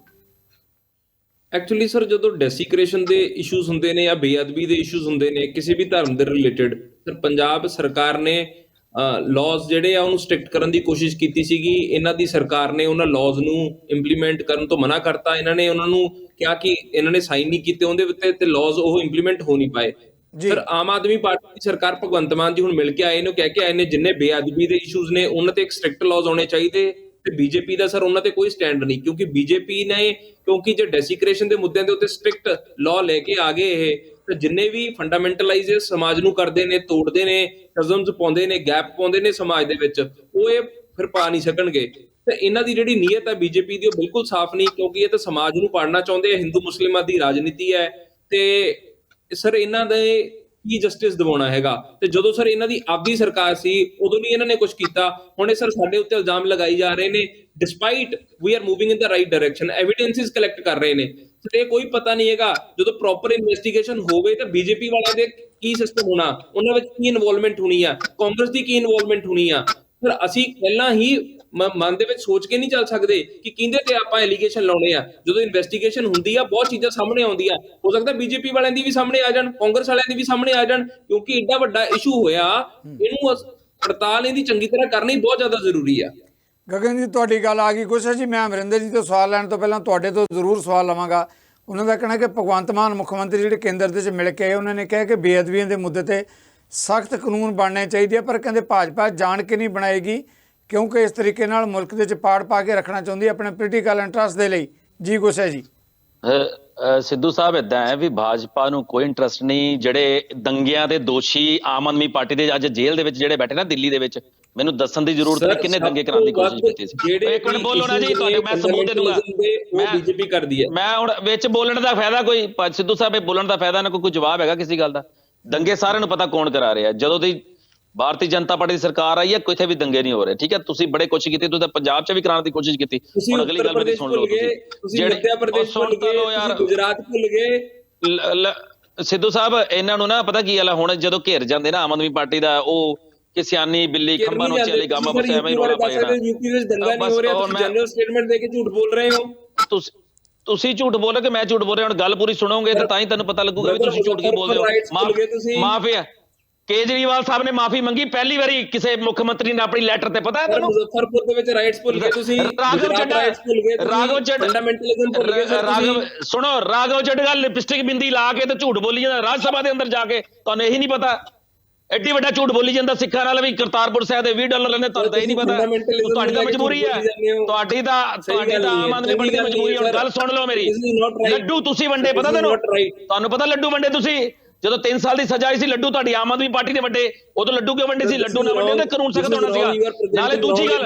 ਐਕਚੁਅਲੀ ਸਰ, ਜਦੋਂ ਡੈਸੀਕ੍ਰੇਸ਼ਨ ਦੇ ਇਸ਼ੂਜ਼ ਹੁੰਦੇ ਨੇ ਜਾਂ ਬੇਅਦਬੀ ਦੇ ਇਸ਼ੂਜ਼ ਹੁੰਦੇ ਨੇ ਕਿਸੇ ਵੀ ਧਰਮ ਦੇ ਰਿਲੇਟਡ, ਸਰ ਪੰਜਾਬ ਸਰਕਾਰ ਨੇ ਲਾਜ਼ ਜਿਹੜੇ ਆ ਉਹਨੂੰ ਸਟ੍ਰਿਕਟ ਕਰਨ ਦੀ ਕੋਸ਼ਿਸ਼ ਕੀਤੀ ਸੀਗੀ। ਇਹਨਾਂ ਦੀ ਸਰਕਾਰ ਨੇ ਉਹਨਾਂ ਲਾਜ਼ ਨੂੰ ਇੰਪਲੀਮੈਂਟ ਕਰਨ ਤੋਂ ਮਨਾ ਕਰਤਾ। ਇਹਨਾਂ ਨੇ ਉਹਨਾਂ ਨੂੰ ਕਿਹਾ ਕਿ ਇਹਨਾਂ ਨੇ ਸਾਈਨ ਨਹੀਂ ਕੀਤੇ ਉਹਦੇ ਉੱਤੇ ਤੇ ਲਾਜ਼ ਉਹ ਇੰਪਲੀਮੈਂਟ ਹੋ ਨਹੀਂ ਪਾਏ। ਸਰ ਆਮ ਆਦਮੀ ਪਾਰਟੀ ਦੀ ਸਰਕਾਰ ਭਗਵੰਤ ਮਾਨ ਜੀ ਹੁਣ ਮਿਲ ਕੇ ਆਏ ਨੇ, ਕਹਿ ਕੇ ਆਏ ਨੇ ਜਿੰਨੇ ਬੇਅਦਬੀ ਦੇ ਇਸ਼ੂਜ਼ ਨੇ ਉਹਨਾਂ ਤੇ ਇੱਕ ਸਟ੍ਰਿਕਟ ਲਾਜ਼ ਹੋਣੇ ਚਾਹੀਦੇ। ਤੇ ਬੀਜੇਪੀ ਦਾ ਸਰ ਉਹਨਾਂ ਤੇ ਕੋਈ ਸਟੈਂਡ ਨਹੀਂ, ਕਿਉਂਕਿ ਬੀਜੇਪੀ ਨੇ ਜੇ ਡੈਸੀਕ੍ਰੇਸ਼ਨ ਦੇ ਮੁੱਦਿਆਂ ਦੇ ਉੱਤੇ ਸਟ੍ਰਿਕਟ ਲਾਅ ਲੈ ਕੇ ਆ ਗਏ ਇਹ, ਤਾਂ ਜਿੰਨੇ ਵੀ ਫੰਡਾਮੈਂਟਲਾਈਜ਼ ਸਮਾਜ ਨੂੰ ਕਰਦੇ ਨੇ, ਤੋੜਦੇ ਨੇ, ਕਜ਼ਮਸ ਪਾਉਂਦੇ ਨੇ, ਗੈਪ ਪਾਉਂਦੇ ਨੇ ਸਮਾਜ ਦੇ ਵਿੱਚ, ਉਹ ਇਹ ਫਿਰ ਪਾ ਨਹੀਂ ਸਕਣਗੇ। ਤੇ ਇਹਨਾਂ ਦੀ ਜਿਹੜੀ ਨੀਅਤ ਹੈ ਬੀਜੇਪੀ ਦੀ ਉਹ ਬਿਲਕੁਲ ਸਾਫ਼ ਨਹੀਂ, ਕਿਉਂਕਿ ਇਹ ਤਾਂ ਸਮਾਜ ਨੂੰ ਪਾੜਨਾ ਚਾਹੁੰਦੇ ਆ। ਹਿੰਦੂ ਮੁਸਲਿਮਾਂ ਦੀ ਰਾਜਨੀਤੀ ਹੈ। ਤੇ ਸਰ ਇਹਨਾਂ ਦੇ ਕੀ ਜਸਟਿਸ ਦਿਵਾਉਣਾ ਹੈਗਾ। ਤੇ ਜਦੋਂ ਸਰ ਇਹਨਾਂ ਦੀ ਆਪਦੀ ਸਰਕਾਰ ਸੀ ਉਦੋਂ ਨਹੀਂ ਇਹਨਾਂ ਨੇ ਕੁਝ ਕੀਤਾ। ਹੁਣ ਇਹ ਸਰ ਸਾਡੇ ਉੱਤੇ ਇਲਜ਼ਾਮ ਲਗਾਈ ਜਾ ਰਹੇ ਨੇ despite we are moving in the right direction, evidences collect ਕਰ ਰਹੇ ਨੇ। ਸਰ ਇਹ ਕੋਈ ਪਤਾ ਨਹੀਂ ਹੈਗਾ ਜਦੋਂ ਪ੍ਰੋਪਰ ਇਨਵੈਸਟੀਗੇਸ਼ਨ ਹੋਵੇ ਤਾਂ ਬੀਜੇਪੀ ਵਾਲਿਆਂ ਦੇ ਕੀ ਸਿਸਟਮ ਹੋਣਾ, ਉਹਨਾਂ ਵਿੱਚ ਕੀ ਇਨਵੋਲਵਮੈਂਟ ਹੋਣੀ ਆ, ਕਾਂਗਰਸ ਦੀ ਕੀ ਇਨਵੋਲਵਮੈਂਟ ਹੋਣੀ ਆ। ਸਰ ਅਸੀਂ ਪਹਿਲਾਂ ਹੀ ਮਨ ਦੇ ਵਿੱਚ ਸੋਚ ਕੇ ਨਹੀਂ ਚੱਲ ਸਕਦੇ ਕਿ ਕਿਹਦੇ ਤੇ ਆਪਾਂ ਐਲੀਗੇਸ਼ਨ ਲਾਉਣੇ ਆ। ਜਦੋਂ ਇਨਵੈਸਟੀਗੇਸ਼ਨ ਹੁੰਦੀ ਆ ਬਹੁਤ ਚੀਜ਼ਾਂ ਸਾਹਮਣੇ ਆਉਂਦੀਆਂ, ਹੋ ਸਕਦਾ ਬੀਜੇਪੀ ਵਾਲਿਆਂ ਦੀ ਵੀ ਸਾਹਮਣੇ ਆ ਜਾਣ, ਕਾਂਗਰਸ ਵਾਲਿਆਂ ਦੀ ਵੀ ਸਾਹਮਣੇ ਆ ਜਾਣ, ਕਿਉਂਕਿ ਏਡਾ ਵੱਡਾ ਇਸ਼ੂ ਹੋਇਆ, ਇਹਨੂੰ ਪੜਤਾਲ ਇਹਦੀ ਚੰਗੀ ਤਰ੍ਹਾਂ ਕਰਨੀ ਬਹੁਤ ਜ਼ਿਆਦਾ ਜ਼ਰੂਰੀ ਆ। ਗਗਨ ਜੀ ਤੁਹਾਡੀ ਗੱਲ ਆ ਗਈ। ਗੁੱਸਾ ਜੀ ਮੈਂ ਅਮਰਿੰਦਰ ਜੀ ਤੋਂ ਸਵਾਲ ਲੈਣ ਤੋਂ ਪਹਿਲਾਂ ਤੁਹਾਡੇ ਤੋਂ ਜ਼ਰੂਰ ਸਵਾਲ ਲਵਾਂਗਾ। ਉਹਨਾਂ ਦਾ ਕਹਿਣਾ ਕਿ ਭਗਵੰਤ ਮਾਨ ਮੁੱਖ ਮੰਤਰੀ ਜਿਹੜੇ ਕੇਂਦਰ ਦੇ ਵਿੱਚ ਮਿਲ ਕੇ ਆਏ, ਉਹਨਾਂ ਨੇ ਕਿਹਾ ਕਿ ਬੇਅਦਬੀਆਂ ਦੇ ਮੁੱਦੇ ਤੇ ਸਖਤ ਕਾਨੂੰਨ ਬਣਨੇ ਚਾਹੀਦੇ ਆ, ਪਰ ਕਹਿੰਦੇ ਭਾਜਪਾ ਜਾਣ ਕੇ ਨਹੀਂ ਬਣਾਏਗੀ ਕਿਉਂਕਿ ਇਸ ਤਰੀਕੇ ਨਾਲ ਮੁਲਕ ਦੇ ਵਿੱਚ ਪਾੜ ਪਾ ਕੇ ਰੱਖਣਾ ਚਾਹੁੰਦੀ ਹੈ ਆਪਣੇ ਪੋਲੀਟੀਕਲ ਇੰਟਰਸਟ ਦੇ ਲਈ। ਜੀ ਗੁੱਸਾ ਜੀ। ਸਿੱਧੂ ਸਾਹਿਬ ਇਦਾਂ ਹੈ ਵੀ ਭਾਜਪਾ ਨੂੰ ਕੋਈ ਇੰਟਰਸਟ ਨਹੀਂ। ਜਿਹੜੇ ਦੰਗਿਆਂ ਦੇ ਦੋਸ਼ੀ ਆਮ ਆਦਮੀ ਪਾਰਟੀ ਦੇ ਅੱਜ ਜੇਲ੍ਹ ਦੇ ਵਿੱਚ ਜਿਹੜੇ ਬੈਠੇ ਨਾ ਦਿੱਲੀ ਦੇ ਵਿੱਚ, ਮੈਨੂੰ ਦੱਸਣ ਦੀ ਜ਼ਰੂਰਤ ਨਹੀਂ ਕਿੰਨੇ ਦੰਗੇ ਕਰਾਉਣ ਦੀ ਕੋਸ਼ਿਸ਼ ਕੀਤੀ ਸੀ। ਇੱਕ ਮਿੰਟ ਬੋਲੋ ਨਾ ਜੀ, ਤੁਹਾਨੂੰ ਮੈਂ ਸਬੂਤ ਦੇ ਦੂੰਗਾ। ਉਹ ਬੀਜੇਪੀ ਕਰਦੀ ਹੈ। ਮੈਂ ਹੁਣ ਵਿੱਚ ਬੋਲਣ ਦਾ ਫਾਇਦਾ ਕੋਈ, ਸਿੱਧੂ ਸਾਹਿਬ ਇਹ ਬੋਲਣ ਦਾ ਫਾਇਦਾ ਨਾ ਕੋਈ ਜਵਾਬ ਹੈਗਾ ਕਿਸੇ ਗੱਲ ਦਾ? ਦੰਗੇ ਸਾਰਿਆਂ ਨੂੰ ਪਤਾ ਕੌਣ ਕਰਾ ਰਿਹਾ। ਜਦੋਂ ਦੀ ਭਾਰਤੀ ਜਨਤਾ ਪਾਰਟੀ ਦੀ ਸਰਕਾਰ ਆਈ ਹੈ ਕਿਤੇ ਵੀ ਦੰਗੇ ਨਹੀਂ ਹੋ ਰਹੇ। ਠੀਕ ਹੈ, ਤੁਸੀਂ ਬੜੇ ਕੋਸ਼ਿਸ਼ ਕੀਤੀ, ਤੁਸੀਂ ਪੰਜਾਬ 'ਚ ਵੀ ਕਰਾਉਣ ਦੀ ਕੋਸ਼ਿਸ਼ ਕੀਤੀ। ਹੁਣ ਅਗਲੀ ਗੱਲ ਮੇਰੀ ਸੁਣ ਲਓ, ਤੁਸੀਂ ਮੱਧ ਪ੍ਰਦੇਸ਼ ਭੁੱਲ ਗਏ, ਤੁਸੀਂ ਗੁਜਰਾਤ ਭੁੱਲ ਗਏ। ਸਿੱਧੂ ਸਾਹਿਬ ਇਹਨਾਂ ਨੂੰ ਨਾ ਪਤਾ ਕੀ ਗੱਲ, ਹੁਣ ਜਦੋਂ ਘੇਰ ਜਾਂਦੇ ਨਾ ਆਮ ਆਦਮੀ ਪਾਰਟੀ ਦਾ, ਉਹ ਕਿ ਸਿਆਣੀ ਬਿੱਲੀ ਖੰਭਾਂ ਨੂੰ ਚੱਲੇ ਗਾਮਾ ਬਸ ਐਵੇਂ ਹੀ ਰੋਲਾ ਪਾ ਜਾਣਾ। ਯੂਪੀ ਵਿੱਚ ਦੰਗਾ ਨਹੀਂ ਹੋ ਰਿਹਾ, ਤੁਸੀਂ ਜਨਰਲ ਸਟੇਟਮੈਂਟ ਦੇ ਕੇ ਝੂਠ ਬੋਲ ਰਹੇ ਹੋ। ਤੁਸੀਂ ਝੂਠ ਬੋਲ ਰਹੇ ਕਿ ਮੈਂ ਝੂਠ ਬੋਲ ਰਿਹਾ? ਹੁਣ ਗੱਲ ਪੂਰੀ ਸੁਣੋਗੇ ਤਾਂ ਤਾਂ ਹੀ ਤੁਹਾਨੂੰ ਪਤਾ ਲੱਗੂਗਾ ਵੀ ਤੁਸੀਂ ਝੂਠ ਕੀ ਬੋਲਦੇ ਹੋ। ਮਾਫੀਆ ਕੇਜਰੀਵਾਲ ਸਾਹਿਬ ਨੇ ਮਾਫੀ ਮੰਗੀ ਪਹਿਲੀ ਵਾਰੀ ਕਿਸੇ ਮੁੱਖ ਮੰਤਰੀ ਨੇ ਆਪਣੀ ਲੈਟਰ ਤੇ, ਪਤਾ ਹੈ ਤੁਹਾਨੂੰ? ਮੁਜ਼ੱਫਰਪੁਰ ਦੇ ਵਿੱਚ ਰਾਈਟਸ ਭੁੱਲ ਗਏ ਤੁਸੀਂ, ਰਾਘਵ ਚੱਡਾ ਫੰਡਾਮੈਂਟਲਿਜ਼ਮ ਭੁੱਲ ਗਏ। ਸੁਣੋ, ਰਾਘਵ ਚੱਡਾ ਲਿਪਸਟਿਕ ਬਿੰਦੀ ਲਾ ਕੇ ਤੇ ਝੂਠ ਬੋਲੀ ਜਾਂਦਾ ਰਾਜ ਸਭਾ ਦੇ ਅੰਦਰ ਜਾ ਕੇ। ਤੁਹਾਨੂੰ ਇਹੀ ਨਹੀਂ ਪਤਾ? ਐਡੀ ਵੱਡਾ ਝੂਠ ਬੋਲੀ ਜਾਂਦਾ ਸਿੱਖਾਂ ਨਾਲ ਵੀ ਕਰਤਾਰਪੁਰ ਸਾਹਿਬ ਦੇ $20 ਲੈਂਦੇ, ਤੁਹਾਨੂੰ ਤਾਂ ਇਹ ਨਹੀਂ ਪਤਾ। ਤੁਹਾਡੀ ਤਾਂ ਮਜਬੂਰੀ ਹੈ, ਤੁਹਾਡੀ ਤਾਂ ਆਮ ਆਦਮੀ ਪਾਰਟੀ ਦੀ ਮਜਬੂਰੀ। ਹੁਣ ਗੱਲ ਸੁਣ ਲਓ ਮੇਰੀ। ਲੱਡੂ ਤੁਸੀਂ ਵੰਡੇ, ਪਤਾ ਤੁਹਾਨੂੰ ਪਤਾ ਲੱਡੂ ਵੰਡੇ ਤੁਸੀਂ? ਜਦੋਂ 3 ਸਾਲ ਦੀ ਸਜ਼ਾ ਆਈ ਸੀ, ਲੱਡੂ ਤੁਹਾਡੀ ਆਮ ਆਦਮੀ ਪਾਰਟੀ ਨੇ ਵੱਡੇ। ਉਦੋਂ ਲੱਡੂ ਕਿਉਂ ਵੰਡੇ ਸੀ? ਲੱਡੂ ਨਾ ਵੰਡੇ ਉਹਦੇ ਕਾਨੂੰਨ ਸਖਤ ਹੋਣਾ ਸੀਗਾ। ਨਾਲੇ ਦੂਜੀ ਗੱਲ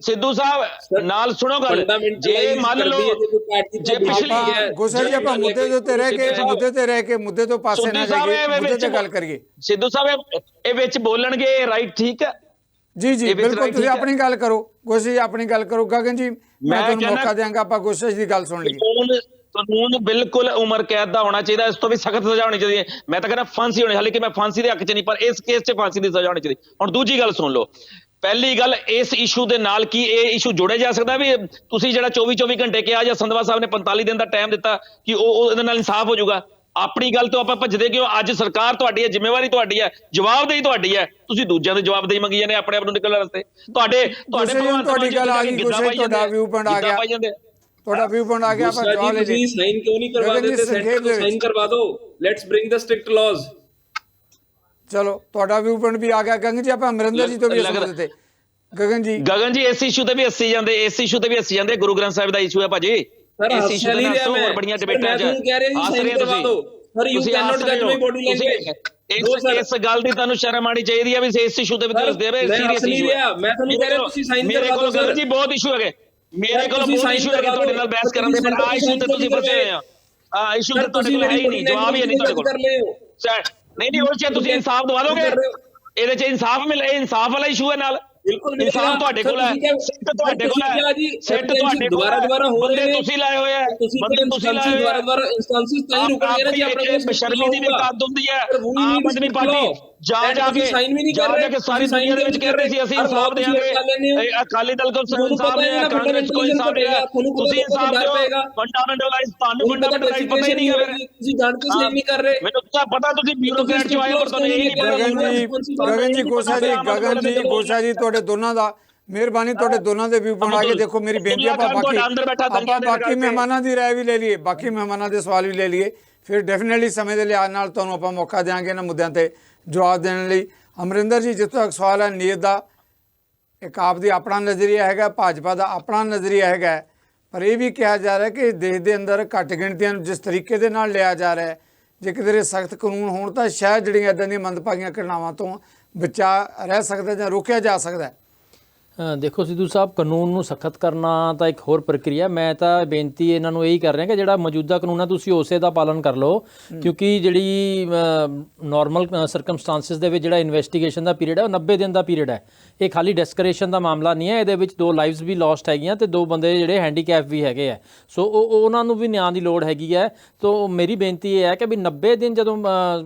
ਸਿੱਧੂ ਸਾਹਿਬ ਨਾਲ ਸੁਣੋ ਗੱਲ, ਜੇ ਮੰਨ ਲਓ ਜੇ ਪਿਛਲੀ ਗੁੱਸਾ ਜੀ ਆਪਾਂ ਮੁੱਦੇ ਦੇ ਉੱਤੇ ਰਹਿ ਕੇ ਮੁੱਦੇ ਤੋਂ ਪਾਸੇ ਨਾ ਜਾਈਏ, ਮੁੱਦੇ ਤੇ ਗੱਲ ਕਰੀਏ। ਸਿੱਧੂ ਸਾਹਿਬ ਇਹ ਵਿੱਚ ਬੋਲਣਗੇ, ਰਾਈਟ, ਠੀਕ ਹੈ ਜੀ ਜੀ ਬਿਲਕੁਲ, ਤੁਸੀਂ ਆਪਣੀ ਗੱਲ ਕਰੋ। ਗੁੱਸਾ ਜੀ ਆਪਣੀ ਗੱਲ ਕਰੋ। ਗਗਨ ਜੀ ਮੈਂ ਤੁਹਾਨੂੰ ਮੌਕਾ ਦਿਆਂਗਾ, ਆਪਾਂ ਗੁੱਸਾ ਜੀ ਦੀ ਗੱਲ ਸੁਣ ਲਈਏ। ਕਾਨੂੰਨ ਬਿਲਕੁਲ ਉਮਰ ਕੈਦ ਦਾ ਹੋਣਾ ਚਾਹੀਦਾ, ਇਸ ਤੋਂ ਵੀ ਸਖਤ ਸਜ਼ਾ ਹੋਣੀ ਚਾਹੀਦੀ ਹੈ। ਮੈਂ ਤਾਂ ਕਹਿੰਦਾ ਫਾਂਸੀ ਹੋਣੀ, ਹਾਲਾਂਕਿ ਮੈਂ ਫਾਂਸੀ ਦੇ ਹੱਕ 'ਚ ਨਹੀਂ, ਪਰ ਇਸ ਕੇਸ 'ਚ ਫਾਂਸੀ ਦੀ ਸਜ਼ਾ ਹੋਣੀ ਚਾਹੀਦੀ। ਹੁਣ ਦੂਜੀ ਗੱਲ ਸੁਣ ਲਓ। ਪਹਿਲੀ ਗੱਲ, ਇਸ ਇਸ਼ੂ ਦੇ ਨਾਲ ਕੀ ਇਹ ਇਸ਼ੂ ਜੋੜਿਆ ਜਾ ਸਕਦਾ ਵੀ ਤੁਸੀਂ ਜਿਹੜਾ 24 ਘੰਟੇ ਕਿਹਾ ਜਾਂ ਸੰਧਵਾ ਸਾਹਿਬ ਨੇ 45 ਦਿਨ ਦਾ ਟਾਈਮ ਦਿੱਤਾ ਕਿ ਉਹ ਇਹਦੇ ਨਾਲ ਇਨਸਾਫ ਹੋ ਜਾਊਗਾ? ਆਪਣੀ ਗੱਲ ਤੋਂ ਆਪਾਂ ਭੱਜਦੇ ਕਿਉਂ? ਅੱਜ ਸਰਕਾਰ ਤੁਹਾਡੀ ਹੈ, ਜ਼ਿੰਮੇਵਾਰੀ ਤੁਹਾਡੀ ਹੈ, ਜਵਾਬਦੇਹੀ ਤੁਹਾਡੀ ਹੈ। ਤੁਸੀਂ ਦੂਜਿਆਂ ਦੇ ਜਵਾਬਦੇਹੀ ਮੰਗੀ ਜਾਂਦੇ ਆਪਣੇ ਆਪ ਨੂੰ ਨਿਕਲਣ ਵਾਸਤੇ। ਤੁਹਾਡੀ ਗੱਲ ਆ ਗਈ, ਤੁਹਾਡਾ ਵਿਊ ਪੁਆਇੰਟ ਆ ਗਿਆ, ਤੁਹਾਡਾ ਵਿਊ ਪੁਆਇੰਟ ਆ ਗਿਆ। ਆਪਾਂ ਜਵਾਬ ਲੈ ਲਈ। ਸਾਈਨ ਕਿਉਂ ਨਹੀਂ ਕਰਵਾ ਦਿੰਦੇ? ਸੈਂਟਰ ਤੋਂ ਸਾਈਨ ਕਰਵਾ ਦਿਓ। Let's bring the strict ਲਾਜ਼। ਚਲੋ ਤੁਹਾਡਾ ਵਿਊ ਪੁਆਇੰਟ ਵੀ ਆ ਗਿਆ। ਗਗਨ ਜੀ ਆਪਾਂ ਅਮਰਿੰਦਰ ਜੀ ਤੋਂ ਵੀ ਸਮਝ ਦਿੱਤੇ। ਗਗਨ ਜੀ ਇਸ ਇਸ਼ੂ ਤੇ ਵੀ ਹੱਸੀ ਜਾਂਦੇ। ਗੁਰੂ ਗ੍ਰੰਥ ਸਾਹਿਬ ਦਾ ਇਸ਼ੂ ਹੈ ਭਾਜੀ। ਇਸ ਇਸ਼ੂ ਦੇ ਨਾਲ ਹੋਰ ਬੜੀਆਂ ਡਿਬੇਟਾਂ 'ਚ ਹੱਸ ਰਹੇ ਤੁਸੀਂ। ਇਸ ਗੱਲ ਦੀ ਤੁਹਾਨੂੰ ਸ਼ਰਮ ਆਣੀ ਚਾਹੀਦੀ ਹੈ ਵੀ ਇਸ ਇਸ਼ੂ ਤੇ ਵੀ ਦੱਸਦੇ ਆ। ਸੀਰੀਅਸ ਇਸ਼ੂ ਹੈ। ਮੈਂ ਤੁਹਾਨੂੰ ਕਹਿ ਰਿਹਾ ਤੁਸੀਂ ਸਾਈਨ ਮੇਰੇ ਕੋਲ ਗਗਨ ਜੀ ਬਹੁਤ ਇਸ਼ੂ ਹੈਗੇ, ਮੇਰੇ ਕੋਲ ਬਹੁਤ ਇਸ਼ੂ ਹੈਗੇ ਤੁਹਾਡੇ ਨਾਲ ਬਹਿਸ ਕਰਨ ਦੇ, ਪਰ ਆ ਇਸ਼ੂ ਤੇ ਤੁਸੀਂ ਫਸੇ ਹੋਏ ਆ। ਇਸ਼ੂ ਤੇ ਤੁਹਾਡੇ ਕੋਲ ਹੈ ਹੀ ਨਹੀਂ, ਜਵਾਬ ਹੀ ਨਹੀਂ ਤੁਹਾਡੇ ਕੋਲ। ਨਹੀਂ ਉਹ 'ਚ ਤੁਸੀਂ ਇਨਸਾਫ ਦਵਾ ਦੋਗੇ? ਇਹਦੇ 'ਚ ਇਨਸਾਫ ਮਿਲੇ, ਇਨਸਾਫ ਵਾਲਾ ਇਸ਼ੂ ਹੈ ਨਾਲ। ਇਨਸਾਫ ਤੁਹਾਡੇ ਕੋਲ ਹੈ, ਸਿੱਟ ਤੁਹਾਡੇ ਕੋਲ ਹੈ, ਸਿੱਟ ਤੁਹਾਡੇ ਕੋਲ ਹੈ। ਬੰਦੇ ਤੁਸੀਂ ਲਾਏ ਹੋਏ ਆ, ਬੰਦੇ ਤੁਸੀਂ ਲਾਏ ਹੋਏ ਆ। ਇੰਸਟੈਂਸਸ ਤਾਂ ਹੀ ਰੁਕਣਗੇ ਨਾ ਜੇ ਆਪਣਾ ਬੇਸ਼ਰਮੀ ਦੀ ਵੀ ਹੱਦ ਹੁੰਦੀ ਹੈ। ਆਮ ਆਦਮੀ ਪਾਰਟੀ ਜਾ ਕੇ ਸਾਰੀ ਦੁਨੀਆ ਦੇ ਵਿੱਚ ਕਹਿ ਰਹੇ ਸੀ ਅਸੀਂ ਇਨਸਾਫ ਦੇਵਾਂਗੇ। ਅਕਾਲੀ ਦਲ ਕੋਲ ਇਨਸਾਫ ਨਹੀਂ ਹੈ, ਕਾਂਗਰਸ ਕੋਈ ਇਨਸਾਫ ਨਹੀਂ ਹੈ। ਤੁਸੀਂ ਇਨਸਾਫ ਦਿਓ। ਫੰਡਾਮੈਂਟਲਾਈਜ਼ ਤੁਹਾਨੂੰ ਫੰਡਾਮੈਂਟਲਾਈਜ਼ ਪਤਾ ਹੀ ਨਹੀਂ ਹੈ। ਤੁਸੀਂ ਜਾਣ ਕੇ ਸਹੀ ਨਹੀਂ ਕਰ ਰਹੇ। ਮੈਨੂੰ ਤਾਂ ਪਤਾ ਤੁਸੀਂ ਬਿਊਰੋਕਰੇਟ ਚੋਂ ਆਏ ਹੋ, ਪਰ ਤੁਹਾਨੂੰ ਇਹ ਨਹੀਂ ਪਤਾ। ਗਗਨ ਜੀ ਗੋਸਾ ਜੀ ਤੁਹਾਡੇ ਦੋਨਾਂ ਦਾ ਮਿਹਰਬਾਨੀ, ਤੁਹਾਡੇ ਦੋਨਾਂ ਦੇ ਵਿਊ ਪੁਆਇੰਟ ਆ ਕੇ ਦੇਖੋ। ਮੇਰੀ ਬੇਨਤੀ ਆਪਾਂ ਬਾਕੀ ਮਹਿਮਾਨਾਂ ਦੀ ਰਾਏ ਵੀ ਲੈ ਲਈਏ, ਬਾਕੀ ਮਹਿਮਾਨਾਂ ਦੇ ਸਵਾਲ ਵੀ ਲੈ ਲਈਏ, ਫਿਰ ਡੈਫੀਨਿਟਲੀ ਸਮੇਂ ਦੇ ਲਿਹਾਜ਼ ਨਾਲ ਤੁਹਾਨੂੰ ਆਪਾਂ ਮੌਕਾ ਦੇਵਾਂਗੇ ਇਹਨਾਂ ਮੁੱਦਿਆਂ ਤੇ ਜਵਾਬ ਦੇਣ ਲਈ। ਅਮਰਿੰਦਰ ਜੀ ਜਿੱਥੋਂ ਤੱਕ ਸਵਾਲ ਹੈ ਨੀਅਤ ਦਾ, ਇੱਕ ਆਪ ਦੀ ਆਪਣਾ ਨਜ਼ਰੀਆ ਹੈਗਾ, ਭਾਜਪਾ ਦਾ ਆਪਣਾ ਨਜ਼ਰੀਆ ਹੈਗਾ, ਪਰ ਇਹ ਵੀ ਕਿਹਾ ਜਾ ਰਿਹਾ ਕਿ ਦੇਸ਼ ਦੇ ਅੰਦਰ ਘੱਟ ਗਿਣਤੀਆਂ ਨੂੰ ਜਿਸ ਤਰੀਕੇ ਦੇ ਨਾਲ ਲਿਆ ਜਾ ਰਿਹਾ ਹੈ, ਜੇ ਕਿਤੇ ਸਖਤ ਕਾਨੂੰਨ ਹੋਣ ਤਾਂ ਸ਼ਾਇਦ ਜਿਹੜੀਆਂ ਇੱਦਾਂ ਦੀਆਂ ਮੰਦਭਾਗੀਆਂ ਘਟਨਾਵਾਂ ਤੋਂ ਬਚਾ ਰਹਿ ਸਕਦਾ ਜਾਂ ਰੋਕਿਆ ਜਾ ਸਕਦਾ। ਦੇਖੋ ਸਿੱਧੂ ਸਾਹਿਬ, ਕਾਨੂੰਨ ਨੂੰ ਸਖਤ ਕਰਨਾ ਤਾਂ ਇੱਕ ਹੋਰ ਪ੍ਰਕਿਰਿਆ। ਮੈਂ ਤਾਂ ਬੇਨਤੀ ਇਹਨਾਂ ਨੂੰ ਇਹੀ ਕਰ ਰਿਹਾ ਕਿ ਜਿਹੜਾ ਮੌਜੂਦਾ ਕਾਨੂੰਨ ਹੈ ਤੁਸੀਂ ਉਸੇ ਦਾ ਪਾਲਨ ਕਰ ਲਓ, ਕਿਉਂਕਿ ਜਿਹੜੀ ਨਾਰਮਲ ਸਰਕਮਸਟੈਂਸਿਸ ਦੇ ਵਿੱਚ ਜਿਹੜਾ ਇਨਵੈਸਟੀਗੇਸ਼ਨ ਦਾ ਪੀਰੀਅਡ ਹੈ ਉਹ 90 ਦਿਨ ਦਾ ਪੀਰੀਅਡ ਹੈ। ਇਹ ਖਾਲੀ ਡਿਸਕ੍ਰੇਸ਼ਨ ਦਾ ਮਾਮਲਾ ਨਹੀਂ ਹੈ, ਇਹਦੇ ਵਿੱਚ 2 ਲਾਈਵਸ ਵੀ ਲੋਸਟ ਹੈਗੀਆਂ ਤੇ 2 ਬੰਦੇ ਜਿਹੜੇ ਹੈਂਡੀਕੈਪ ਵੀ ਹੈਗੇ ਆ, ਸੋ ਉਹਨਾਂ ਨੂੰ ਵੀ ਨਿਆਂ ਦੀ ਲੋੜ ਹੈਗੀ ਹੈ। ਤੋ ਮੇਰੀ ਬੇਨਤੀ ਇਹ ਹੈ ਕਿ ਵੀ 90 ਦਿਨ ਜਦੋਂ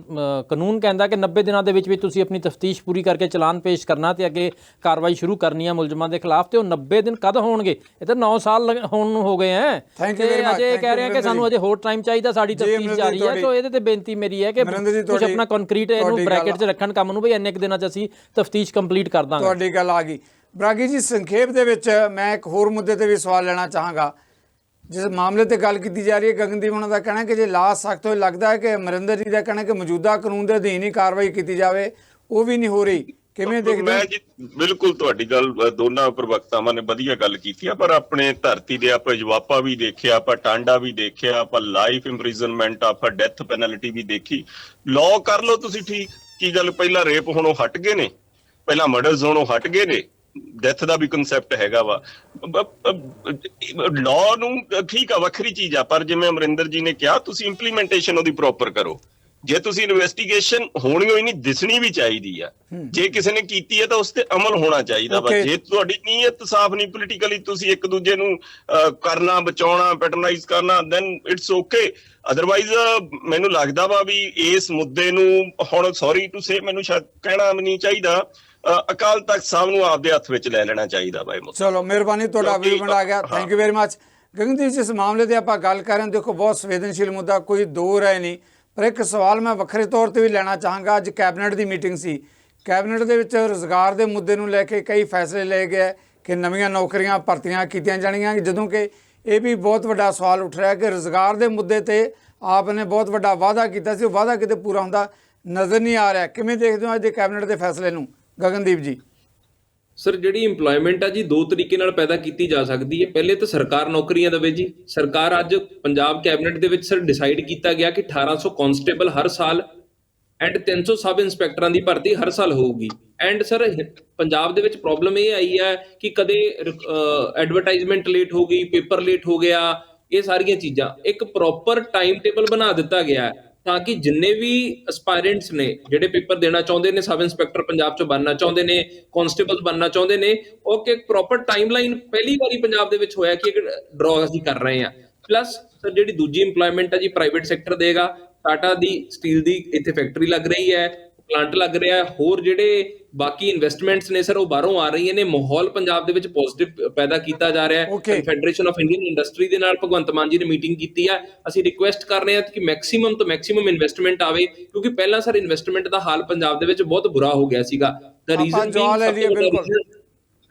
ਕਾਨੂੰਨ ਕਹਿੰਦਾ ਕਿ 90 ਦਿਨਾਂ ਦੇ ਵਿੱਚ ਤੁਸੀਂ ਆਪਣੀ ਤਫਤੀਸ਼ ਪੂਰੀ ਕਰਕੇ ਚਲਾਨ ਪੇਸ਼ ਕਰਨਾ ਤੇ ਅੱਗੇ ਕਾਰਵਾਈ ਸ਼ੁਰੂ ਕਰਨੀ ਹੈ ਮੁਲਜ਼ਮਾਂ ਦੇ ਖਿਲਾਫ, ਤੇ ਉਹ 90 ਦਿਨ ਕਦ ਹੋਣਗੇ? ਇਹ ਤਾਂ 9 ਸਾਲ ਹੋਣ ਨੂੰ ਹੋ ਗਏ ਹੈ ਤੇ ਅਜੇ ਕਹਿ ਰਹੇ ਆ ਕਿ ਸਾਨੂੰ ਅਜੇ ਹੋਰ ਟਾਈਮ ਚਾਹੀਦਾ, ਸਾਡੀ ਤਫਤੀਸ਼ ਜਾਰੀ ਹੈ। ਸੋ ਇਹਦੇ ਤੇ ਬੇਨਤੀ ਮੇਰੀ ਹੈ ਕਿ ਕੁਝ ਆਪਣਾ ਕੰਕਰੀਟ ਇਹਨੂੰ ਬ੍ਰੈਕਟ 'ਚ ਰੱਖਣ ਕੰਮ ਨੂੰ, ਵੀ ਇੰਨੇ ਕੁ ਦਿਨਾਂ 'ਚ ਅਸੀਂ ਤਫਤੀਸ਼ ਕੰਪਲੀਟ ਕਰ ਦਾਂਗੇ। ਤੁਹਾਡੀ ਗੱਲ ਆ ਗਈ। ਬਰਾਗੀ ਜੀ, ਸੰਖੇਪ ਦੇ ਵਿੱਚ ਮੈਂ ਇੱਕ ਹੋਰ ਮੁੱਦੇ ਤੇ ਵੀ ਸਵਾਲ ਲੈਣਾ ਚਾਹਾਂਗਾ। ਜਿਸ ਮਾਮਲੇ ਤੇ ਗੱਲ ਕੀਤੀ ਜਾ ਰਹੀ ਹੈ, ਗਗਨਦੀਪ ਉਹਨਾਂ ਦਾ ਕਹਿਣਾ ਕਿ ਜੇ ਲਾ ਸਖਤ ਹੋਏ, ਲੱਗਦਾ ਹੈ ਕਿ ਅਮਰਿੰਦਰ ਜੀ ਦਾ ਕਹਿਣਾ ਕਿ ਮੌਜੂਦਾ ਕਾਨੂੰਨ ਦੇ ਅਧੀਨ ਹੀ ਕਾਰਵਾਈ ਕੀਤੀ ਜਾਵੇ, ਉਹ ਵੀ ਨਹੀਂ ਹੋ ਰਹੀ। ਕਿਵੇਂ ਦੇਖਦੇ? ਮੈਂ ਜੀ ਬਿਲਕੁਲ ਤੁਹਾਡੀ ਗੱਲ, ਦੋਨਾਂ ਪ੍ਰਵਕਤਾਵਾਂ ਨੇ ਵਧੀਆ ਗੱਲ ਕੀਤੀ ਆ, ਪਰ ਆਪਣੇ ਧਰਤੀ ਦੇ ਆਪਾਂ ਜਵਾਬਾ ਵੀ ਦੇਖਿਆ, ਆਪਾਂ ਟਾਂਡਾ ਵੀ ਦੇਖਿਆ, ਆਪਾਂ ਲਾਈਫ ਇੰਪ੍ਰਿਜ਼ਨਮੈਂਟ, ਆਪਾਂ ਡੈਥ ਪੈਨਲਟੀ ਵੀ ਦੇਖੀ। ਲਾਅ ਕਰ ਲਓ ਤੁਸੀਂ, ਠੀਕ ਕੀ ਗੱਲ, ਪਹਿਲਾਂ ਰੇਪ ਹੋਣੋਂ ਹਟ ਗਏ ਨੇ, ਪਹਿਲਾਂ ਮਰਡਰਸ ਹੋਣੋਂ ਹਟ ਗਏ ਨੇ, ਡੈਥ ਦਾ ਵੀ ਕਨਸੈਪਟ ਹੈਗਾ ਵਾ। ਲਾਅ ਨੂੰ ਠੀਕ ਆ, ਵੱਖਰੀ ਚੀਜ਼ ਆ, ਪਰ ਜਿਵੇਂ ਅਮਰਿੰਦਰ ਜੀ ਨੇ ਕਿਹਾ, ਤੁਸੀਂ ਇੰਪਲੀਮੈਂਟੇਸ਼ਨ ਉਹਦੀ ਪ੍ਰੋਪਰ ਕਰੋ। ਜੇ ਤੁਸੀਂ ਇਨਵੈਸਟੀਗੇਸ਼ਨ ਹੋਣੀ ਹੋਈ ਨਹੀਂ, ਦਿਸਣੀ ਵੀ ਚਾਹੀਦੀ ਆ। ਜੇ ਕਿਸੇ ਨੇ ਕੀਤੀ ਹੈ ਤਾਂ ਉਸ ਤੇ ਅਮਲ ਹੋਣਾ ਚਾਹੀਦਾ ਵਾ। ਜੇ ਤੁਹਾਡੀ ਨੀਅਤ ਸਾਫ਼ ਨਹੀਂ, ਪੋਲੀਟੀਕਲੀ ਤੁਸੀਂ ਇੱਕ ਦੂਜੇ ਨੂੰ ਕਰਨਾ, ਬਚਾਉਣਾ, ਪੈਟਰਨਾਈਜ਼ ਕਰਨਾ, ਦੈਨ ਇਟਸ ਓਕੇ। ਅਦਰਵਾਈਜ਼ ਮੈਨੂੰ ਲੱਗਦਾ ਵਾ ਵੀ ਇਸ ਮੁੱਦੇ ਨੂੰ ਹੁਣ, ਸੌਰੀ ਟੂ ਸੇ, ਮੈਨੂੰ ਸ਼ਾਇਦ ਕਹਿਣਾ ਵੀ ਨਹੀਂ ਚਾਹੀਦਾ, ਅਕਾਲ ਤਖਤ ਸਾਹਿਬ ਨੂੰ ਆਪਦੇ ਹੱਥ ਵਿੱਚ ਲੈ ਲੈਣਾ ਚਾਹੀਦਾ ਵਾ ਇਹ ਮੁੱਦਾ। ਚਲੋ, ਮਿਹਰਬਾਨੀ, ਤੁਹਾਡਾ ਵੀ ਬਣਾ ਗਿਆ। Thank you very much. Gagandeep ਜੀ, ਇਸ ਮਾਮਲੇ ਤੇ ਆਪਾਂ ਗੱਲ ਕਰ ਰਹੇ ਹਾਂ, ਦੇਖੋ ਬਹੁਤ ਸੰਵੇਦਨਸ਼ੀਲ ਮੁੱਦਾ, ਕੋਈ ਦੋ ਰਾਏ ਨਹੀਂ, ਪਰ ਇੱਕ ਸਵਾਲ ਮੈਂ ਵੱਖਰੇ ਤੌਰ ਤੇ ਵੀ ਲੈਣਾ ਚਾਹਾਂਗਾ। ਅੱਜ ਕੈਬਨਿਟ ਦੀ ਮੀਟਿੰਗ ਸੀ, ਕੈਬਨਿਟ ਦੇ ਵਿੱਚ ਰੁਜ਼ਗਾਰ ਦੇ ਮੁੱਦੇ ਨੂੰ ਲੈ ਕੇ ਕਈ ਫੈਸਲੇ ਲਏ ਗਏ ਕਿ ਨਵੀਆਂ ਨੌਕਰੀਆਂ ਭਰਤੀਆਂ ਕੀਤੀਆਂ ਜਾਣਗੀਆਂ, ਜਦੋਂ ਕਿ ਇਹ ਵੀ ਬਹੁਤ ਵੱਡਾ ਸਵਾਲ ਉੱਠ ਰਿਹਾ ਕਿ ਰੁਜ਼ਗਾਰ ਦੇ ਮੁੱਦੇ ਤੇ ਆਪ ਨੇ ਬਹੁਤ ਵੱਡਾ ਵਾਅਦਾ ਕੀਤਾ ਸੀ, ਉਹ ਵਾਅਦਾ ਕਿਤੇ ਪੂਰਾ ਹੁੰਦਾ ਨਜ਼ਰ ਨਹੀਂ ਆ ਰਿਹਾ। ਕਿਵੇਂ ਦੇਖਦੇ ਹੋ ਅੱਜ ਦੇ ਕੈਬਨਿਟ ਦੇ ਫੈਸਲੇ ਨੂੰ ਗਗਨਦੀਪ ਜੀ? ਸਰ, ਜਿਹੜੀ ਇੰਪਲੋਇਮੈਂਟ ਆ ਜੀ 2 ਤਰੀਕੇ ਨਾਲ ਪੈਦਾ ਕੀਤੀ ਜਾ ਸਕਦੀ ਹੈ। ਪਹਿਲੇ ਤਾਂ ਸਰਕਾਰ ਨੌਕਰੀਆਂ ਦੇਵੇ ਜੀ। ਸਰਕਾਰ ਅੱਜ ਪੰਜਾਬ ਕੈਬਨਿਟ ਦੇ ਵਿੱਚ ਸਰ ਡਿਸਾਈਡ ਕੀਤਾ ਗਿਆ ਕਿ 1800 ਕਾਂਸਟੇਬਲ ਹਰ ਸਾਲ ਐਂਡ 300 ਸਬ ਇੰਸਪੈਕਟਰਾਂ ਦੀ ਭਰਤੀ ਹਰ ਸਾਲ ਹੋਊਗੀ। ਐਂਡ ਸਰ ਪੰਜਾਬ ਦੇ ਵਿੱਚ ਪ੍ਰੋਬਲਮ ਇਹ ਆਈ ਹੈ ਕਿ ਕਦੇ ਐਡਵਰਟਾਈਜ਼ਮੈਂਟ ਲੇਟ ਹੋ ਗਈ, ਪੇਪਰ ਲੇਟ ਹੋ ਗਿਆ, ਇਹ ਸਾਰੀਆਂ ਚੀਜ਼ਾਂ। ਇੱਕ ਪ੍ਰੋਪਰ ਟਾਈਮ ਟੇਬਲ ਬਣਾ ਦਿੱਤਾ ਗਿਆ ਹੈ ਤਾਂ ਕਿ ਜਿੰਨੇ ਵੀ ਐਸਪਾਇਰੈਂਟਸ ਨੇ ਜਿਹੜੇ ਪੇਪਰ ਦੇਣਾ ਚਾਹੁੰਦੇ ਨੇ, ਸਬ ਇੰਸਪੈਕਟਰ ਪੰਜਾਬ ਚੋਂ ਬਣਨਾ ਚਾਹੁੰਦੇ ਨੇ, ਕਾਂਸਟੇਬਲ ਬਣਨਾ ਚਾਹੁੰਦੇ ਨੇ, ਉਹ ਕਿ ਪ੍ਰੋਪਰ ਟਾਈਮਲਾਈਨ ਪਹਿਲੀ ਵਾਰੀ ਪੰਜਾਬ ਦੇ ਵਿੱਚ ਹੋਇਆ ਕਿ ਇੱਕ ਡਰਾਅ ਅਸੀਂ ਕਰ ਰਹੇ ਹਾਂ। ਪਲੱਸ ਸਰ ਜਿਹੜੀ ਦੂਜੀ ਇੰਪਲੋਇਮੈਂਟ ਹੈ ਜੀ ਪ੍ਰਾਈਵੇਟ ਸੈਕਟਰ ਦੇਗਾ। ਟਾਟਾ ਦੀ ਸਟੀਲ ਦੀ ਇੱਥੇ ਫੈਕਟਰੀ ਲੱਗ ਰਹੀ ਹੈ, ਪਲਾਂਟ ਲੱਗ ਰਿਹਾ ਹੈ, ਹੋਰ ਜਿਹੜੇ ਬਾਕੀ ਇਨਵੈਸਟਮੈਂਟਸ ਨੇ ਸਰ ਉਹ ਬਾਹਰੋਂ ਆ ਰਹੀਆਂ ਨੇ। ਮਾਹੌਲ ਪੰਜਾਬ ਦੇ ਵਿੱਚ ਪੋਜ਼ਿਟਿਵ ਪੈਦਾ ਕੀਤਾ ਜਾ ਰਿਹਾ ਹੈ। ਕਨਫੈਡਰੇਸ਼ਨ ਆਫ ਇੰਡੀਅਨ ਇੰਡਸਟਰੀ ਦੇ ਨਾਲ ਭਗਵੰਤ ਮਾਨ ਜੀ ਨੇ ਮੀਟਿੰਗ ਕੀਤੀ ਹੈ। ਅਸੀਂ ਰਿਕੁਐਸਟ ਕਰ ਰਹੇ ਹਾਂ ਕਿ ਮੈਕਸਿਮਮ ਤੋਂ ਮੈਕਸਿਮਮ ਇਨਵੈਸਟਮੈਂਟ ਆਵੇ, ਕਿਉਂਕਿ ਪਹਿਲਾਂ ਸਰ ਇਨਵੈਸਟਮੈਂਟ ਦਾ ਹਾਲ ਪੰਜਾਬ ਦੇ ਵਿੱਚ ਬਹੁਤ ਬੁਰਾ ਹੋ ਗਿਆ ਸੀਗਾ। ਦਾ ਰੀਜ਼ਨ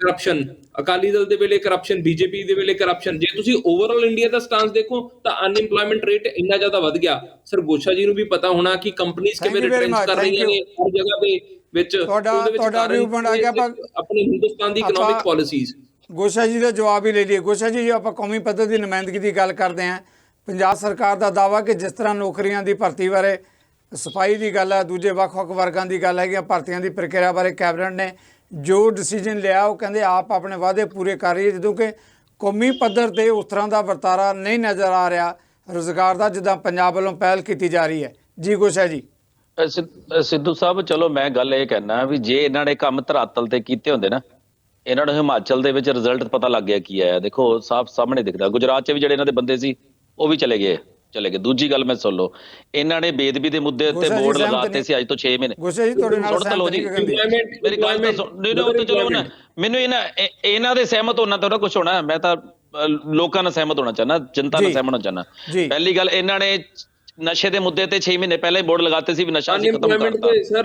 ਕਰਪਸ਼ਨ, ਅਕਾਲੀ ਦਲ ਦੇ ਵੇਲੇ ਕਰਪਸ਼ਨ, ਬੀਜੇਪੀ ਦੇ ਵੇਲੇ ਕਰਪਸ਼ਨ। ਜੇ ਤੁਸੀਂ ਓਵਰਆਲ ਇੰਡੀਆ ਦਾ ਸਟੈਂਸ ਦੇਖੋ ਤਾਂ ਅਨਇੰਪਲੋਇਮੈਂਟ ਰੇਟ ਇੰਨਾ ਜ਼ਿਆਦਾ ਵੱਧ ਗਿਆ। ਸਰ ਗੋਸ਼ਾ ਜੀ ਨੂੰ ਵੀ ਪਤਾ ਹੋਣਾ ਕਿ ਕੰਪਨੀਆਂ ਕਿਵੇਂ ਰਿਟ੍ਰੈਂਚ ਕਰ ਰਹੀਆਂ ਨੇ ਹਰ ਜਗ੍ਹਾ ਦੇ ਵਿੱਚ। ਤੁਹਾਡਾ ਵੀ ਬਣਾ ਗਿਆ ਆਪਣੇ ਹਿੰਦੁਸਤਾਨ ਦੀ ਇਕਨੋਮਿਕ ਪਾਲਿਸੀਜ਼। ਗੋਸ਼ਾ ਜੀ ਦਾ ਜਵਾਬ ਹੀ ਲੈ ਲਈਏ। ਗੋਸ਼ਾ ਜੀ, ਆਪਾਂ ਕੌਮੀ ਪੱਧਰ ਦੀ ਨੁਮਾਇੰਦਗੀ ਦੀ ਗੱਲ ਕਰਦੇ ਹਾਂ, ਪੰਜਾਬ ਸਰਕਾਰ ਦਾ ਦਾਅਵਾ ਕਿ ਜਿਸ ਤਰ੍ਹਾਂ ਨੌਕਰੀਆਂ ਦੀ ਭਰਤੀ ਬਾਰੇ ਸਫਾਈ ਦੀ ਗੱਲ ਹੈ, ਦੂਜੇ ਵੱਖ-ਵੱਖ ਵਰਗਾਂ ਦੀ ਗੱਲ ਹੈਗੀ, ਭਰਤੀਆਂ ਦੀ ਪ੍ਰਕਿਰਿਆ ਬਾਰੇ ਕੈਬਨਿਟ ਨੇ ਜੋ ਡਿਸੀਜਨ ਲਿਆ, ਉਹ ਕਹਿੰਦੇ ਆਪ ਆਪਣੇ ਵਾਅਦੇ ਪੂਰੇ ਕਰ ਰਹੀ ਹੈ, ਜਦੋਂ ਕਿ ਕੌਮੀ ਪੱਧਰ ਤੇ ਉਸ ਤਰ੍ਹਾਂ ਦਾ ਵਰਤਾਰਾ ਨਹੀਂ ਨਜ਼ਰ ਆ ਰਿਹਾ ਰੁਜ਼ਗਾਰ ਦਾ ਜਿੱਦਾਂ ਪੰਜਾਬ ਵੱਲੋਂ ਪਹਿਲ ਕੀਤੀ ਜਾ ਰਹੀ ਹੈ। ਜੀ ਗੋਸ਼ਾ ਜੀ। ਸਿੱਧੂ ਸਾਹਿਬ, ਚਲੋ ਮੈਂ ਗੱਲ ਇਹ ਕਹਿਣਾ ਵੀ ਜੇ ਇਹਨਾਂ ਨੇ ਕੰਮ ਧਰਾਤਲ ਤੇ ਕੀਤੇ ਹੁੰਦੇ ਨਾ, ਇਹਨਾਂ ਨੂੰ ਹਿਮਾਚਲ ਦੇ ਵਿੱਚ ਰਿਜ਼ਲਟ ਪਤਾ ਲੱਗ ਗਿਆ ਕੀ ਆਇਆ। ਦੇਖੋ ਸਾਫ਼ ਸਾਹਮਣੇ ਦਿਖਦਾ। ਗੁਜਰਾਤ 'ਚ ਵੀ ਜਿਹੜੇ ਇਹਨਾਂ ਦੇ ਬੰਦੇ ਸੀ ਉਹ ਵੀ ਚਲੇ ਗਏ। ਦੂਜੀ ਗੱਲ ਮੈਂ ਸੁਣ ਲਓ, ਇਹਨਾਂ ਨੇ ਬੇਦਬੀ ਦੇ ਮੁੱਦੇ ਉੱਤੇ ਬੋਰਡ ਲਗਾਤੇ ਸੀ ਅੱਜ ਤੋਂ 6 ਮਹੀਨੇ। ਮੇਰੀ ਗੱਲ ਤਾਂ ਸੁਣ, ਚਲੋ ਨਾ ਮੈਨੂੰ ਇਹਨਾਂ ਦੇ ਸਹਿਮਤ ਹੋਣਾ ਤਾਂ ਕੁਛ ਹੋਣਾ, ਮੈਂ ਤਾਂ ਲੋਕਾਂ ਨਾਲ ਸਹਿਮਤ ਹੋਣਾ ਚਾਹੁੰਦਾ, ਜਨਤਾ ਨਾਲ ਸਹਿਮਤ ਹੋਣਾ ਚਾਹੁੰਦਾ। ਪਹਿਲੀ ਗੱਲ, ਇਹਨਾਂ ਨੇ ਨਸ਼ੇ ਦੇ ਮੁੱਦੇ ਤੇ 6 ਮਹੀਨੇ ਪਹਿਲਾਂ ਹੀ ਬੋਰਡ ਲਗਾਤੇ ਸੀ ਵੀ ਨਸ਼ਾ ਅਸੀਂ ਖਤਮ ਕਰਤਾ।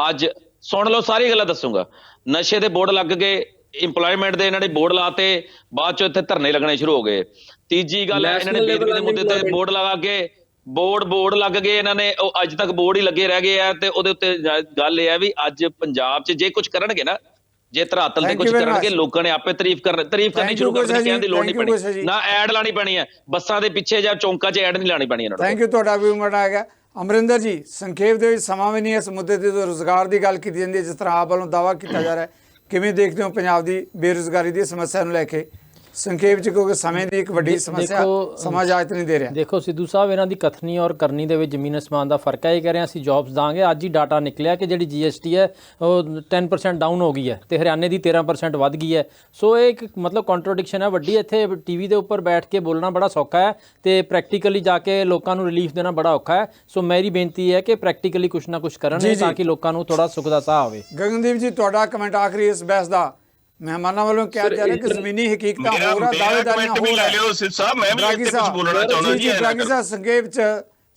ਅੱਜ ਸੁਣ ਲਓ, ਸਾਰੀ ਗੱਲਾਂ ਦੱਸੂਗਾ। ਨਸ਼ੇ ਦੇ ਬੋਰਡ ਲੱਗ ਗਏ, ਇੰਪਲੋਇਮੈਂਟ ਦੇ ਇਹਨਾਂ ਨੇ ਬੋਰਡ ਲਾਤੇ, ਬਾਅਦ ਚੋਂ ਇੱਥੇ ਧਰਨੇ ਲੱਗਣੇ ਸ਼ੁਰੂ ਹੋ ਗਏ। ਤੀਜੀ ਗੱਲ, ਇਹਨਾਂ ਨੇ ਬੇਦਬੀ ਦੇ ਮੁੱਦੇ ਤੇ ਬੋਰਡ ਲਗਾ ਕੇ ਬੋਰਡ ਲੱਗ ਗਏ, ਇਹਨਾਂ ਨੇ ਉਹ ਅੱਜ ਤੱਕ ਬੋਰਡ ਹੀ ਲੱਗੇ ਰਹਿ ਗਏ ਆ। ਤੇ ਉਹਦੇ ਉੱਤੇ ਗੱਲ ਇਹ ਹੈ ਵੀ ਅੱਜ ਪੰਜਾਬ 'ਚ ਜੇ ਕੁਝ ਕਰਨਗੇ ਨਾ, ਜੇ ਧਰਾਤਲ ਤੇ ਕੁਝ ਕਰਨਗੇ, ਲੋਕਾਂ ਨੇ ਆਪੇ ਤਾਰੀਫ ਕਰਨੀ ਸ਼ੁਰੂ ਕਰ ਦੇਣੀ, ਕਹਿਣ ਦੀ ਲੋੜ ਨਹੀਂ ਪੈਣੀ, ਨਾ ਐਡ ਲਾਣੀ ਪੈਣੀ ਹੈ ਬੱਸਾਂ ਦੇ ਪਿੱਛੇ ਜਾਂ ਚੌਂਕਾਂ 'ਚ ਐਡ ਨਹੀਂ ਲਾਣੀ ਪੈਣੀ ਇਹਨਾਂ ਨੂੰ। ਥੈਂਕ ਯੂ, ਤੁਹਾਡਾ ਵੀ ਉਮਰ ਆ ਗਿਆ। ਅਮਰਿੰਦਰ ਜੀ, ਸੰਖੇਪ ਦੇ ਵਿੱਚ ਸਮਾਂ ਵੀ ਨਹੀਂ ਇਸ ਮੁੱਦੇ ਤੇ ਰੁਜ਼ਗਾਰ ਦੀ ਗੱਲ ਕੀਤੀ ਜਾਂਦੀ ਹੈ, ਜਿਸ ਤਰ੍ਹਾਂ ਆਪ ਵੱਲੋਂ ਦਾਅਵਾ ਕੀਤਾ ਜਾ ਰਿਹਾ ਹੈ, ਕਿਵੇਂ ਦੇਖਦੇ ਹੋ ਪੰਜਾਬ ਦੀ ਬੇਰੁਜ਼ਗਾਰੀ ਦੀ ਸਮੱਸਿਆ ਨੂੰ ਲੈ ਕੇ ਸੰਖੇਪ ਚ, ਕਿਉਂਕਿ ਸਮੇਂ ਦੀ ਇੱਕ ਵੱਡੀ ਸਮੱਸਿਆ, ਸਮਾਂ ਇਜਾਜ਼ਤ ਨਹੀਂ ਦੇ ਰਿਹਾ। ਦੇਖੋ ਸਿੱਧੂ ਸਾਹਿਬ, ਇਹਨਾਂ ਦੀ ਕਥਨੀ ਔਰ ਕਰਨੀ ਦੇ ਵਿੱਚ ਜ਼ਮੀਨ ਅਸਮਾਨ ਦਾ ਫਰਕ ਹੈ। ਇਹ ਕਹਿ ਰਹੇ ਅਸੀਂ ਜੌਬਸ ਦਾਂਗੇ, ਅੱਜ ਹੀ ਡਾਟਾ ਨਿਕਲਿਆ ਕਿ ਜਿਹੜੀ GST ਹੈ ਉਹ 10% ਡਾਊਨ ਹੋ ਗਈ ਹੈ ਤੇ ਹਰਿਆਣੇ ਦੀ 13% ਵੱਧ ਗਈ ਹੈ। ਸੋ ਇਹ ਇੱਕ ਮਤਲਬ ਕੰਟਰੋਡਿਕਸ਼ਨ ਹੈ ਵੱਡੀ। ਇੱਥੇ TV ਦੇ ਉੱਪਰ ਬੈਠ ਕੇ ਬੋਲਣਾ ਬੜਾ ਸੌਖਾ ਹੈ ਤੇ ਪ੍ਰੈਕਟੀਕਲੀ ਜਾ ਕੇ ਲੋਕਾਂ ਨੂੰ ਰਿਲੀਫ ਦੇਣਾ ਬੜਾ ਔਖਾ ਹੈ। ਸੋ ਮੇਰੀ ਬੇਨਤੀ ਹੈ ਕਿ ਪ੍ਰੈਕਟੀਕਲੀ ਕੁਛ ਨਾ ਕੁਛ ਕਰਨ ਤਾਂ ਕਿ ਲੋਕਾਂ ਨੂੰ ਥੋੜਾ ਸੁੱਖ ਦਾ ਸਾਹ ਆਵੇ। ਗਗਨਦੀਪ ਜੀ, ਤੁਹਾਡਾ ਕਮੈਂਟ ਆਖਰੀ ਇਸ ਬਹਿਸ ਦਾ ਮਹਿਮਾਨਾਂ ਵੱਲੋਂ ਕਿਹਾ ਜਾ ਰਿਹਾ ਕਿ ਜ਼ਮੀਨੀ ਹਕੀਕਤਾਂ ਹੋਰ ਆ, ਦਾਅਵੇਦਾਰੀਆਂ ਹੋਰ ਲੈ ਲਿਓ ਸਿਰ ਸਾਹਿਬ, ਮੈਂ ਵੀ ਇੱਥੇ ਕੁਝ ਬੋਲਣਾ ਚਾਹੁੰਦਾ ਜੀ। ਬਰਾਗੀ ਸਾਹਿਬ, ਸੰਖੇਪ ਚ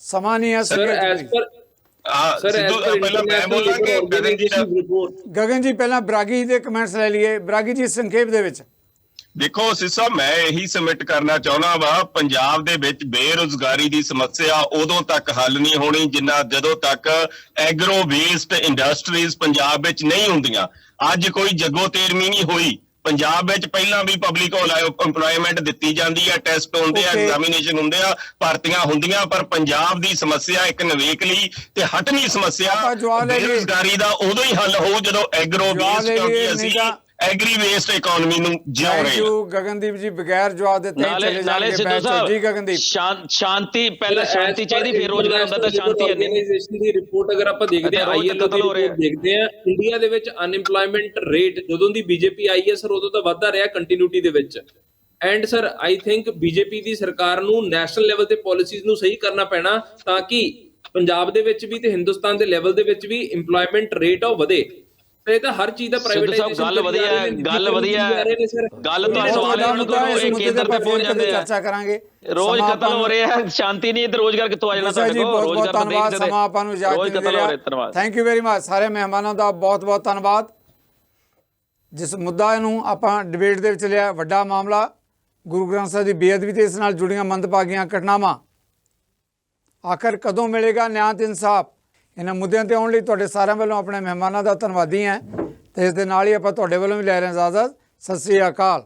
ਸਮਾਂ ਨਹੀਂ ਹੈ। ਪਹਿਲਾਂ ਮੈਂ ਬੋਲਾਂਗੇ ਗਗਨ ਜੀ ਦਾ। ਗਗਨ ਜੀ, ਪਹਿਲਾਂ ਬਰਾਗੀ ਦੇ ਕਮੈਂਟਸ ਲੈ ਲਈਏ। ਬਰਾਗੀ ਜੀ, ਸੰਖੇਪ ਦੇ ਵਿੱਚ ਦੇਖੋ ਸਿਰ ਸਾਹਿਬ, ਮੈਂ ਇਹੀ ਸਬਮਿਟ ਕਰਨਾ ਚਾਹੁੰਦਾ ਵਾ, ਪੰਜਾਬ ਦੇ ਵਿੱਚ ਬੇਰੁਜ਼ਗਾਰੀ ਦੀ ਸਮੱਸਿਆ ਉਦੋਂ ਤੱਕ ਹੱਲ ਨਹੀਂ ਹੋਣੀ ਜਦੋਂ ਤੱਕ ਐਗਰੋ ਵੇਸਟ ਇੰਡਸਟਰੀਜ਼ ਪੰਜਾਬ ਵਿੱਚ ਨਹੀਂ ਹੁੰਦੀਆਂ। ਅੱਜ ਕੋਈ ਜੱਗੋ ਤੇਰਵੀਂ ਨਹੀਂ ਹੋਈ ਪੰਜਾਬ ਵਿੱਚ। ਪਹਿਲਾਂ ਵੀ ਪਬਲਿਕ ਇੰਪਲੋਇਮੈਂਟ ਦਿੱਤੀ ਜਾਂਦੀ ਹੈ, ਟੈਸਟ ਹੁੰਦੇ ਆ, ਐਗਜ਼ਾਮੀਨੇਸ਼ਨ ਹੁੰਦੇ ਆ, ਭਰਤੀਆਂ ਹੁੰਦੀਆਂ, ਪਰ ਪੰਜਾਬ ਦੀ ਸਮੱਸਿਆ ਇੱਕ ਨਵੇਕਲੀ ਤੇ ਹਟਵੀਂ ਸਮੱਸਿਆ ਬੇਰੁਜ਼ਗਾਰੀ ਦਾ ਉਦੋਂ ਹੀ ਹੱਲ ਹੋ ਜਦੋਂ ਐਗਰੋ ਵੇਸਟ, ਕਿਉਂਕਿ ਅਸੀਂ ਐਗਰੀ ਵੇਸਟ ਇਕਨੋਮੀ ਨੂੰ ਜਿਉ ਰਹੇ ਹਾਂ। ਗਗਨਦੀਪ ਜੀ, ਬਗੈਰ ਜਵਾਬ ਦਿੱਤੇ ਚਲੇ ਜਾਣਗੇ। ਜੀ ਗਗਨਦੀਪ, ਸ਼ਾਂਤੀ ਪਹਿਲਾਂ ਸ਼ਾਂਤੀ ਚਾਹੀਦੀ, ਫਿਰ ਰੋਜ਼ਗਾਰ ਹੁੰਦਾ ਤਾਂ ਸ਼ਾਂਤੀ ਹੈ ਨਹੀਂ। ਆਰਗੇਨਾਈਜੇਸ਼ਨ ਦੀ ਰਿਪੋਰਟ ਅਗਰ ਆਪਾਂ ਦੇਖਦੇ ਹਾਂ, ILO ਦੀ ਰਿਪੋਰਟ ਦੇਖਦੇ ਹਾਂ, ਇੰਡੀਆ ਦੇ ਵਿੱਚ ਅਨਇੰਪਲੋਇਮੈਂਟ ਰੇਟ ਜਦੋਂ ਦੀ BJP ਆਈ ਹੈ ਸਰ ਉਦੋਂ ਤਾਂ ਵੱਧਦਾ ਰਿਹਾ ਕੰਟੀਨਿਊਟੀ ਦੇ ਵਿੱਚ। And sir I think BJP ਦੀ ਸਰਕਾਰ ਨੂੰ ਨੈਸ਼ਨਲ ਲੈਵਲ ਤੇ ਪਾਲਿਸੀਜ਼ ਨੂੰ ਸਹੀ ਕਰਨਾ ਪੈਣਾ ਤਾਂ ਕਿ ਪੰਜਾਬ ਦੇ ਵਿੱਚ ਵੀ ਤੇ ਹਿੰਦੁਸਤਾਨ ਦੇ ਲੈਵਲ ਦੇ ਵਿੱਚ ਵੀ ਇੰਪਲੋਇਮੈਂਟ ਰੇਟ ਉਹ ਵਧੇ। ਇਹ ਤਾਂ ਹਰ ਚੀਜ਼ ਦਾ ਪ੍ਰਾਈਵੇਟਾਈਜੇਸ਼ਨ ਗੱਲ ਵਧੀਆ ਗੱਲ ਤੁਹਾਡੇ ਸਵਾਲ ਇਹ ਕੇਂਦਰ ਤੇ ਪਹੁੰਚ ਜਾਂਦੇ ਆ। ਚਰਚਾ ਕਰਾਂਗੇ। ਰੋਜ਼ ਕਤਲ ਹੋ ਰਿਹਾ ਹੈ, ਸ਼ਾਂਤੀ ਨਹੀਂ, ਤੇ ਰੋਜ਼ਗਾਰ ਕਿੱਥੋਂ ਆ ਜਾਣਾ ਤੁਹਾਡੇ ਕੋਲ? ਬਹੁਤ ਧੰਨਵਾਦ, ਸਮਾਂ ਆਪਾਂ ਨੂੰ ਇਜਾਜ਼ਤ ਦੇ ਰਿਹਾ। Thank you very much. ਸਾਰੇ ਮਹਿਮਾਨਾਂ ਦਾ ਬਹੁਤ ਬਹੁਤ ਧੰਨਵਾਦ। ਜਿਸ ਮੁੱਦਾ ਨੂੰ ਆਪਾਂ ਡਿਬੇਟ ਦੇ ਵਿੱਚ ਲਿਆ, ਵੱਡਾ ਮਾਮਲਾ ਗੁਰੂ ਗ੍ਰੰਥ ਸਾਹਿਬ ਦੀ ਬੇਅਦਬੀ ਤੇ ਇਸ ਨਾਲ ਜੁੜੀਆਂ ਮੰਦਭਾਗੀਆਂ ਘਟਨਾਵਾਂ, ਆਖਰ ਕਦੋਂ ਮਿਲੇਗਾ ਨਿਆਂ ਤੇ ਇਨਸਾਫ? ਇਹਨਾਂ ਮੁੱਦਿਆਂ ਤੇ ਆਉਣ ਲਈ ਤੁਹਾਡੇ ਸਾਰਿਆਂ ਵੱਲੋਂ ਆਪਣੇ ਮਹਿਮਾਨਾਂ ਦਾ ਧੰਨਵਾਦੀ ਹਾਂ ਤੇ ਇਸ ਦੇ ਨਾਲ ਹੀ ਆਪਾਂ ਤੁਹਾਡੇ ਵੱਲੋਂ ਵੀ ਲੈ ਰਹੇ ਹਾਂ ਇਜਾਜ਼ਤ। ਸਤਿ ਸ੍ਰੀ ਅਕਾਲ।